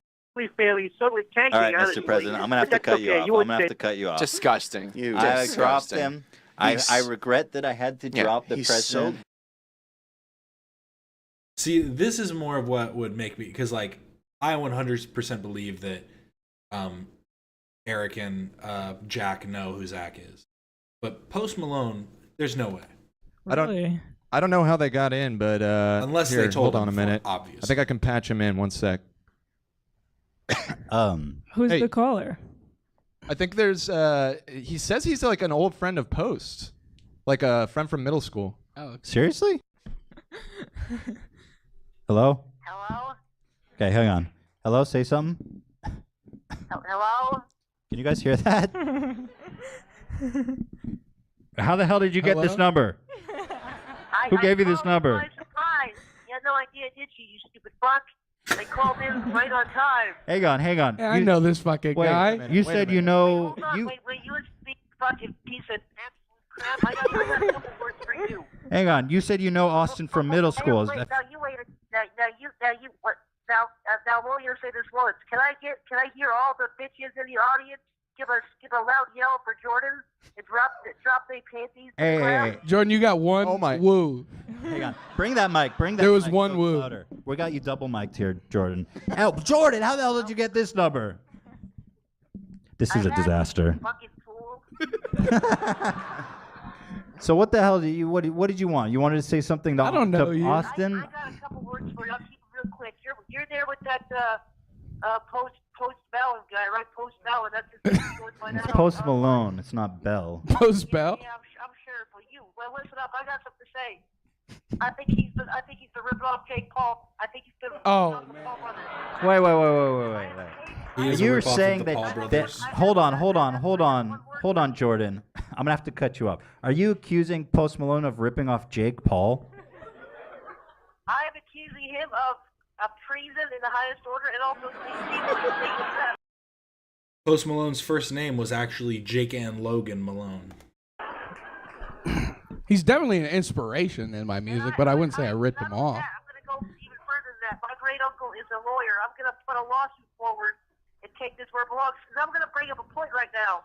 Totally failing. It's totally tanking. All right, honestly. Mr. President, I'm going to have But to cut that's you okay. off. You I'm would going to have say- to cut you off. Disgusting. I dropped Disgusting. him. I regret that I had to drop the he's president. See, this is more of what would make me, because like I 100% believe that Eric and Jack know who Zach is, but Post Malone, there's no way. I don't know how they got in, but Unless they here, told hold on a him, minute. obviously. I think I can patch him in. One sec. Who's Hey. the caller? I think there's. He says he's like an old friend of Post, like a friend from middle school. Oh, Seriously? Hello? Hello? Okay, hang on. Hello, say something. Hello? Can you guys hear that? How the hell did you get this number? Who gave you this number? Surprise! You had no idea, did you? You stupid fuck! I called in right on time. Hang on, hang on. I know this fucking guy. You said you know. Hold on, wait, you fucking piece of absolute crap. I got a couple words for you. Hang on. You said you know Austin from middle school. Is Wait, that- now you wait. Now you what? Now we'll you say this once. Can I hear all the bitches in the audience give a loud yell for Jordan and drop their panties? Hey. Jordan, you got one woo. Hang on. Bring that mic. Bring that. There was mic one close woo. louder. We got you double mic'd here, Jordan. Help, Jordan. How the hell did you get this number? This is a disaster. Fucking fool. So what the hell did you? What did you want? You wanted to say something to, I don't know you. Austin? I got a couple words for you. I'll keep it real quick. You're there with that Post Bell guy, right? Post Bell, and that's his name goes by It's now. Post Malone. It's not Bell. Post Bell. Yeah, I'm sure. For you, well, listen up. I got something to say. I think he's the ripping off Jake Paul. I think he's the Oh, the Paul brothers. Wait. He is a You're ripoff of saying the that, Paul that brothers. hold on, Jordan. I'm gonna have to cut you off. Are you accusing Post Malone of ripping off Jake Paul? I am accusing him of treason in the highest order, and also Post Malone's first name was actually Jake and Logan Malone. He's definitely an inspiration in my music, but I wouldn't say I ripped him off. I'm going to go even further than that. My great uncle is a lawyer. I'm going to put a lawsuit forward and take this where it belongs, because I'm going to bring up a point right now.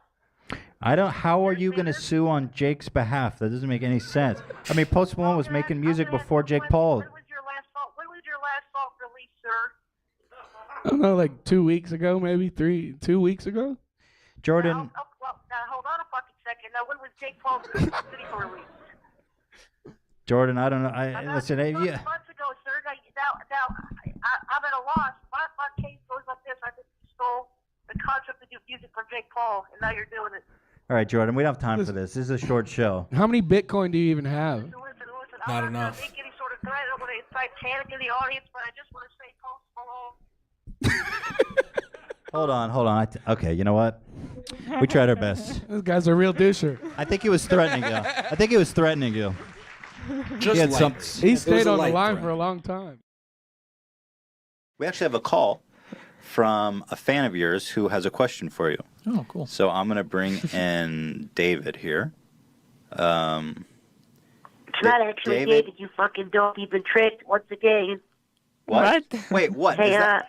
How are you gonna sue on Jake's behalf? That doesn't make any sense. I mean, Post Malone was making music before Jake Paul. When was your last song released, sir? I don't know, like 2 weeks ago, maybe 2 weeks ago. Jordan. Well, now hold on a fucking second. Now, when was Jake Paul's video released? Jordan, I don't know. Listen, Months ago, sir. Now, I'm at a loss. My case goes like this. I think you stole the concept of music from Jake Paul, and now you're doing it. all right, Jordan, we don't have time for this. This is a short show. How many Bitcoin do you even have? Listen. Not I'm enough. not going to make any sort of threat. I don't want to incite panic in the audience, but I just want to say Post Malone. Hold on. Okay, you know what? We tried our best. This guy's a real disher. I think he was threatening you. I think he was threatening you. Just He had some- He stayed on the line for a long time. We actually have a call from a fan of yours who has a question for you. Oh, cool. So I'm going to bring in David here. It's not actually David, you fucking dope. You've been tricked once again. What? Wait, what? Hey,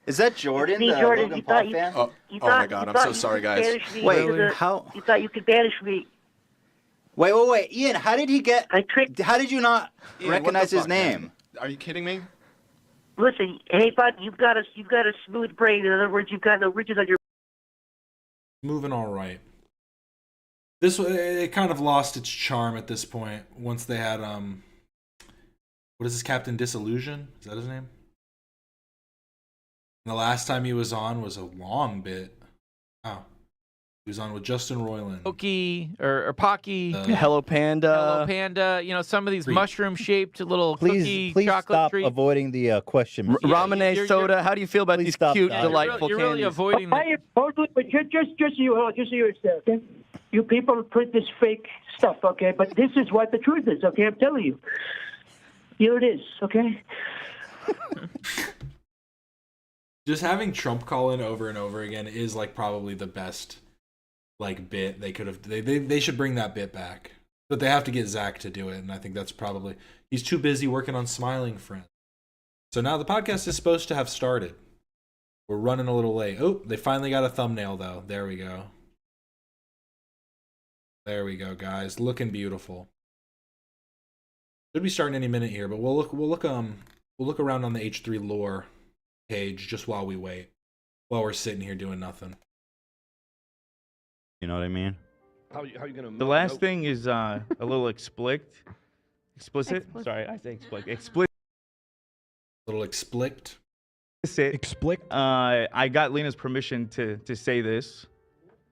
is that Jordan, me, the Jordan, Logan you Paul thought you- fan? you Oh my God, I'm so sorry, guys. Wait, how? You thought you could banish me. Wait, Ian, how did he get? How did you not Ian, recognize what the his fuck, name? man? Are you kidding me? Listen, hey, bud, you've got a smooth brain. In other words, you've got no ridges on your. Moving all right. This it kind of lost its charm at this point once they had what is this, Captain Disillusion? Is that his name? And the last time he was on was a long bit. Oh. He was on with Justin Roiland. Pokey or Pocky. Hello Panda. Hello Panda. You know, some of these mushroom-shaped little cookie Please chocolate stop treats. avoiding the question. Ramune soda. How do you feel about these cute, delightful You're really candies? avoiding the... Hey, but just you, okay? You people print this fake stuff, okay? But this is what the truth is, okay? I'm telling you. Here it is, okay? Just having Trump call in over and over again is like probably the best bit they could have. They should bring that bit back, but they have to get Zach to do it, and I think that's probably he's too busy working on Smiling Friends. So now the podcast is supposed to have started. We're running a little late. Oh, they finally got a thumbnail though. There we go. There we go, guys. Looking beautiful. Should be starting any minute here, but we'll look around on the H3 lore page just while we wait, while we're sitting here doing nothing. You know what I mean? How you gonna? The last thing is a little explicit. Sorry, I say explicit. Little explicit. Explicit. I got Lena's permission to say this.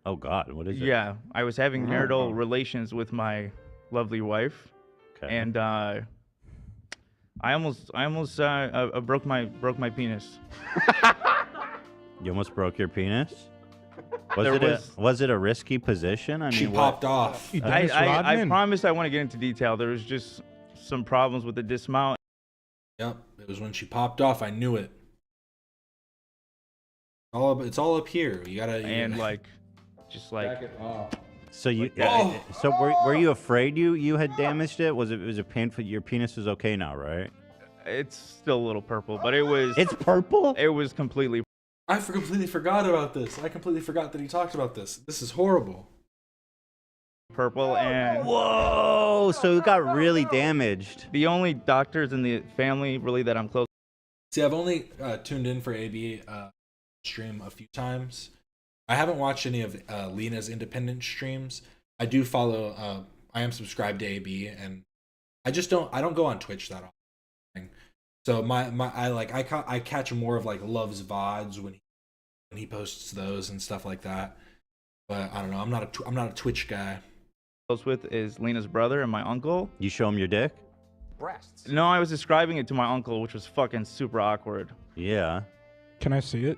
Oh God, what is it? Yeah, I was having marital relations with my lovely wife, and I almost broke my penis. You almost broke your penis? There Was it a risky position? I mean, She popped off. I promise I want to get into detail. There was just some problems with the dismount. Yep, it was when she popped off. I knew it. It's all up here. You gotta. So you. Oh. So were you afraid you had damaged it? Was it painful? Your penis is okay now, right? It's still a little purple, but it was. It's purple? It was completely. I completely forgot about this. I completely forgot that he talked about this. This is horrible. Purple and. Whoa! So it got really damaged. The only doctors in the family really that I'm close. See, I've only tuned in for AB stream a few times. I haven't watched any of Lena's independent streams. I do follow. I am subscribed to AB, and I don't go on Twitch that often. So I catch more of like Love's VODs when he posts those and stuff like that. But I don't know. I'm not a Twitch guy. Close with is Lena's brother and my uncle. You show him your dick? Breasts. No, I was describing it to my uncle, which was fucking super awkward. Yeah. Can I see it?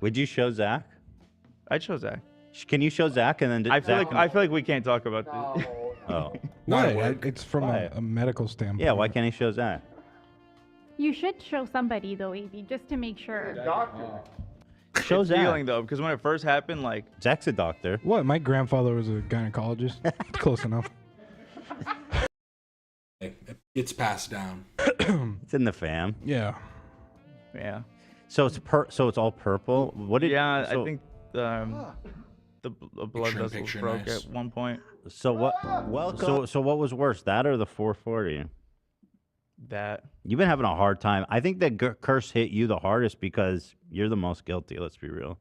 Would you show Zach? I'd show Zach. Can you show Zach and then? I feel like we can't talk about this. Oh. Why? It's from a medical standpoint. Yeah. Why can't he show Zach? You should show somebody though, AB, just to make sure. Show It's Zach. feeling though, because when it first happened, like Zach's a doctor. What? My grandfather was a gynecologist. Close enough. It's passed down. It's in the fam. Yeah. Yeah. So it's all purple. What did? Yeah, so- I think the blood vessels broke at one point. So what? Welcome. So what was worse, that or the 440? That. You've been having a hard time. I think that curse hit you the hardest because you're the most guilty. Let's be real.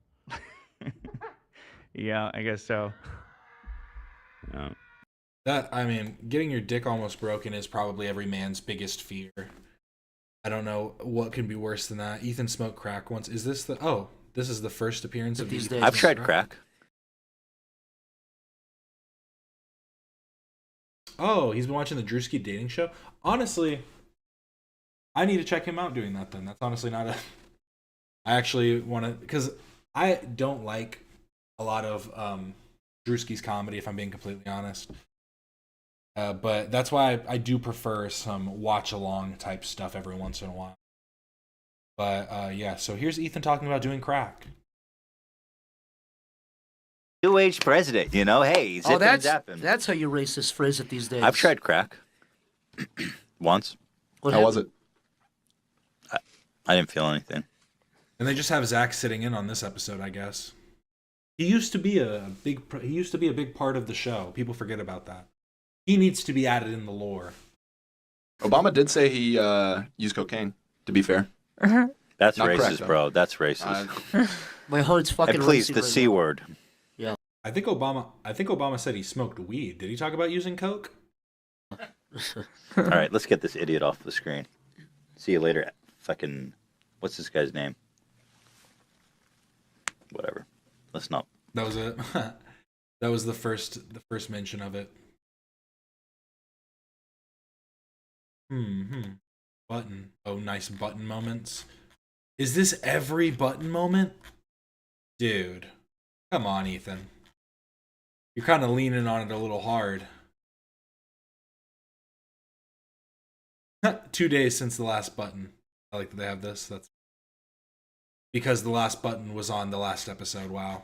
Yeah, I guess so. Yeah. Getting your dick almost broken is probably every man's biggest fear. I don't know what can be worse than that. Ethan smoked crack once. Is this this is the first appearance of these days? I've tried crack. Oh, he's been watching the Drewski dating show? Honestly, I need to check him out doing that then. That's honestly not a... I actually want to... Because I don't like a lot of Drewski's comedy, if I'm being completely honest. But that's why I do prefer some watch-along type stuff every once in a while. But yeah, so here's Ethan talking about doing crack. New age president, you know? Hey, zip and zapping. That's how you racist phrase it these days. I've tried crack. Once. How was it? I didn't feel anything. And they just have Zach sitting in on this episode, I guess. He used to be a big part of the show. People forget about that. He needs to be added in the lore. Obama did say he used cocaine, to be fair. That's Not racist, crack, bro. That's racist. My heart's fucking And please, racing the right C now. word. Yeah. I think Obama said he smoked weed. Did he talk about using coke? All right, let's get this idiot off the screen. See you later. Fucking, what's this guy's name? Whatever. Let's not. That was it. That was the first mention of it. Button. Oh, nice button moments. Is this every button moment? Dude. Come on, Ethan. You're kind of leaning on it a little hard. 2 days since the last button. I like that they have this. That's because the last button was on the last episode. Wow.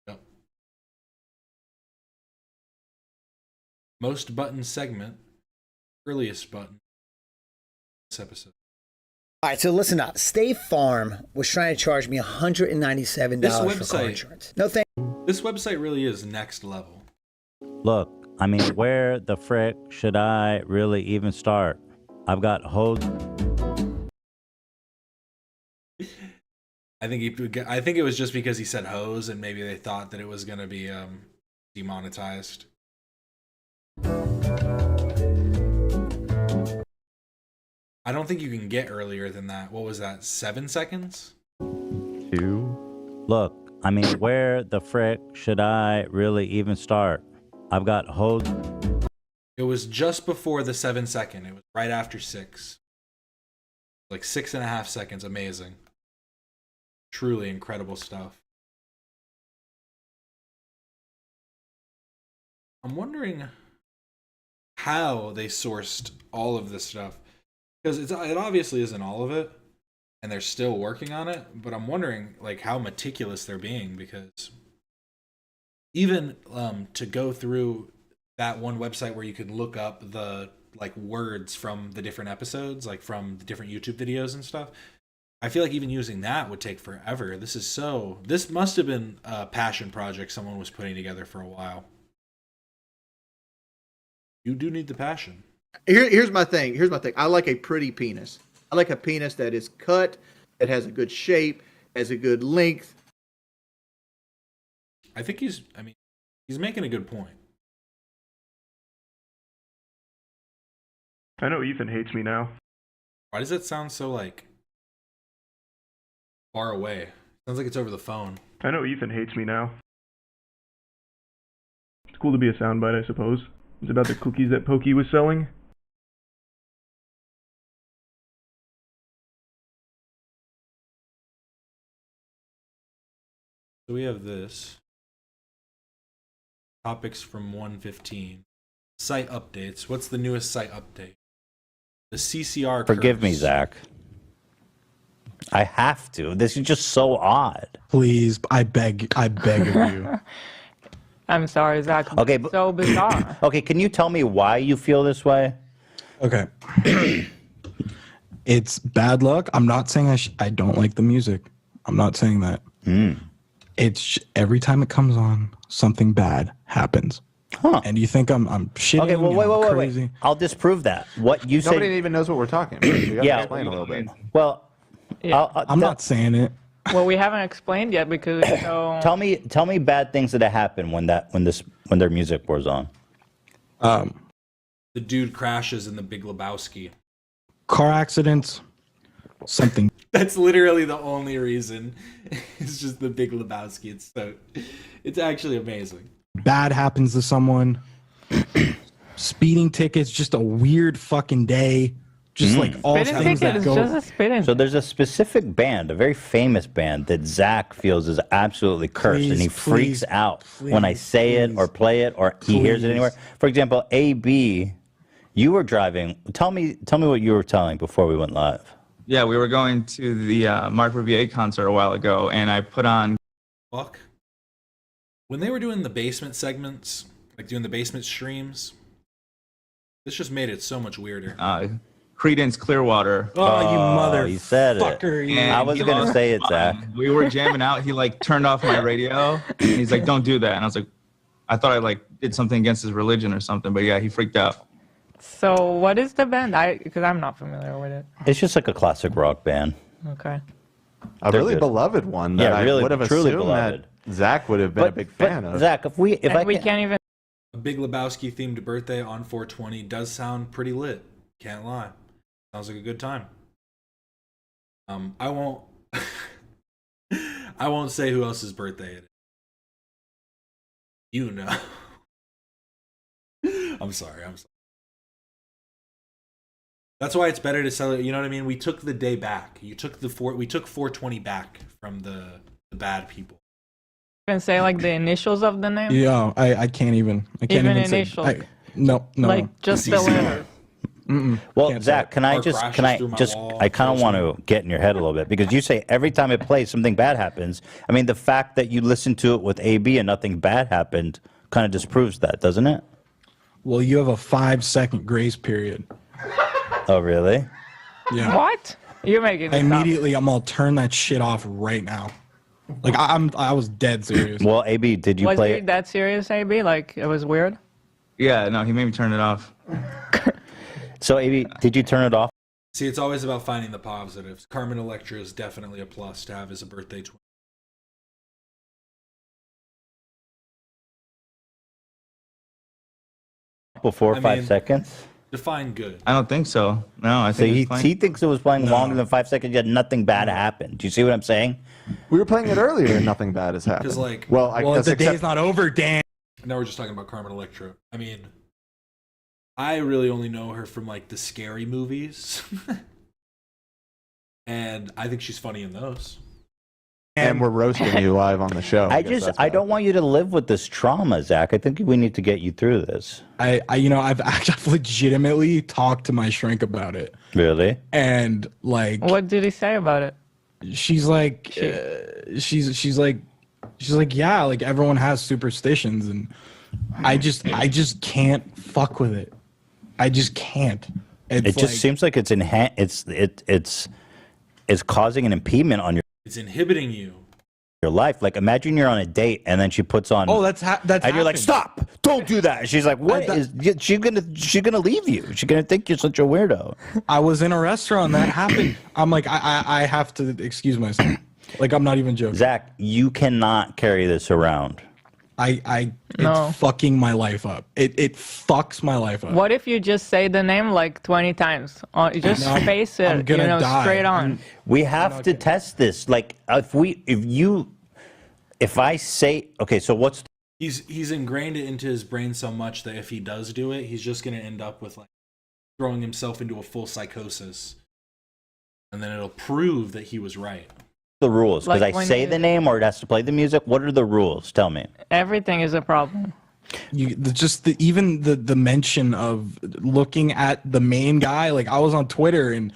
Yep. Most button segment. Earliest button. This episode. All right, so listen up. State Farm was trying to charge me $197 This for car website. insurance. No thank. This website really is next level. Look, I mean, where the frick should I really even start? I've got hose. I think it was just because he said hose, and maybe they thought that it was gonna be demonetized. I don't think you can get earlier than that. What was that? 7 seconds? 2. Look, I mean, where the frick should I really even start? I've got hose. It was just before the 7 second. It was right after 6. Like 6.5 seconds. Amazing. Truly incredible stuff. I'm wondering how they sourced all of this stuff. Because it obviously isn't all of it. And they're still working on it. But I'm wondering like how meticulous they're being. Because even to go through that one website where you could look up the like words from the different episodes, like from the different YouTube videos and stuff. I feel like even using that would take forever. This must have been a passion project someone was putting together for a while. You do need the passion. Here's my thing. I like a pretty penis. I like a penis that is cut, that has a good shape, has a good length. I think he's making a good point. I know Ethan hates me now. Why does that sound so like far away? Sounds like it's over the phone. I know Ethan hates me now. It's cool to be a soundbite, I suppose. It's about the cookies that Pokey was selling. So we have this. Topics from 115. Site updates. What's the newest site update? The CCR Forgive curse. me, Zach. I have to. This is just so odd. Please, I beg of you. I'm sorry, Zach. Okay, It's so bizarre. Okay, can you tell me why you feel this way? Okay. It's bad luck. I'm not saying I don't like the music. I'm not saying that. It's every time it comes on, something bad happens. Huh. And you think I'm shitting? Okay, well, I'm wait. crazy. I'll disprove that. What you said. Nobody even knows what we're talking about. You gotta Yeah. explain a little bit. Well, Yeah. I'm not saying it. Well, we haven't explained yet because so. tell me bad things that happen when their music was on. The dude crashes in the Big Lebowski. Car accidents, something. That's literally the only reason. It's just the Big Lebowski. It's actually amazing. Bad happens to someone. Speeding tickets, just a weird fucking day. Just like all Spitting things ticket that is go. just a spitting. So there's a specific band, a very famous band that Zach feels is absolutely cursed, and he freaks out when I say it or play it or he hears it anywhere. For example, AB, you were driving. Tell me what you were telling before we went live. Yeah, we were going to the Mark Revier concert a while ago, and I put on. Fuck. When they were doing the basement segments, like doing the basement streams, this just made it so much weirder. Creedence Clearwater. Oh, you mother You said fucker, it. yeah. I was he going to lost say it, his Zach. mind. We were jamming out. He like turned off my radio. And he's like, "Don't do that." And I was like, I thought I like did something against his religion or something. But yeah, he freaked out. So what is the band? Because I'm not familiar with it. It's just like a classic rock band. Okay. A They're really good. beloved one that Yeah, really, I would have truly assumed beloved. that Zach would have been a big fan of. Zach, if we can't even. A Big Lebowski themed birthday on 420 does sound pretty lit. Can't lie. Sounds like a good time. I won't I won't say who else's birthday it is. You know. I'm sorry. That's why it's better to sell it. You know what I mean? We took the day back. We took 420 back from the bad people. Even say like the initials of the name. Yeah, I can't even. I can't Even even say. initials. No. Like just the letter. Well, Zach, can I kind of want to get in your head a little bit, because you say every time it plays something bad happens. I mean, the fact that you listened to it with AB and nothing bad happened kind of disproves that, doesn't it? Well, you have a 5-second grace period. Oh, really? Yeah. What? You're making this up. Immediately, I'm gonna turn that shit off right now. Like I was dead serious. Well, AB, did you Was play it it? that serious, AB? Like it was weird. Yeah, no, he made me turn it off. So, AB, did you turn it off? See, it's always about finding the positives. Carmen Electra is definitely a plus to have as a birthday twin. Before I 5 mean, seconds? Define good. I don't think so. No, I So think he it's fine. thinks it was playing longer than 5 seconds, yet nothing bad happened. Do you see what I'm saying? We were playing it earlier and nothing bad has happened. 'Cause, like- well, I guess the day's not over, Dan. Now we're just talking about Carmen Electra. I mean, I really only know her from like the scary movies. And I think she's funny in those. And we're roasting you live on the show. I don't want you to live with this trauma, Zach. I think we need to get you through this. I've legitimately talked to my shrink about it. Really? And like, What did he say about it? she's like, she's like, yeah, like everyone has superstitions, and I just can't fuck with it. I just can't. It just seems like it's it's causing an impediment on It's inhibiting you. your life. Like, imagine you're on a date and then she puts on. Oh, that's and you're like, happened. stop! Don't do that. And she's like, what is? She's gonna leave you. She's gonna think you're such a weirdo. I was in a restaurant that happened. I'm like, I have to excuse myself. Like, I'm not even joking. Zach, you cannot carry this around. It's fucking my life up. It fucks my life up. What if you just say the name like 20 times? You just No, face it, I'm gonna die. straight on. We have to test this. Like, if I say, okay, so what's He's ingrained it into his brain so much that if he does do it, he's just gonna end up with like throwing himself into a full psychosis, and then it'll prove that he was right. the rules? Because Like I when say you- the name or it has to play the music. What are the rules? Tell me. Everything is a problem. Even the mention of looking at the main guy. Like, I was on Twitter and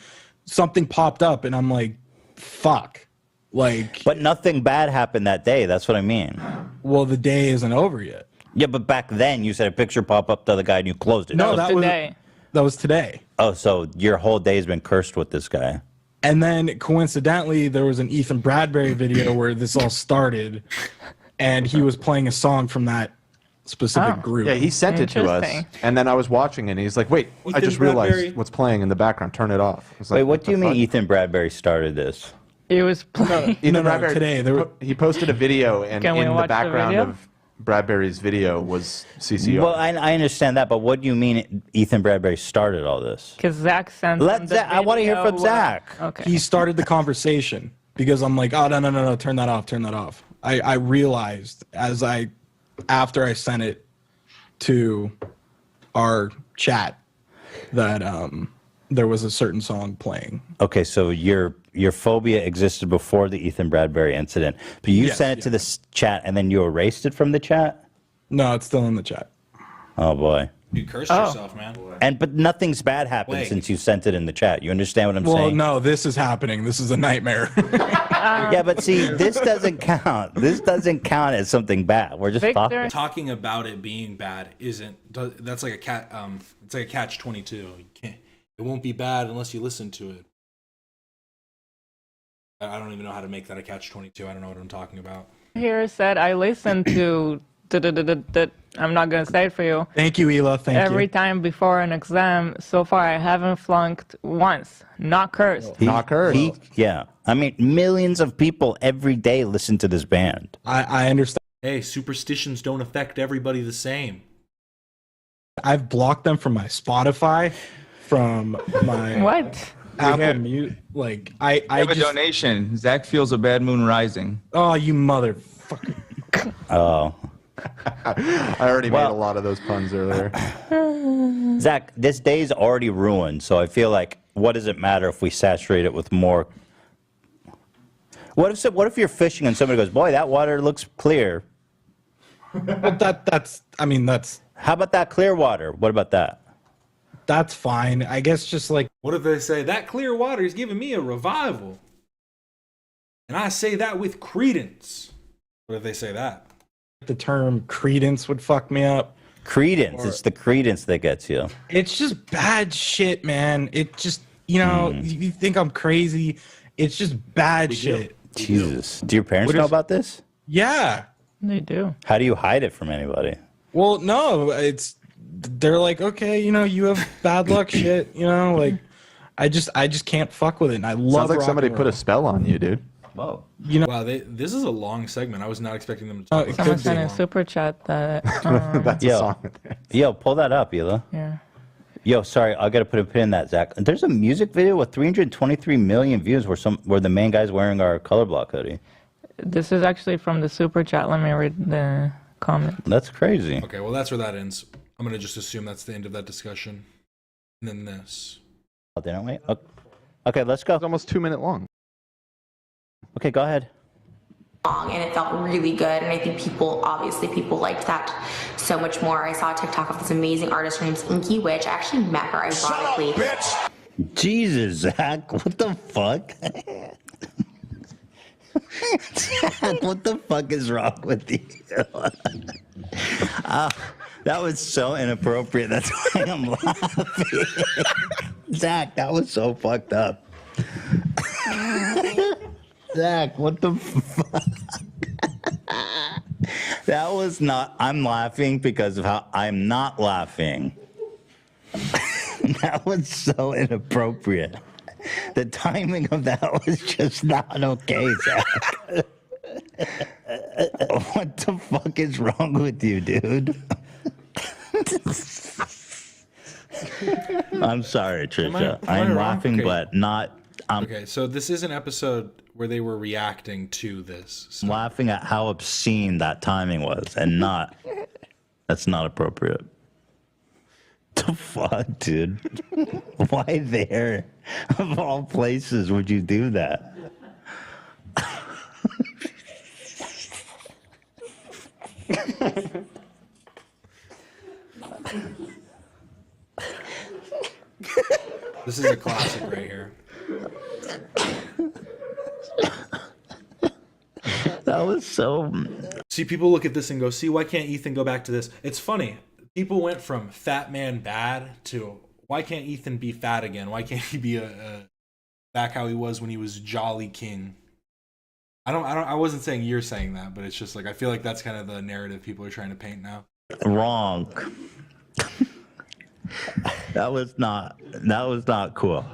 something popped up, and I'm like, fuck. Like, but nothing bad happened that day. That's what I mean. Well, the day isn't over yet. Yeah, but back then you said a picture popped up to the guy and you closed it. No, that was today. Oh, so your whole day's been cursed with this guy. And then coincidentally, there was an Ethan Bradbury video where this all started, and he was playing a song from that specific group. Yeah, he sent it to us, and then I was watching it, and he's like, wait, I Ethan just Bradbury. realized what's playing in the background. Turn it off. I was like, Wait, what do you the mean fuck? Ethan Bradbury started this? It was playing. Ethan Bradbury, he posted a video, and Can we in the watch the background video? of Bradbury's video was CCR. Well, I understand that, but what do you mean Ethan Bradbury started all this? Because Zach sent him the I want to hear from video, Zach. Okay. He started the conversation because I'm like, oh, no, turn that off. I realized after I sent it to our chat that there was a certain song playing. Okay, so your phobia existed before the Ethan Bradbury incident, but you sent it to the chat and then you erased it from the chat? No, it's still in the chat. Oh boy. You cursed yourself, man. But nothing's bad happened since you sent it in the chat. You understand what I'm Well, saying? no, this is happening. This is a nightmare. Yeah, but see, this doesn't count. This doesn't count as something bad. We're just talking about it being bad isn't. That's like a cat. It's like a catch-22. You can't. It won't be bad unless you listen to it. I don't even know how to make that a catch-22. I don't know what I'm talking about. Here said I listened to. I'm not gonna say it for you. Thank you, Ela. Thank you. Every time before an exam, so far I haven't flunked once. Not cursed. Yeah. I mean, millions of people every day listen to this band. I understand. Hey, superstitions don't affect everybody the same. I've blocked them from my Spotify, from my what? Apple Mute. Like I have a just donation. Zach feels a bad moon rising. Oh, you motherfucker! Oh. I already made a lot of those puns earlier. Zach, this day's already ruined, so I feel like, what does it matter if we saturate it with more? What if you're fishing and somebody goes, boy, that water looks clear? But that's. How about that clear water? What about that? That's fine. I guess just like. What if they say that clear water is giving me a revival? And I say that with credence. What if they say that? The term credence would fuck me up. Credence. It's the credence that gets you. It's just bad shit, man. It just, you think I'm crazy. It's just bad shit. Jesus. Do your parents know about this? Yeah. They do. How do you hide it from anybody? Well, no, they're like, okay, you have bad luck shit, like I just can't fuck with it. And I love Sounds like rock somebody and put roll. a spell on you, dude. Whoa. Wow, this is a long segment. I was not expecting them to talk about Someone this sent a long. super chat that. That's a song. Yo, pull that up, Ela. Yeah. Yo, sorry, I gotta put a pin in that, Zach. There's a music video with 323 million views where the main guy's wearing our color block hoodie. This is actually from the super chat. Let me read the comment. That's crazy. Okay, well, that's where that ends. I'm going to just assume that's the end of that discussion. And then this. Oh, didn't we? Okay, let's go. It's almost 2 minutes long. Okay, go ahead. And it felt really good, and I think people liked that so much more. I saw a TikTok of this amazing artist named Inky Witch. I actually met her ironically. Jesus, Zach, what the fuck? Zach, what the fuck is wrong with you? That was so inappropriate. That's why I'm laughing. Zach, that was so fucked up. Zach, what the fuck? That was not. I'm laughing because of how I'm not laughing. That was so inappropriate. The timing of that was just not okay, Zach. What the fuck is wrong with you, dude? I'm sorry, Trisha. I'm laughing, okay. but not. Okay, so this is an episode where they were reacting to this. So. I'm laughing at how obscene that timing was, and not. That's not appropriate. The fuck, dude? Why there? Of all places would you do that? This is a classic right here. That was so. See, people look at this and go, see, why can't Ethan go back to this? It's funny. People went from fat man bad to why can't Ethan be fat again? Why can't he be back how he was when he was Jolly King? I wasn't saying you're saying that, but it's just like I feel like that's kind of the narrative people are trying to paint now. Wrong. That was not cool.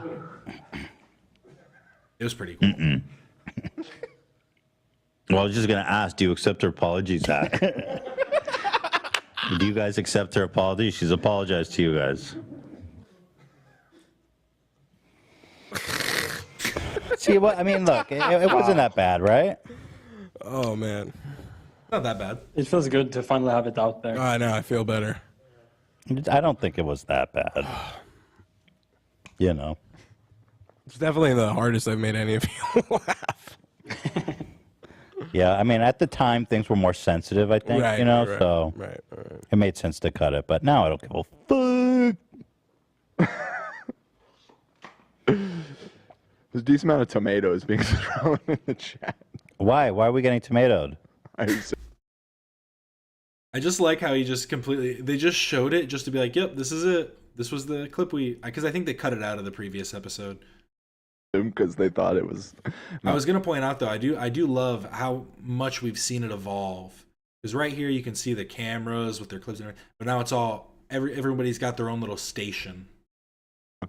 It was pretty cool. Well, I was just gonna ask, do you accept her apology, Zach? Do you guys accept her apology? She's apologized to you guys. See what I mean? Look, it wasn't that bad, right? Oh man, not that bad. It feels good to finally have it out there. I know. I feel better. I don't think it was that bad. You know. It's definitely the hardest I've made any of you laugh. Yeah, I mean, at the time, things were more sensitive, I think, Right, you know, right, so right. it made sense to cut it. But now I don't give a fuck. There's a decent amount of tomatoes being thrown in the chat. Why? Why are we getting tomatoed? I just like how he just completely, they just showed it just to be like, yep, this is it. This was the clip because I think they cut it out of the previous episode. Because they thought it was. I was gonna point out though, I do love how much we've seen it evolve. Because right here you can see the cameras with their clips and everything, but now it's all everybody's got their own little station.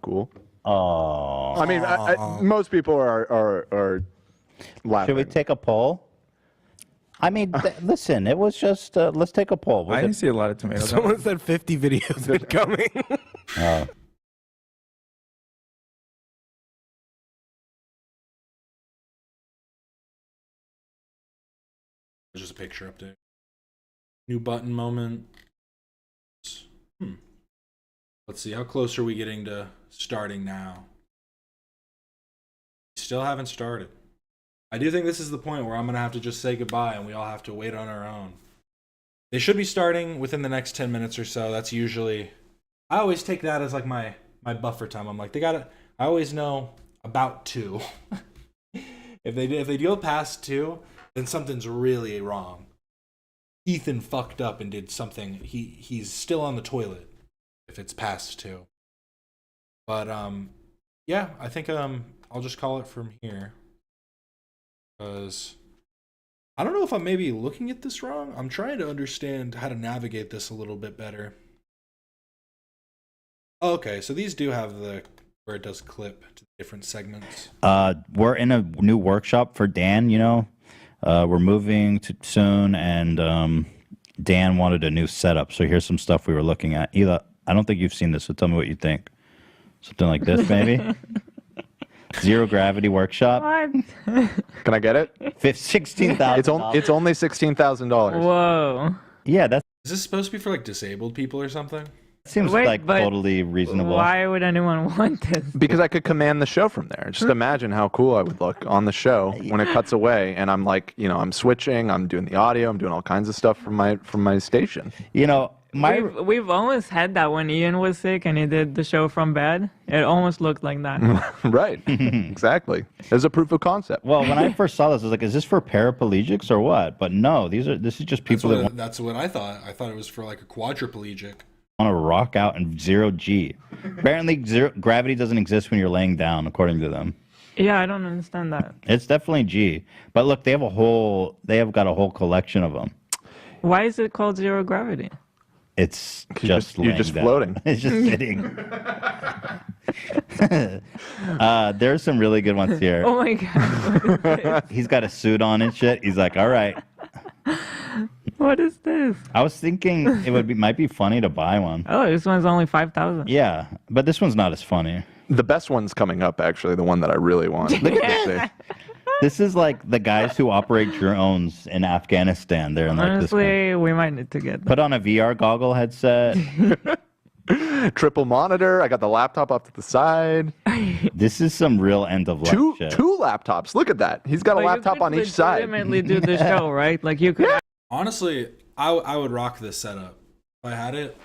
Cool. Oh. I mean, most people are laughing. Should we take a poll? I mean, listen, it was just, let's take a poll. I didn't see a lot of tomatoes. Someone said 50 videos incoming. Oh. There's just a picture update. New button moment. Let's see, how close are we getting to starting now? Still haven't started. I do think this is the point where I'm gonna have to just say goodbye and we all have to wait on our own. They should be starting within the next 10 minutes or so. That's usually, I always take that as like my buffer time. I'm like, they gotta, I always know about 2. If they go past 2, then something's really wrong. Ethan fucked up and did something. He's still on the toilet if it's past 2. But yeah, I think I'll just call it from here. Because I don't know if I'm maybe looking at this wrong. I'm trying to understand how to navigate this a little bit better. Okay, so these do have the where it does clip to different segments. We're in a new workshop for Dan, you know. We're moving soon, and Dan wanted a new setup. So here's some stuff we were looking at. Ela, I don't think you've seen this, so tell me what you think. Something like this, maybe? Zero gravity workshop. What? Can I get it? $16,000. It's only $16,000. Whoa. Yeah, that's. Is this supposed to be for like disabled people or something? Seems like totally reasonable. Why would anyone want this? Because I could command the show from there. Just imagine how cool I would look on the show when it cuts away, and I'm like, you know, I'm switching, I'm doing the audio, I'm doing all kinds of stuff from my station. You know, we've almost had that when Ian was sick and he did the show from bed. It almost looked like that. Right. Exactly. There's a proof of concept. Well, when I first saw this, I was like, is this for paraplegics or what? But no, this is just people that want That's what I thought. I thought it was for like a quadriplegic. to rock out in 0G. Apparently, gravity doesn't exist when you're laying down, according to them. Yeah, I don't understand that. It's definitely G. But look, they have got a whole collection of them. Why is it called zero gravity? It's you're just floating. It's just sitting. There's some really good ones here. Oh my god. He's got a suit on and shit. He's like, all right. What is this? I was thinking it might be funny to buy one. Oh, this one's only 5,000. Yeah, but this one's not as funny. The best one's coming up, actually. The one that I really want. This is like the guys who operate drones in Afghanistan. They're in like Honestly, this we might need to get that. Put on a VR goggle headset. Triple monitor. I got the laptop off to the side. This is some real end of life shit. Two laptops. Look at that. He's got a laptop on each side. Legitimately do the show, right? Like you could. Honestly, I would rock this setup. If I had it,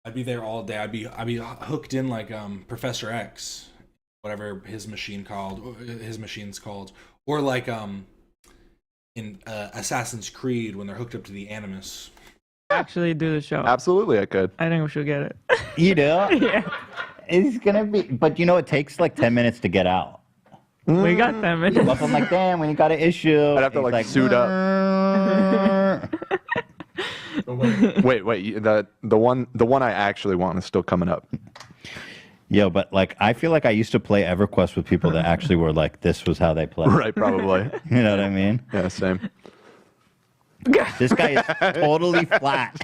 I'd be there all day. I'd be hooked in like Professor X, whatever his machine's called, or like in Assassin's Creed when they're hooked up to the Animus. Actually do the show. Absolutely, I could. I think we should get it. You do? Yeah. It's gonna be, but you know, it takes like 10 minutes to get out. We got 10 minutes. Look, I'm like, damn, when you got an issue. I'd have to like suit up. Wait. The one I actually want is still coming up. Yo, but like, I feel like I used to play EverQuest with people that actually were like, this was how they played. Right, probably. You know what I mean? Yeah, same. This guy is totally flat.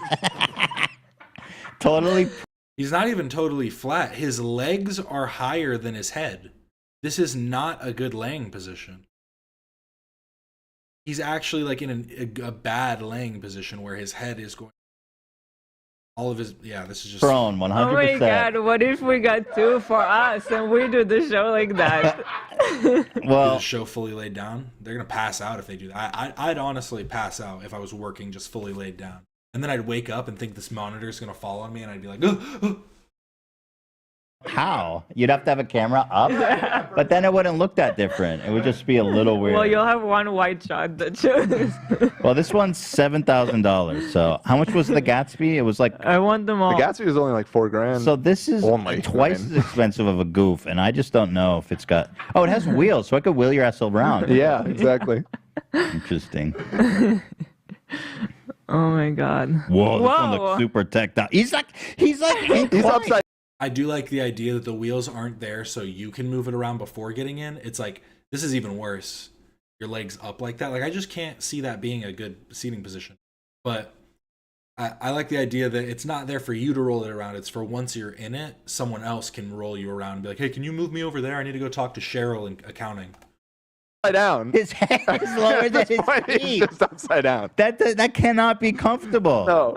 Totally. He's not even totally flat. His legs are higher than his head. This is not a good laying position. He's actually like in a bad laying position where his head is going. All of his, this is just Prone, 100%. Oh my god, what if we got 2 for us and we do the show like that? Well, the show fully laid down. They're gonna pass out if they do that. I'd honestly pass out if I was working just fully laid down, and then I'd wake up and think this monitor is gonna fall on me, and I'd be like, oh. How? You'd have to have a camera up, but then it wouldn't look that different. It would just be a little weird. Well, you'll have one white shot that shows. Well, this one's $7,000. So how much was the Gatsby? It was like I want them all. The Gatsby was only like $4,000. So this is twice as expensive of a goof, and I just don't know if it's got. Oh, it has wheels, so I could wheel your ass around. Yeah, exactly. Interesting. Oh my god. Whoa, this one looks super teched out. He's upside. I do like the idea that the wheels aren't there so you can move it around before getting in. It's like, this is even worse. Your legs up like that. Like, I just can't see that being a good seating position. But I like the idea that it's not there for you to roll it around. It's for once you're in it, someone else can roll you around and be like, hey, can you move me over there? I need to go talk to Cheryl in accounting. Upside down. His head is lower than his feet. It's just upside down. That cannot be comfortable. No,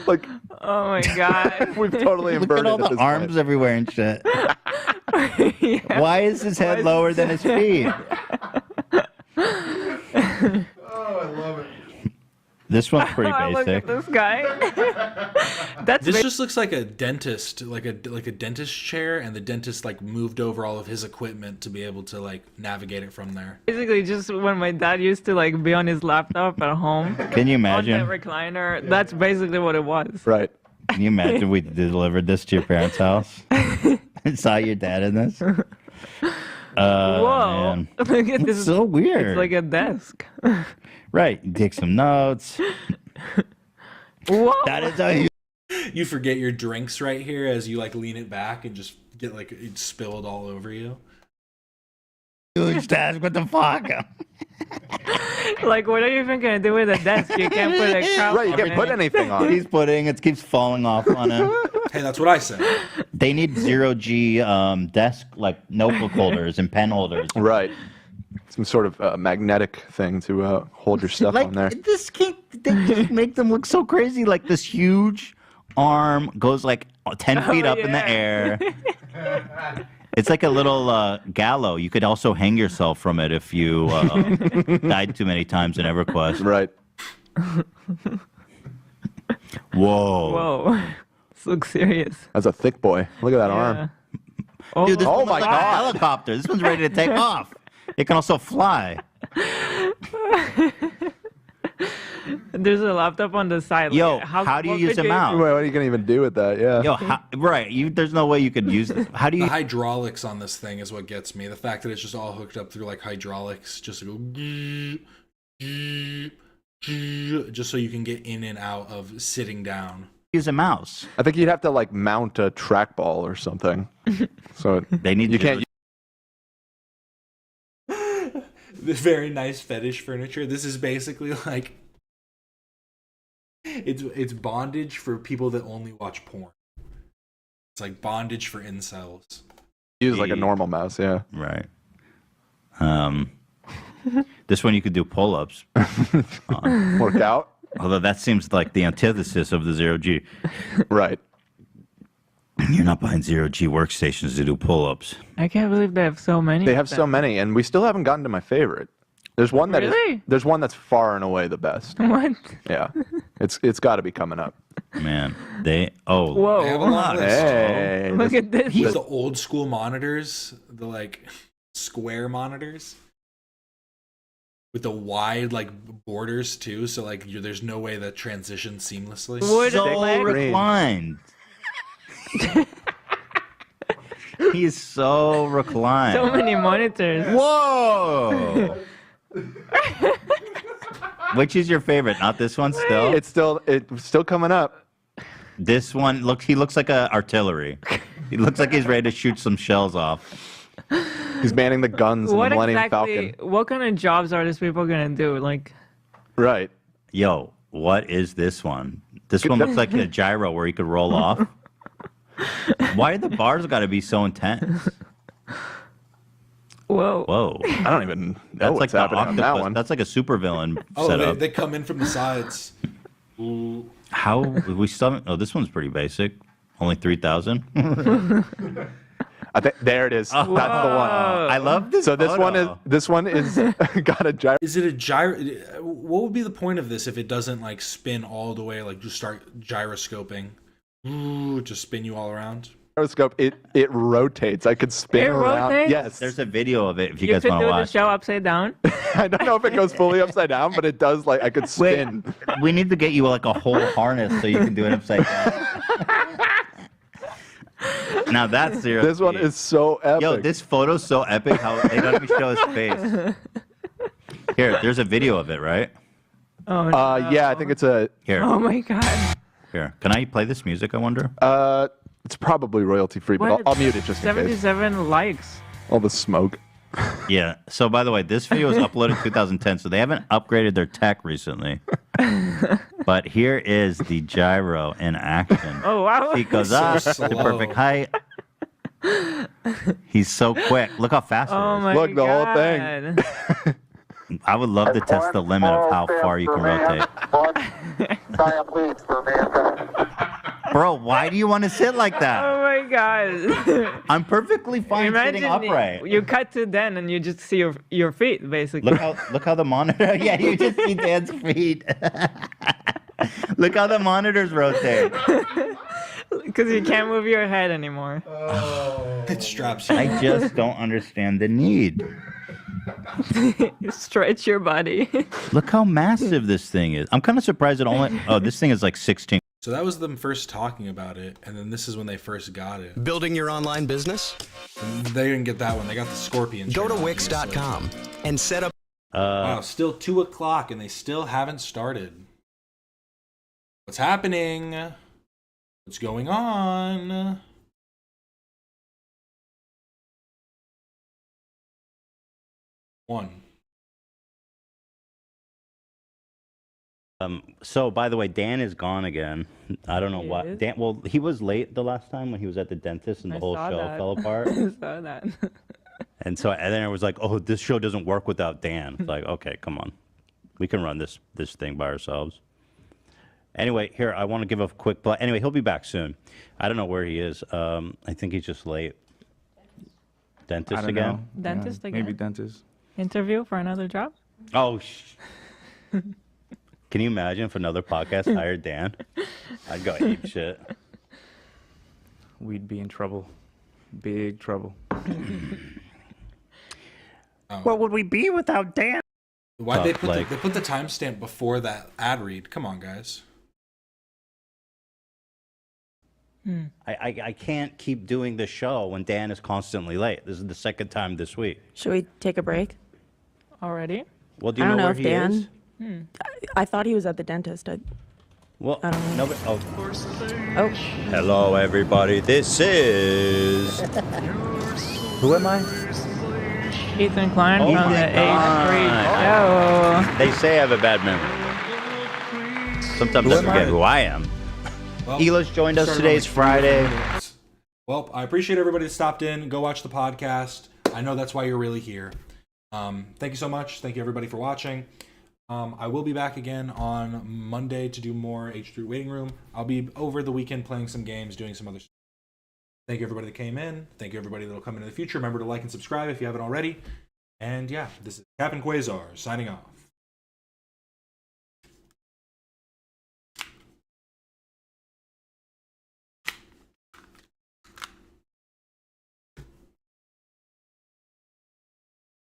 like. Oh my god. We've totally Look inverted at all the arms everywhere and shit. Why is his head lower than his feet? Oh, I love it. This one's pretty Look basic. at this guy. This just looks like a dentist, like a dentist chair, and the dentist like moved over all of his equipment to be able to like navigate it from there. Basically, just when my dad used to like be on his laptop at home. Can you imagine? On the recliner. That's basically what it was. Right. Can you imagine we delivered this to your parents' house and saw your dad in this? Whoa! Man. Look at It's this. so weird. It's like a desk. Right. You take some notes. Whoa! That is how you. You forget your drinks right here as you like lean it back and just get like it spilled all over you. Huge desk. What the fuck? Like, what are you even gonna do with a desk? You can't put a couch. Right, you can't put anything on it. He's putting it keeps falling off on him. Hey, that's what I said. They need 0G desk like notebook holders and pen holders. Right. Some sort of magnetic thing to hold your stuff Like on there. this can't. They just make them look so crazy. Like this huge arm goes like 10 feet up in the air. It's like a little gallows. You could also hang yourself from it if you died too many times in EverQuest. Right. Whoa. Whoa. This looks serious. That's a thick boy. Look at that arm. Oh, Dude, this Oh one my looks like a God. helicopter. This one's ready to take off. It can also fly. There's a laptop on the side. Yo, Like, how do you what use could a mouse? Wait, what are you gonna even do with that? Yeah. Yo, right. There's no way you could use it. How do The you? hydraulics on this thing is what gets me. The fact that it's just all hooked up through like hydraulics, just to go, just so you can get in and out of sitting down. Use a mouse. I think you'd have to like mount a trackball or something. So They need. you can't. The very nice fetish furniture. This is basically like it's bondage for people that only watch porn. It's like bondage for incels. Use like a normal mouse. Yeah. Right. This one you could do pull-ups. Work out. Although that seems like the antithesis of the 0G. Right. You're not buying 0G workstations to do pull-ups. I can't believe they have so many. They of have them. so many, and we still haven't gotten to my favorite. There's one that is. Really? There's one that's far and away the best. What? Yeah. It's got to be coming up. Man, they. Oh. Whoa. They have a long list. Hey. Look at this. With the old school monitors, the like square monitors. With the wide like borders too, so like there's no way that transitions seamlessly. Wood So leg. reclined. He is so reclined. So many monitors. Whoa! Which is your favorite? Not this one still? It's still coming up. This one he looks like a artillery. He looks like he's ready to shoot some shells off. He's manning the guns in the What Millennium exactly? Falcon. What kind of jobs are these people gonna do? Like, Right. Yo, what is this one? This one looks like a gyro where he could roll off. Why the bars got to be so intense? whoa. Whoa. I don't even know That's what's like the happening on that octopus. one. That's like a supervillain Oh, setup. they come in from the sides. Oh, How we still haven't, oh, this one's pretty basic. Only 3,000. I think there it is. That's the one. I love this. So this one is got a gyro. Is it a gyro? What would be the point of this if it doesn't like spin all the way? Like just start gyroscoping, just spin you all around. Gyroscope. It rotates. I could spin It around. rotates? Yes. There's a video of it if you You guys could want do to the watch. show upside down. I don't know if it goes fully upside down, but it does. Like I could spin. Wait, we need to get you like a whole harness so you can do it upside down. Now that's serious. This one is so epic. Yo, this photo's so epic. How they don't even show his face. Here, there's a video of it, right? Oh, no. Yeah, I think it's a. Here. Oh my god. Here, can I play this music? I wonder. It's probably royalty free, but What? I'll mute it just in case. 77 likes. All the smoke. Yeah. So by the way, this video was uploaded in 2010, so they haven't upgraded their tech recently. But here is the gyro in action. Oh wow. He goes So up slow. to perfect height. He's so quick. Look how fast Oh it is. my Look, the whole god. thing. I would love to test the limit of how far you can rotate. Bro, why do you want to sit like that? Oh my god. I'm perfectly fine sitting upright. You cut to Dan and you just see your feet basically. Look how the monitor. Yeah, you just see Dan's feet. Look how the monitors rotate. Because you can't move your head anymore. It straps you. I just don't understand the need. Stretch your body. Look how massive this thing is. I'm kind of surprised it only. Oh, this thing is like 16. So that was them first talking about it, and then this is when they first got it. Building your online business? And they didn't get that one. They got the Scorpion. Go to channel, Wix.com and set up. Wow, still 2 o'clock, and they still haven't started. What's happening? What's going on? One. So by the way, Dan is gone again. I don't know He why. is? Dan, well, he was late the last time when he was at the dentist and the whole show fell apart. I saw that. And then I was like, oh, this show doesn't work without Dan. It's like, okay, come on. We can run this thing by ourselves. Anyway, here, I want to give a quick play. Anyway, he'll be back soon. I don't know where he is. I think he's just late. Dentist I don't again? know. Dentist again? Maybe dentist. Interview for another job? Oh, Can you imagine if another podcast hired Dan? I'd go ape shit. We'd be in trouble. Big trouble. What would we be without Dan? Why'd they put the timestamp before that ad read? Come on, guys. I can't keep doing the show when Dan is constantly late. This is the second time this week. Should we take a break? Already? Well, do you I don't know where if he Dan. is? I thought he was at the dentist. Well, I don't know. nobody. Oh. Oh. Hello, everybody. This is. Who am I? Ethan Klein Oh from my the 8th grade show. They say I have a bad memory. Sometimes Who I am forget I? who I am. Well, Elo's joined us. started Today's on like Friday. 3 minutes. Well, I appreciate everybody that stopped in. Go watch the podcast. I know that's why you're really here. Thank you so much. Thank you everybody for watching. I will be back again on Monday to do more H3 Waiting Room. I'll be over the weekend playing some games, doing some other stuff. Thank you everybody that came in. Thank you everybody that will come in the future. Remember to like and subscribe if you haven't already. And yeah, this is Captain Quasar signing off.